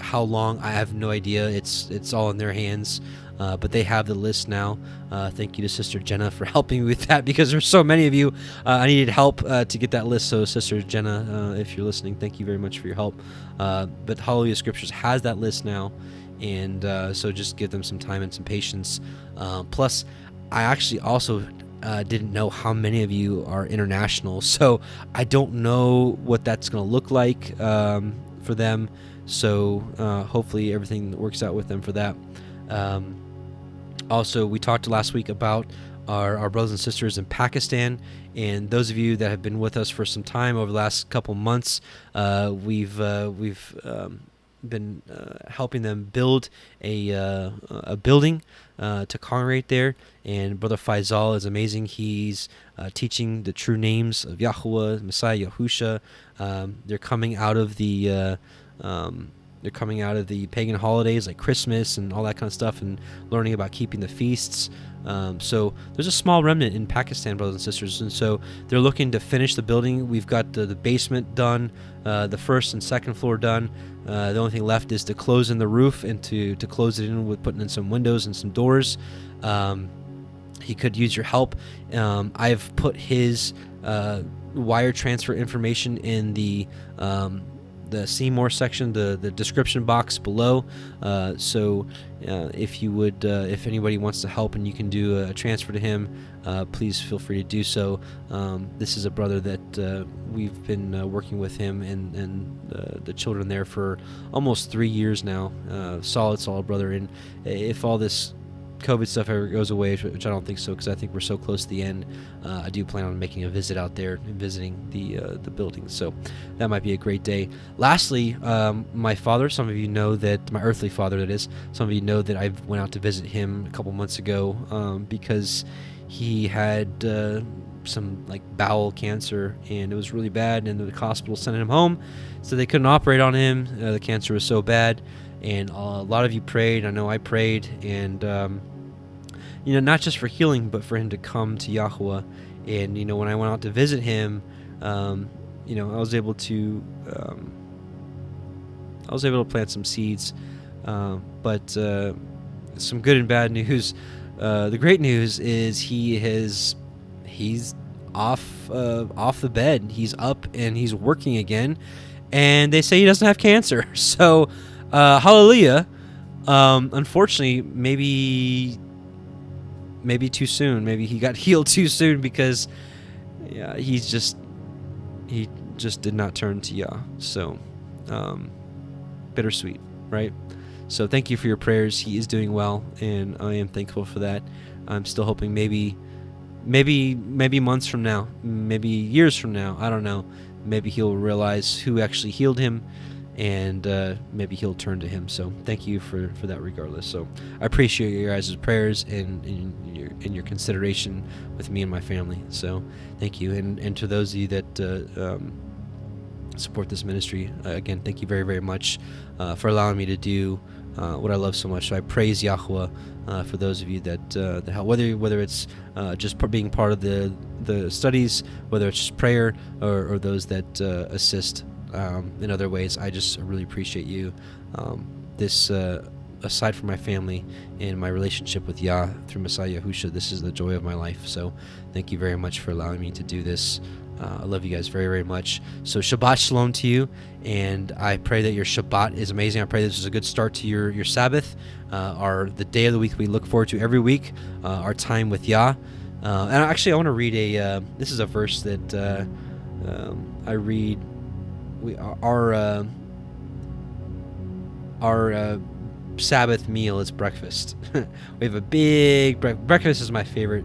how long. I have no idea. It's all in their hands. But they have the list now. Thank you to Sister Jenna for helping me with that, because there's so many of you. I needed help to get that list. So Sister Jenna, if you're listening, thank you very much for your help. But HalleluYah Scriptures has that list now, and so just give them some time and some patience. Plus, I actually also didn't know how many of you are international, so I don't know what that's going to look like for them. So hopefully everything works out with them for that. Also, we talked last week about our brothers and sisters in Pakistan, and those of you that have been with us for some time over the last couple months, we've been helping them build a building to congregate there. And Brother Faisal is amazing. He's teaching the true names of Yahweh, Messiah, Yahusha. They're coming out of the pagan holidays like Christmas and all that kind of stuff, and learning about keeping the feasts. So there's a small remnant in Pakistan, brothers and sisters, and so they're looking to finish the building. We've got the basement done, the first and second floor done. The only thing left is to close in the roof and to close it in with putting in some windows and some doors. He could use your help. I've put his wire transfer information in the Seymour section, the description box below. So if you would, if anybody wants to help and you can do a transfer to him, please feel free to do so. This is a brother that we've been working with him and the children there for almost 3 years now. Solid brother. And if all this COVID stuff ever goes away, which I don't think so, because I think we're so close to the end, I do plan on making a visit out there and visiting the building. So that might be a great day. Lastly, my father, some of you know that, my earthly father that is, some of you know that I went out to visit him a couple months ago because he had some like bowel cancer, and it was really bad, and the hospital sent him home, so they couldn't operate on him. The cancer was so bad. And a lot of you prayed. I know I prayed, and not just for healing, but for him to come to Yahweh. And when I went out to visit him, I was able to plant some seeds. But some good and bad news. The great news is he's off the bed. He's up and he's working again, and they say he doesn't have cancer. So. HalleluYah. Unfortunately, maybe too soon. Maybe he got healed too soon, because he just did not turn to Yah. So bittersweet, right? So thank you for your prayers. He is doing well, and I am thankful for that. I'm still hoping maybe months from now, maybe years from now, I don't know, maybe he'll realize who actually healed him, and maybe he'll turn to him. So thank you for that regardless. So I appreciate your guys' prayers and your consideration with me and my family. So thank you. And to those of you that support this ministry, again, thank you very, very much for allowing me to do what I love so much. So I praise Yahweh for those of you that help, whether it's just being part of the studies, whether it's just prayer, or those that assist in other ways. I just really appreciate you. This aside from my family and my relationship with Yah through Messiah Yahusha, this is the joy of my life. So thank you very much for allowing me to do this. I love you guys very, very much. So Shabbat Shalom to you, and I pray that your Shabbat is amazing. I pray this is a good start to your Sabbath, the day of the week we look forward to every week, our time with Yah. And actually, I want to read this is a verse that I read. Our Sabbath meal is breakfast. We have a big breakfast is my favorite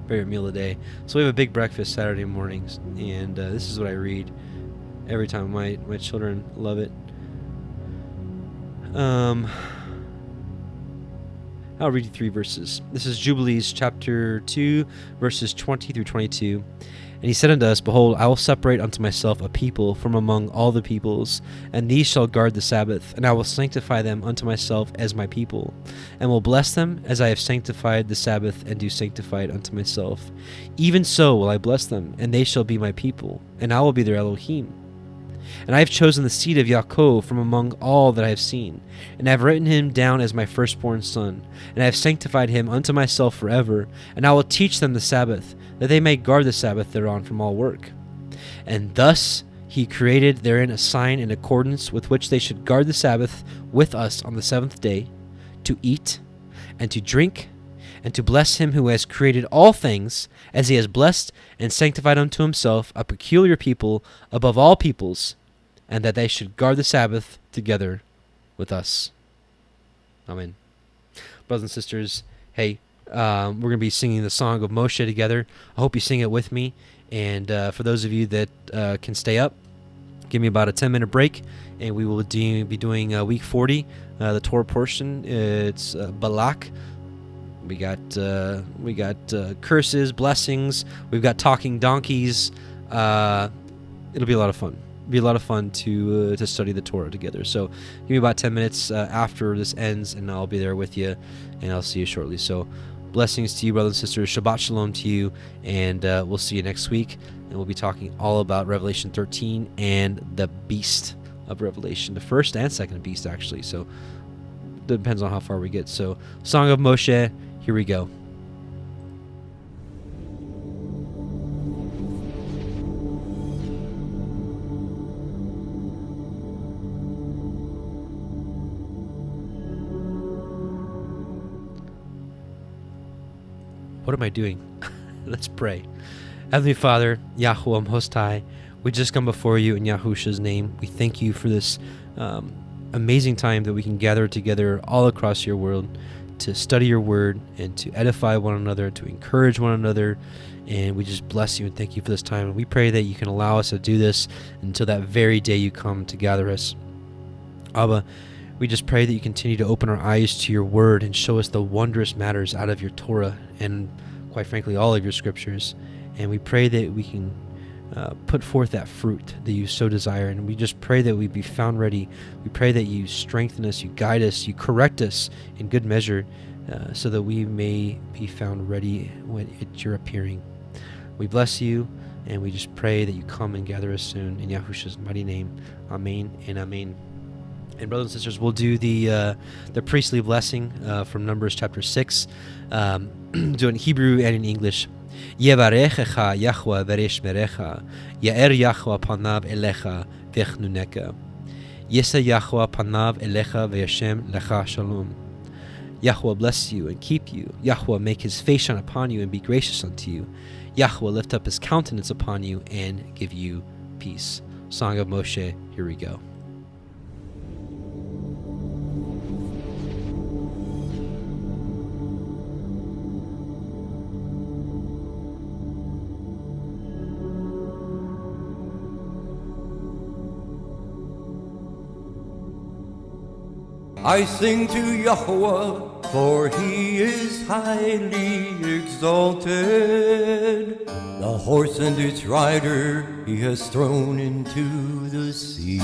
meal of the day. So we have a big breakfast Saturday mornings, and this is what I read every time. My children love it. I'll read you 3 verses. This is Jubilees chapter 2, verses 20 through 22. And he said unto us, Behold, I will separate unto myself a people from among all the peoples, and these shall guard the Sabbath, and I will sanctify them unto myself as my people, and will bless them as I have sanctified the Sabbath, and do sanctify it unto myself. Even so will I bless them, and they shall be my people, and I will be their Elohim. And I have chosen the seed of Yaakov from among all that I have seen, and I have written him down as my firstborn son, and I have sanctified him unto myself forever, and I will teach them the Sabbath, that they may guard the Sabbath thereon from all work. And thus he created therein a sign in accordance with which they should guard the Sabbath with us on the 7th day, to eat, and to drink, and to bless him who has created all things, as he has blessed and sanctified unto himself a peculiar people above all peoples, and that they should guard the Sabbath together with us. Amen. Brothers and sisters, hey, we're going to be singing the Song of Moshe together. I hope you sing it with me. And for those of you that can stay up, give me about a 10-minute break, and we will be doing week 40, the Torah portion. It's Balak. We got curses, blessings. We've got talking donkeys. It'll be a lot of fun. It'll be a lot of fun to study the Torah together. So give me about 10 minutes after this ends, and I'll be there with you, and I'll see you shortly. So blessings to you, brothers and sisters. Shabbat shalom to you, and we'll see you next week. And we'll be talking all about Revelation 13 and the beast of Revelation, the first and second beast, actually. So it depends on how far we get. So Song of Moshe, here we go. What am I doing? Let's pray. Heavenly Father, Yahuwah Most High, we just come before you in Yahusha's name. We thank you for this amazing time that we can gather together all across your world to study your word and to edify one another, to encourage one another. And we just bless you and thank you for this time. And we pray that you can allow us to do this until that very day you come to gather us. Abba, we just pray that you continue to open our eyes to your word and show us the wondrous matters out of your Torah and, quite frankly, all of your scriptures. And we pray that we can put forth that fruit that you so desire. And we just pray that we be found ready. We pray that you strengthen us, you guide us, you correct us in good measure, so that we may be found ready when you're appearing. We bless you, and we just pray that you come and gather us soon. In Yahushua's mighty name, amen and amen. And brothers and sisters, we'll do the priestly blessing from Numbers chapter 6, do it in Hebrew and in English. Yevarechecha Yahweh vereshmerecha, Yaer Yahweh panav elecha vechnuneka. Yesa Yahweh panav elecha ve'yashem lecha shalom. Yahweh bless you and keep you. Yahweh make his face shine upon you and be gracious unto you. Yahweh lift up his countenance upon you and give you peace. Song of Moshe, here we go. I sing to Yahweh, for he is highly exalted. The horse and its rider he has thrown into the sea.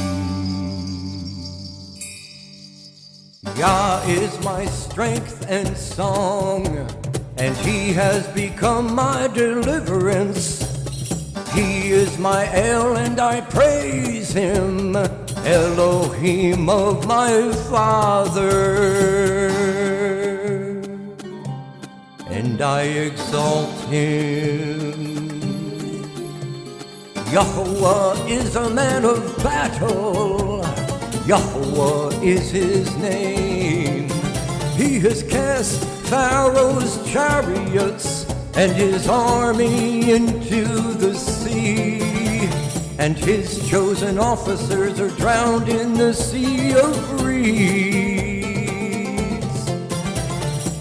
Yah is my strength and song, and he has become my deliverance. He is my El, and I praise him, Elohim of my father, and I exalt him. Yahweh is a man of battle, Yahweh is his name. He has cast Pharaoh's chariots and his army into the sea, and his chosen officers are drowned in the sea of reeds.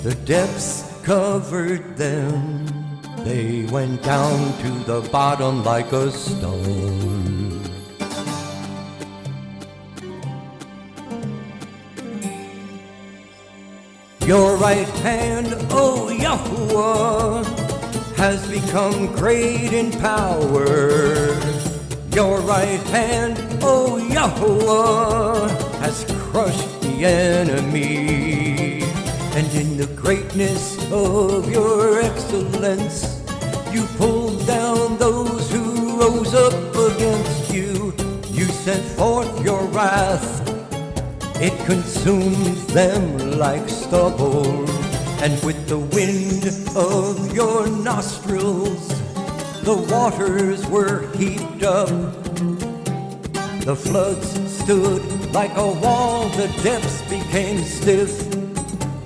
The depths covered them, they went down to the bottom like a stone. Your right hand, O Yahuwah, has become great in power. Your right hand, O Yahuwah, has crushed the enemy. And in the greatness of your excellence, you pulled down those who rose up against you. You sent forth your wrath. It consumed them like stubble. And with the wind of your nostrils, the waters were heaped up. The floods stood like a wall, the depths became stiff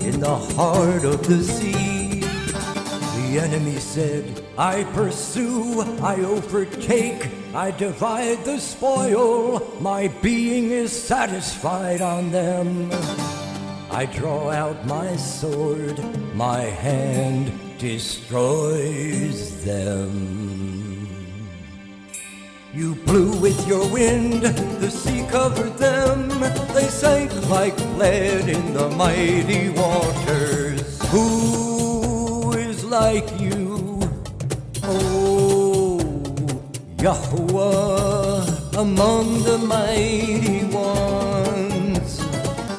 in the heart of the sea. The enemy said, I pursue, I overtake, I divide the spoil, my being is satisfied on them. I draw out my sword, my hand destroys them. You blew with your wind, the sea covered them, they sank like lead in the mighty waters. Who is like you, O Yahuwah, among the mighty ones?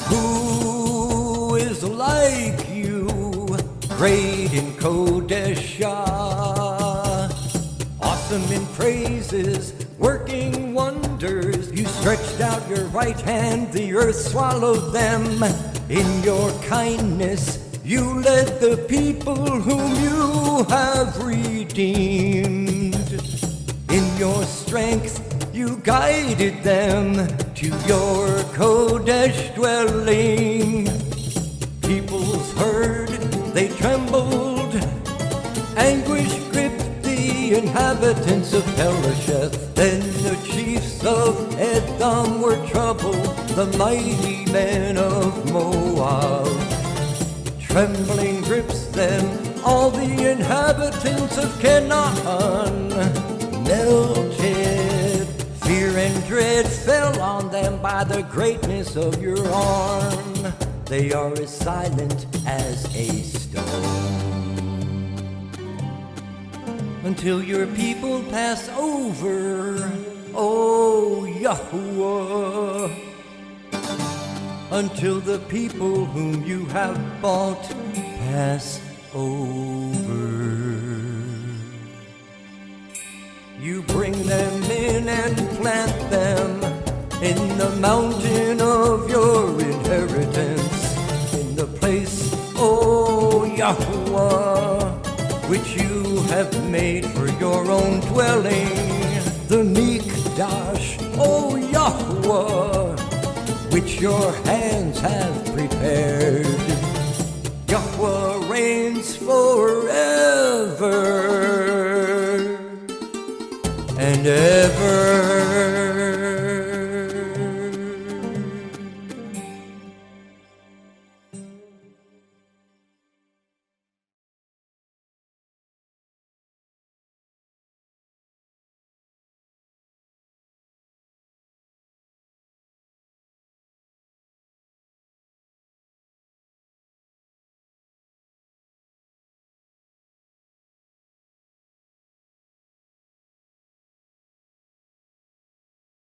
Who is like you, great in Kodeshah, awesome in praises, working wonders? You stretched out your right hand, the earth swallowed them. In your kindness, you led the people whom you have redeemed. In your strength, you guided them to your Kodesh dwelling. Peoples heard, they trembled. Anguish gripped the inhabitants of Pelasheth. Then the chiefs of Edom were troubled, the mighty men of Moab. Trembling grips them, all the inhabitants of Canaan melted. Fear and dread fell on them by the greatness of your arm. They are as silent as a stone. Until your people pass over, O Yahuwah. Until the people whom you have bought pass over. You bring them in and plant them in the mountain of your inheritance, in the place, O Yahuwah, which you have made for your own dwelling, the Mikdash, O Yahuwah, which your hands have prepared. Yahweh reigns forever and ever.